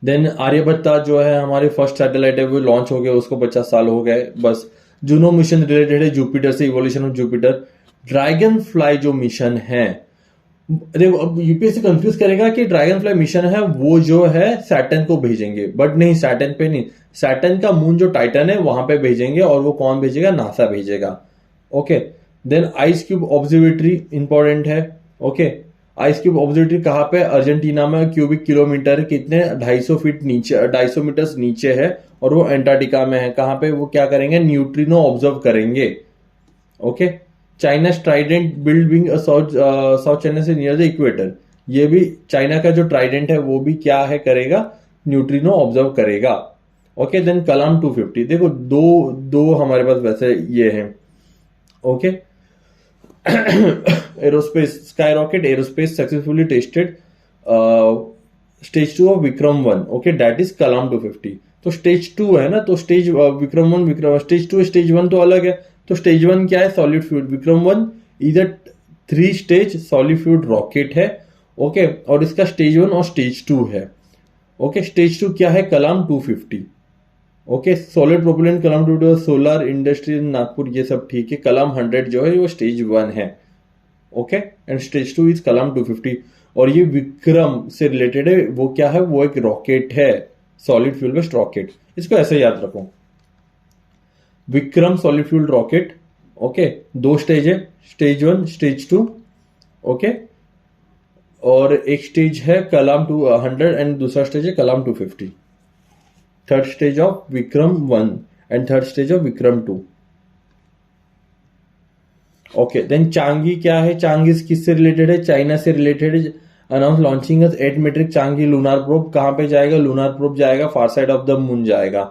Then Aryabhata जो है हमारे फर्स्ट सैटेलाइट है, वो लॉन्च हो गया, उसको 50 साल हो गए बस. जूनो मिशन रिलेटेड है जुपिटर से, evolution of Jupiter. Dragon fly जो मिशन है, देखो अब यूपीएससी कंफ्यूज करेगा कि ड्रैगन फ्लाई मिशन है वो जो है सैटर्न को भेजेंगे, बट नहीं, सैटर्न पे नहीं. सैटर्न का मून जो टाइटन है वहां पे भेजेंगे, और वो कौन भेजेगा? नासा भेजेगा. Okay. Then IceCube observatory important है. ओके. आइस क्यूब ऑब्जर्वेटरी कहाँ पे? अर्जेंटीना में. क्यूबिक किलोमीटर कितने? 250 फीट नीचे, 250 मीटर नीचे है, और वो एंटार्क्टिका में है. कहाँ पे? वो क्या करेंगे? न्यूट्रिनो ऑब्जर्व करेंगे. Okay. China Trident building south China से नियर द इक्वेटर, ये भी चाइना का जो ट्राइडेंट है वो भी क्या है करेगा? न्यूट्रिनो ऑब्जर्व करेगा. ओके. देन कलाम 250, देखो दो हमारे पास वैसे ये हैं. Okay. Aerospace Skyroot aerospace successfully tested stage 2 of Vikram 1. Okay. That is Kalam 250. तो स्टेज 2 है ना, तो स्टेज विक्रम स्टेज 2 स्टेज 1 तो अलग है. तो स्टेज 1 क्या है? Solid fuel. Vikram 1 is a 3 stage solid fuel rocket है. ओके. और इसका स्टेज 1 और स्टेज 2 है. ओके. स्टेज 2 क्या है? कलाम 250. ओके. सॉलिड प्रोपेलेंट कलाम 250, सोलर इंडस्ट्री नागपुर, ये सब ठीक है. कलाम 100 जो है वो स्टेज 1 है. Okay. And stage 2 is Kalam 250. और ये विक्रम से रिलेटेड है. वो क्या है? वो एक रॉकेट है, सॉलिड फ्यूल बेस्ड रॉकेट. इसको ऐसे याद रखो, Vikram solid fuel rocket. Okay. 2 stage है, स्टेज 1 स्टेज 2. ओके. और एक स्टेज है कलाम 200 एंड दूसरा स्टेज है Kalam 250. Third stage of Vikram 1 and third stage of Vikram 2. Okay. Then Chang'e क्या है? चांगी किससे रिलेटेड है? चाइना से रिलेटेड है. Announce launching 8 metric Chang'e lunar probe. कहां पे जाएगा? लूनार प्रोब जाएगा, far side of the moon जाएगा.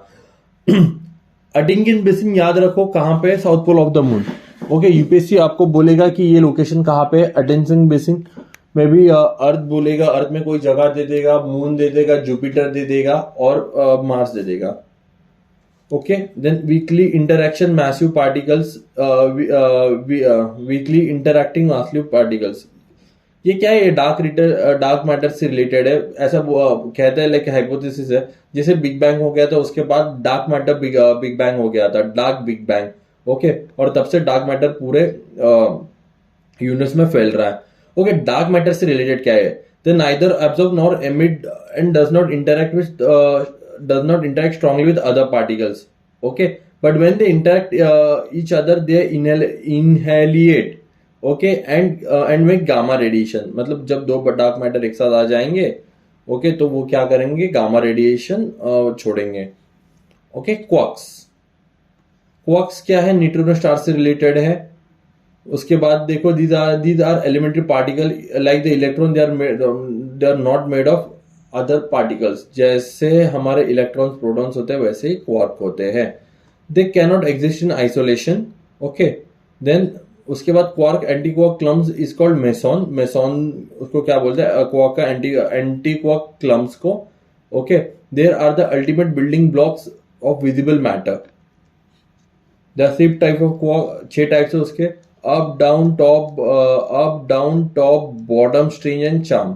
अटिंगन बेसिन याद रखो कहां पे? South pole of the moon. Okay. UPSC आपको बोलेगा कि ये लोकेशन कहां पे है. अटेंशन बेसिन में भी अर्थ बोलेगा, अर्थ में कोई जगह दे देगा, मून दे देगा, जुपिटर दे देगा और मार्स दे देगा. Okay. Then weakly interaction massive particles, weakly interacting massive particles, ये क्या है? ये डार्क मैटर से रिलेटेड है, ऐसा कहते हैं. लाइक हाइपोथेसिस है, जैसे बिग बैंग हो गया था उसके बाद डार्क मैटर बिग बैंग हो गया था, डार्क बिग बैंग. ओके. और तब से डार्क मैटर पूरे यूनिवर्स में फैल रहा है. ओके. डार्क मैटर से रिलेटेड क्या है? They neither absorb nor emit and does not interact with does not interact strongly with other particles. Okay, but when they interact each other, they inhalate. Okay and में गामा रेडिएशन, मतलब जब दो डार्क मैटर एक साथ आ जाएंगे, ओके, तो वो क्या करेंगे, गामा रेडिएशन छोड़ेंगे. Okay, quarks. क्वार्क्स क्या है, न्यूट्रिनो स्टार से रिलेटेड है. उसके बाद देखो, these are elementary particle like the electron, they are not made of other particles. जैसे हमारे इलेक्ट्रॉन्स प्रोटॉन्स होते हैं वैसे ही क्वार्क होते हैं. They can not exist in isolation. Okay, then उसके बाद quark anti quark clumps is called meson. Meson उसको क्या बोलते हैं, क्वार्क का एंटी क्वार्क क्लम्स को. Okay, there are the ultimate building blocks of visible matter. The six type of quark, 6 types है उसके, up down top bottom string and charm.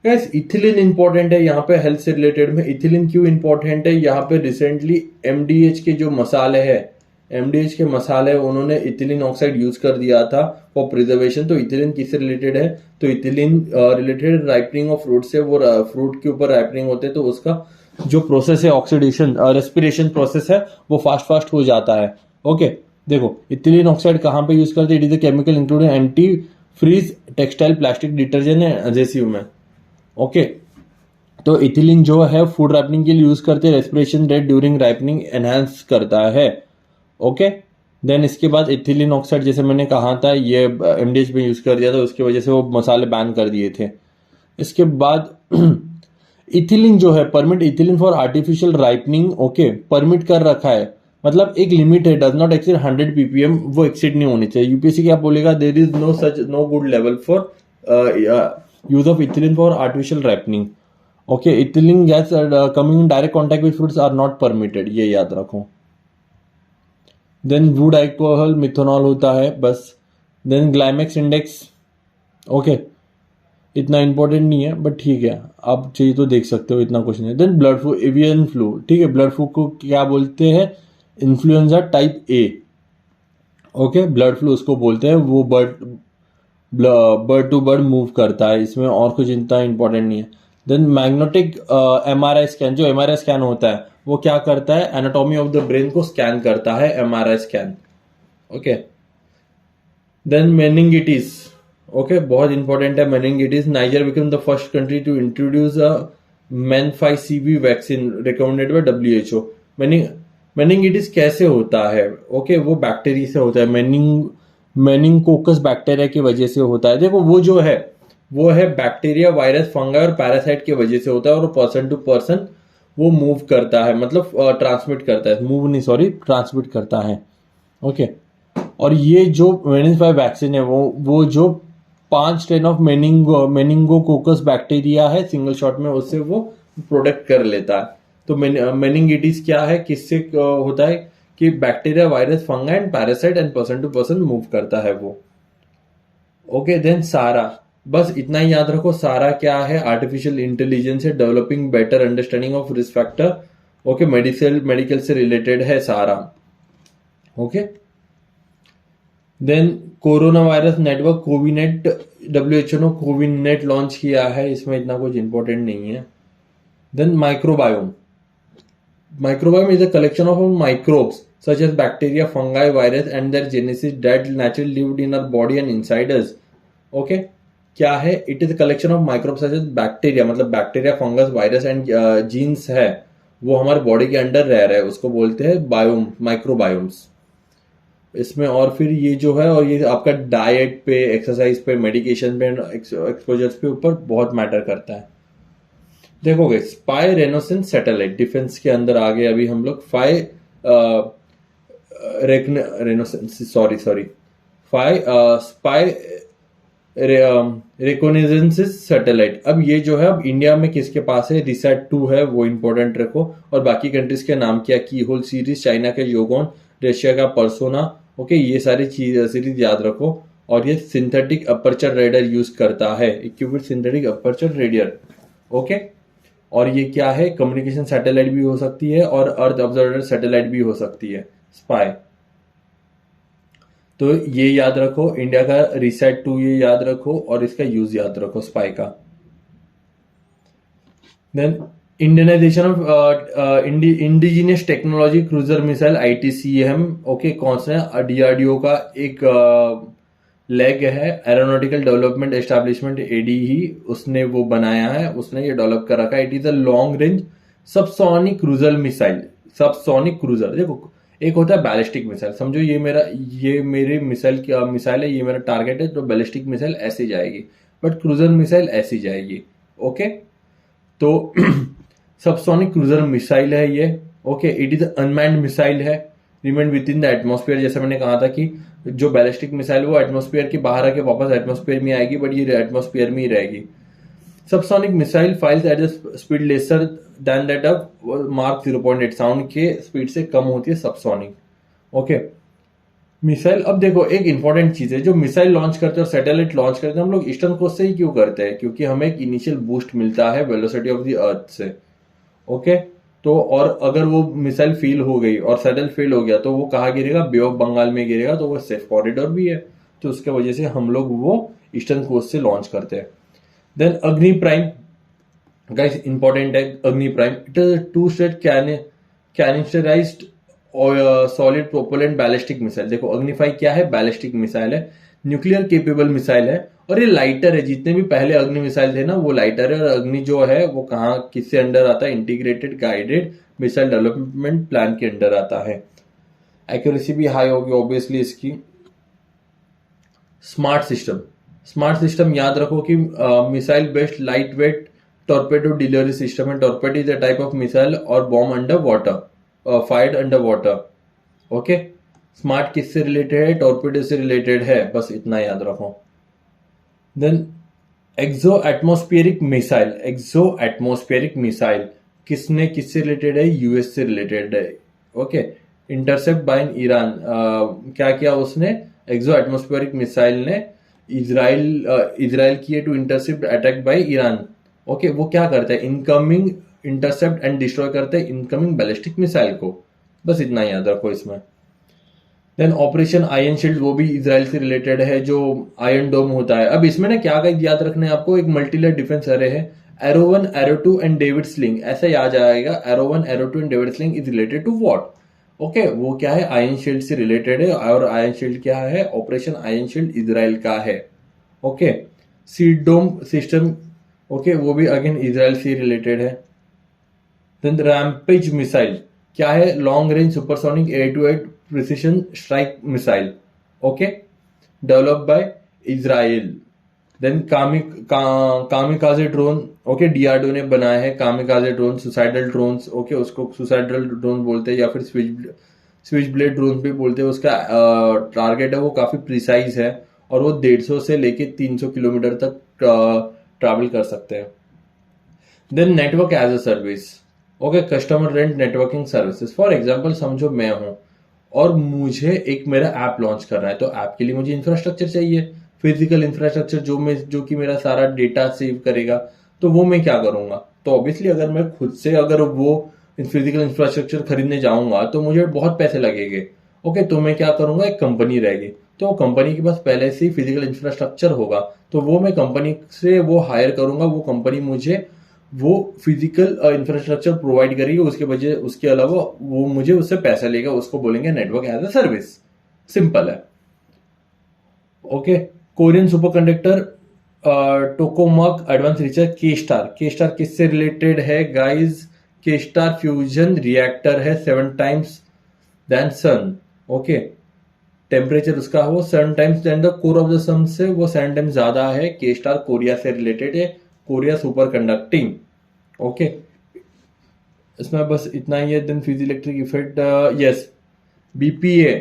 Guys, ethylene important है यहाँ पे हेल्थ से रिलेटेड में. इथिलीन क्यों इंपॉर्टेंट है, यहाँ पे रिसेंटली एमडीएच के जो मसाले हैं, एमडीएच के मसाले उन्होंने इथिलीन ऑक्साइड यूज कर दिया था फॉर प्रिजर्वेशन. तो इथिलीन किससे रिलेटेड है, तो ethylene related ripening of fruit से. वो फ्रूट के ऊपर राइपनिंग होते हैं तो उसका जो प्रोसेस है, ऑक्सीडेशन रेस्पिरेशन प्रोसेस है, वो फास्ट हो जाता है. ओके, देखो इथिलीन ऑक्साइड कहाँ पे यूज करते हैं, it is a chemical including anti freeze, textile, plastic, detergent and adhesive में. ओके, तो इथिलीन जो है फूड रैपनिंग के लिए यूज करते हैं. Respiration rate during ripening enhance करता है. ओके, देन इसके बाद इथिलीन ऑक्साइड, जैसे मैंने कहा था, ये एमडीएच में यूज कर दिया था, उसकी वजह से वो मसाले बैन कर दिए थे. इसके बाद इथिलीन जो है, permit ethylene for artificial ripening. Okay, permit कर रखा है, मतलब एक लिमिट है, डज नॉट एक्सीड 100 ppm, वो एक्सीड नहीं होनी चाहिए. यूपीएससी क्या बोलेगा, there is no good level for use of ethylene for artificial ripening. Okay, ethylene gas coming in direct contact with fruits are not permitted, ये याद रखो. देन वुड अल्कोहल, मिथेनॉल होता है बस. देन ग्लाइमेक्स इंडेक्स. ओके, इतना इंपॉर्टेंट नहीं है बट ठीक है, आप चाहिए तो देख सकते हो, इतना कुछ नहीं. Then bird flu, avian flu. ठीक है, ब्लड फ्लू को क्या बोलते हैं, influenza type A. Okay, bird flu उसको बोलते हैं, वो बर्ड टू बर्ड मूव करता है, इसमें और कुछ इतना इंपॉर्टेंट नहीं है. देन मैग्नेटिक एमआरआई स्कैन, जो एमआरआई स्कैन होता है वो क्या करता है, एनाटॉमी ऑफ द ब्रेन को स्कैन करता है MRI scan. Okay, then meningitis. Okay, बहुत इंपॉर्टेंट है meningitis. Niger become the first country to introduce a MenFiveCV vaccine recommended by WHO. Meningitis कैसे होता है, ओके, वो बैक्टीरिया से होता है. मेनिंगोकोकस बैक्टीरिया की वजह से होता है. देखो वो है बैक्टीरिया, वायरस, फंगाई और पैरासाइट की वजह से होता है, और पर्सन टू पर्सन वो मूव करता है, मतलब ट्रांसमिट करता है, मूव नहीं, सॉरी, ट्रांसमिट करता है. ओके, और ये जो मेनिंगोफाई वैक्सीन है, वो जो 5 स्ट्रेन ऑफ मेनिंगोकोकस बैक्टीरिया है, सिंगल शॉट में उससे वो प्रोटेक्ट कर लेता है. तो मेनिंगिटिस क्या है, किससे होता है, कि bacteria, virus, fungi and parasite and person to person move करता है वो. ओके, देन सारा, बस इतना ही याद रखो. सारा क्या है, आर्टिफिशियल इंटेलिजेंस है, developing better understanding of risk factor. Okay, medical से रिलेटेड है सारा. Okay, then corona virus network, CoviNet, WHO ने कोविनेट लॉन्च किया है, इसमें इतना कुछ इंपॉर्टेंट नहीं है. Then microbiome. Microbiome is a collection of microbes such as bacteria, fungi, virus and their genesis that naturally lived in our body and inside us. Okay, क्या है, it is a collection of microbes such as bacteria, मतलब bacteria, fungus, virus and genes है, वो हमारे बॉडी के अंडर रह रहे हैं, उसको बोलते हैं बायोम, माइक्रोबायोम्स. इसमें और फिर ये जो है, और ये आपका डाइट पे, एक्सरसाइज पे, मेडिकेशन पे, एक्सपोजर्स पे ऊपर बहुत मैटर करता है. देखोगे, स्पाई रेनोसेंस सैटेलाइट, डिफेंस के अंदर आ गए अभी हम लोग. Spy reconnaissance satellite. अब ये जो है, अब इंडिया में किसके पास है, रिसैट 2 है, वो इंपॉर्टेंट रखो. और बाकी कंट्रीज के नाम क्या, की होल सीरीज, चाइना का योगोन, रशिया का पर्सोना. ओके, ये सारी सीरीज याद रखो. और ये सिंथेटिक अपर्चर रेडर यूज करता है, इक्विप्ड सिंथेटिक अपर्चर रेडियर. ओके, और ये क्या है, कम्युनिकेशन सैटेलाइट भी हो सकती है और अर्थ ऑब्जर्वर सैटेलाइट भी हो सकती है, स्पाई. तो ये याद रखो, इंडिया का रिसैट 2 ये याद रखो, और इसका यूज याद रखो, स्पाई का. Then Indianisation of indigenous technology cruise missile ITCM, okay, कौन सा है, DRDO का एक लेग है, एरोनॉटिकल डेवलपमेंट एस्टैब्लिशमेंट AD ही उसने वो बनाया है, उसने ये डेवलप कर रखा है। It is a long range subsonic cruiser missile. Subsonic cruiser, देखो एक होता है बैलिस्टिक मिसाइल, समझो ये मेरे मिसाइल की मिसाइल है, ये मेरा टारगेट है, तो बैलिस्टिक मिसाइल ऐसे जाएगी, बट क्रूजर मिसाइल ऐसी जाएगी। ओके, तो सबसोनिक क्रूजर मिसाइल है ये। Okay, it is unmanned missile है, remain within the atmosphere. जैसे मैंने कहा था कि जो बैलिस्टिक मिसाइल वो एटमोस्फेयर के बाहर आके वापस एटमोस्फेयर में आएगी, बट ये एटमोस्फेयर में ही रहेगी। Subsonic missile files at the speed lesser than that of mark 0.8, sound के स्पीड से कम होती है सबसोनिक। ओके, मिसाइल, अब देखो एक इंपॉर्टेंट चीज है, जो मिसाइल लॉन्च करते हैं और सैटेलाइट लॉन्च करते हैं हम लोग ईस्टर्न कोस्ट से ही क्यों करते हैं, क्योंकि हमें एक इनिशियल बूस्ट मिलता है वेलोसिटी ऑफ द अर्थ से। ओके, तो और अगर वो मिसाइल फेल हो गई और सैटेलाइट फेल हो गया तो वो कहाँ गिरेगा, बे ऑफ बंगाल में गिरेगा, तो वो सेफ कॉरिडोर भी है, तो उसके वजह से हम लोग वो ईस्टर्न कोस्ट से लॉन्च करते हैं। देन अग्नि प्राइम, गाइस इंपॉर्टेंट है Agni Prime. It is two stage canisterised solid propellant ballistic missile. देखो अग्निफाई क्या है, बैलिस्टिक मिसाइल है, न्यूक्लियर केपेबल मिसाइल है, और ये लाइटर है। जितने भी पहले अग्नि मिसाइल थे ना वो लाइटर है, और अग्नि जो है वो कहाँ किससे अंडर आता है, integrated guided missile development plan के अंडर आता है। एक्यूरेसी भी हाई होगी ऑब्वियसली इसकी। स्मार्ट सिस्टम, स्मार्ट सिस्टम याद रखो कि missile based light weight torpedo delivery system है। Torpedo is a type of missile or bomb under water, fired under water. Okay, smart किससे रिलेटेड है, टॉर्पेडो से रिलेटेड है, बस इतना याद रखो। Then exo atmospheric missile, exo atmospheric missile किसने किससे रिलेटेड है, US से रिलेटेड है। ओके, इंटरसेप्ट बाय ईरान, क्या किया उसने, एक्सो एटमोस्फियरिक मिसाइल ने इजराइल किए to intercept attack by Iran. Okay, वो क्या करता है, इनकमिंग इंटरसेप्ट एंड डिस्ट्रॉय करते हैं इनकमिंग बैलिस्टिक मिसाइल को, बस इतना याद रखो इसमें। देन ऑपरेशन आयरन शील्ड, वो भी इसराइल से रिलेटेड है, जो आयरन डोम होता है। अब इसमें ना क्या याद रखना है आपको, एक मल्टीलेयर डिफेंस एरे है, Arrow 1 Arrow 2 and David sling, ऐसा याद आएगा। Arrow 1 Arrow 2 and David sling is related to what, okay, वो क्या है, आयरन शील्ड से रिलेटेड है, और आयरन शील्ड क्या है, ऑपरेशन आयरन शील्ड इसराइल का है। Okay, seed dome system, okay, वो भी अगेन इसराइल से रिलेटेड है। देन रैम्पेज मिसाइल क्या है, long range supersonic air to air precision strike missile, okay, develop by Israel. Then kamikaze drone, okay, DRDO ने बनाया है kamikaze drone, suicidal drones, okay, उसको सुसाइडल ड्रोन बोलते हैं या फिर स्विच ब्लेड ड्रोन भी बोलते हैं। उसका टारगेट है वो काफी प्रिसाइज है, और वो 150 से लेके 300 किलोमीटर तक ट्रैवल कर सकते हैं। Then network as a service, okay, customer rent networking services. For example समझो मैं हूं और मुझे एक मेरा ऐप लॉन्च करना है, तो ऐप के लिए मुझे इंफ्रास्ट्रक्चर चाहिए, फिजिकल इंफ्रास्ट्रक्चर जो कि मेरा सारा डेटा सेव करेगा। तो वो मैं क्या करूंगा, तो ऑब्वियसली अगर मैं खुद से अगर वो फिजिकल इंफ्रास्ट्रक्चर खरीदने जाऊंगा तो मुझे बहुत पैसे लगेंगे। ओके, तो मैं क्या करूंगा, एक कंपनी रहेगी, तो कंपनी के पास पहले से ही फिजिकल इंफ्रास्ट्रक्चर होगा, तो वो मैं कंपनी से वो हायर करूंगा, वो कंपनी मुझे वो फिजिकल इंफ्रास्ट्रक्चर प्रोवाइड करेगी, उसके अलावा वो मुझे उससे पैसा लेगा, उसको बोलेंगे network as a service. Simple है। Okay, Korean super conductor tokamak advance research K star किससे रिलेटेड है guys, K star fusion reactor है, 7 times than sun. Okay, temperature उसका हो 7 times than the core of the sun से वो 7 टाइम्स ज्यादा है। के स्टार कोरिया से रिलेटेड है, कोरिया सुपर कंडक्टिंग। ओके, इसमें बस इतना ही है। Then fuse electric effect, yes, BPA,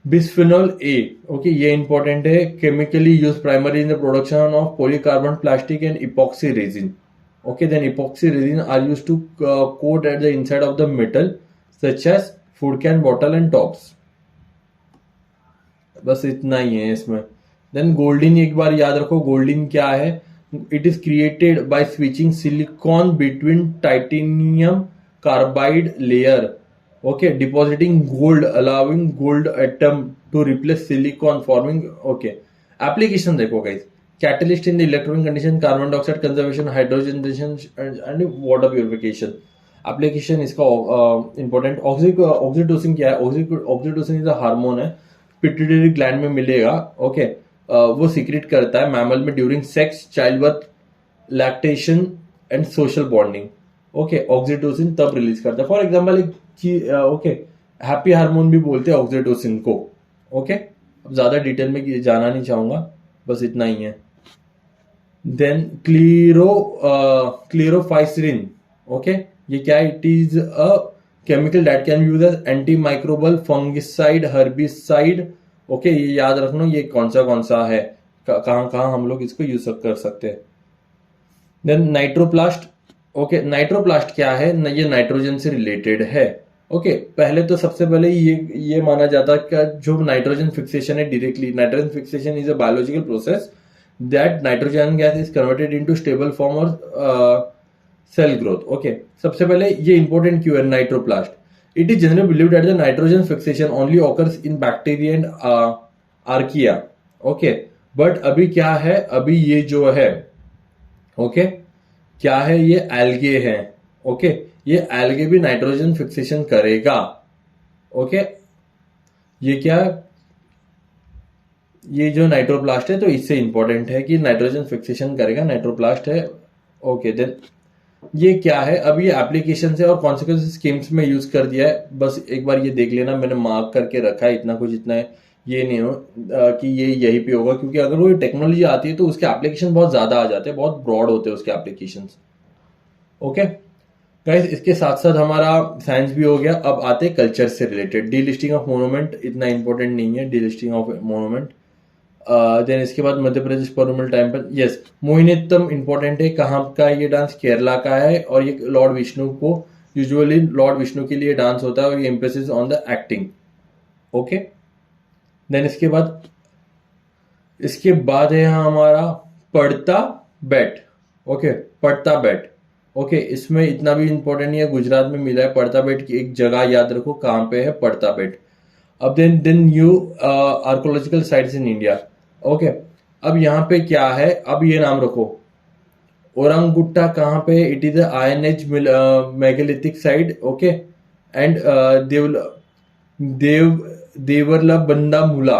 bisphenol A, okay, ये इंपॉर्टेंट है, chemically use primary in the production of polycarbon plastic and epoxy resin. Okay, then epoxy resin are use to coat at the inside of the metal such as food can bottle and tops, बस इतना ही है इसमें। देन गोल्डिन एक बार याद रखो, गोल्डिन क्या है, it is created by switching silicon between titanium carbide layer, okay, depositing gold allowing gold atom to replace silicon forming. Okay, application देखो guys, catalyst in the electronic condition, carbon dioxide conservation, hydrogen and water purification. Application इसका इंपॉर्टेंट। ऑक्सीटोसिन क्या है? ऑक्सीटोसिन इज अ हार्मोन है, पिट्यूटरी ग्लैंड में मिलेगा। ओके वो सीक्रेट करता है मैमल में during sex, child birth, lactation and social bonding. Okay oxytocin तब रिलीज करता है। फॉर एग्जाम्पल एक चीज, ओके हैप्पी हार्मोन भी बोलते हैं ऑक्सीटोसिन को। ओके अब ज्यादा डिटेल में जाना नहीं चाहूंगा, बस इतना ही है। देन क्लीरोफाइसिन, ओके ये क्या है? It is a chemical that can use as anti microbial, fungicide, herbicide. Okay ये याद रखना, ये कौन सा है, कहाँ कहाँ हम लोग इसको यूज कर सकते हैं। देन नाइट्रोप्लास्ट। ओके नाइट्रोप्लास्ट क्या है? ये नाइट्रोजन से रिलेटेड है। ओके पहले तो सबसे पहले ये माना जाता है कि जो नाइट्रोजन फिक्सेशन है directly, nitrogen fixation is a biological process that nitrogen gas is converted into stable form or cell growth. Okay सबसे पहले ये इंपॉर्टेंट क्यों है nitroplast? It is generally believed that the nitrogen fixation only occurs in bacteria and archaea. Okay but अभी क्या है, अभी ये जो है ओके क्या है, ये एल्गे है। ओके ये एल्गे भी नाइट्रोजन फिक्सेशन करेगा। ओके ये क्या है? ये जो नाइट्रोप्लास्ट है तो इससे इंपॉर्टेंट है कि नाइट्रोजन फिक्सेशन करेगा, नाइट्रोप्लास्ट है। ओके देन ये क्या है? अब ये एप्लीकेशन से और कॉन्सिक्वेंस स्कीम्स में यूज कर दिया है, बस एक बार ये देख लेना, मैंने मार्क करके रखा है, इतना कुछ इतना है, ये नहीं हो कि ये यहीं पे होगा, क्योंकि अगर वो टेक्नोलॉजी आती है तो उसके एप्लीकेशन बहुत ज्यादा आ जाते हैं, बहुत ब्रॉड होते हैं उसके एप्लीकेशन। ओके गाइस इसके साथ साथ हमारा साइंस भी हो गया। अब आते हैं कल्चर से रिलेटेड। डीलिस्टिंग ऑफ मोनूमेंट इतना इंपॉर्टेंट नहीं है, डीलिस्टिंग ऑफ मोनूमेंट। देन इसके बाद Madhya Pradesh Perumal temple, yes Mohiniyattam important है। कहाँ का ये डांस? केरला का है, और ये लॉर्ड विष्णु को, यूजुअली लॉर्ड विष्णु के लिए डांस होता है, और ये emphasis on the acting. Okay then इसके बाद है हमारा पड़ता बैट। ओके पड़ता बैट, ओके इसमें इतना भी इंपॉर्टेंट नहीं है, गुजरात में मिला है पड़ता बैट की एक जगह, याद रखो कहाँ पे है पड़ता बैट। अब then new archaeological sites in India. Okay अब यहाँ पे क्या है, अब ये नाम रखो, ओरंगुट्टा कहाँ पे? It is iron age megalithic site. Okay and देवरला बंदा मुला।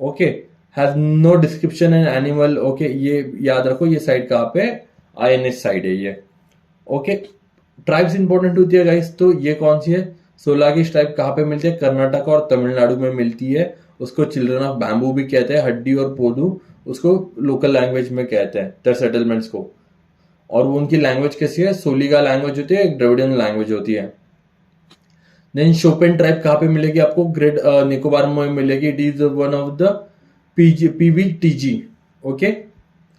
Okay has no description and animal. Okay ये याद रखो, ये साइट कहाँ पे? आईएनएच साइड है ये। ओके ट्राइब्स इंपॉर्टेंट होती है गाइस, तो ये कौन सी है? सोलागी ट्राइब कहाँ पे मिलती है? कर्नाटक और तमिलनाडु में मिलती है। उसको चिल्ड्रन ऑफ बैम्बू भी कहते हैं, हड्डी और पोदू उसको लोकल लैंग्वेज में कहते हैं, द सेटलमेंट्स को। और वो उनकी लैंग्वेज कैसी है? सोलिगा लैंग्वेज होती है, एक द्रविडियन लैंग्वेज होती है। देन शोपेन ट्राइब कहाँ पे मिलेगी आपको? ग्रेट निकोबार में मिलेगी, it is one of the PVTG. Okay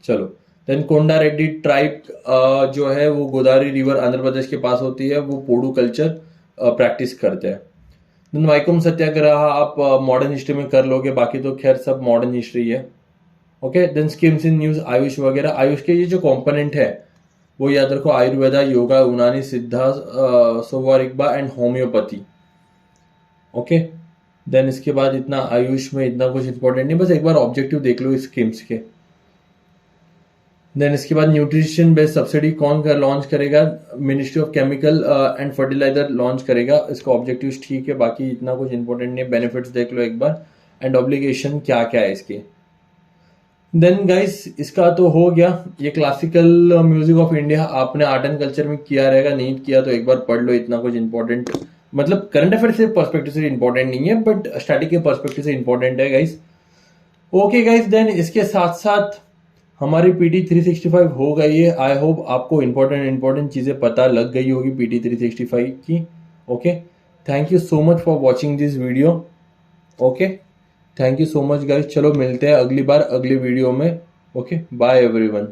चलो देन कोंडा रेड्डी ट्राइब जो है वो गोदावरी रिवर आंध्र प्रदेश के पास होती है, वो पोडू कल्चर प्रैक्टिस करते हैं। देन वाइकोम सत्याग्रह आप मॉडर्न हिस्ट्री में कर लोगे, बाकी तो खैर सब मॉडर्न हिस्ट्री है। Okay then schemes in news, AYUSH वगैरह। आयुष के ये जो कंपोनेंट है वो याद रखो, आयुर्वेदा, योगा, यूनानी, सिद्धा, सोवारिग्बा एंड होम्योपैथी। ओके देन इसके बाद इतना आयुष में इतना कुछ इंपॉर्टेंट नहीं, बस एक बार ऑब्जेक्टिव देख लो इस स्कीम्स के। देन इसके बाद न्यूट्रिशन बेस्ड सब्सिडी कौन कर लॉन्च करेगा? Ministry of chemical and fertilizer launch करेगा। इसका ऑब्जेक्टिव ठीक है, बाकी इतना कुछ इंपॉर्टेंट नहीं है, बेनिफिट्स देख लो एक बार, एंड ऑब्लिगेशन क्या क्या है इसके। देन गाइस इसका तो हो गया, ये क्लासिकल म्यूजिक ऑफ इंडिया आपने आर्ट एंड कल्चर में किया रहेगा, नहीं किया तो एक बार पढ़ लो, इतना कुछ इंपॉर्टेंट, मतलब करंट अफेयर से पर्सपेक्टिव से इंपॉर्टेंट नहीं है, बट स्टैटिक के पर्सपेक्टिव से इंपॉर्टेंट है गाइस। ओके गाइस देन इसके साथ साथ हमारी पीटी 365 हो गई है। आई होप आपको इंपॉर्टेंट चीजें पता लग गई होगी पीटी 365 की। Okay thank you so much for watching this video. Okay thank you so much guys, चलो मिलते हैं अगली बार अगली वीडियो में। Okay bye everyone.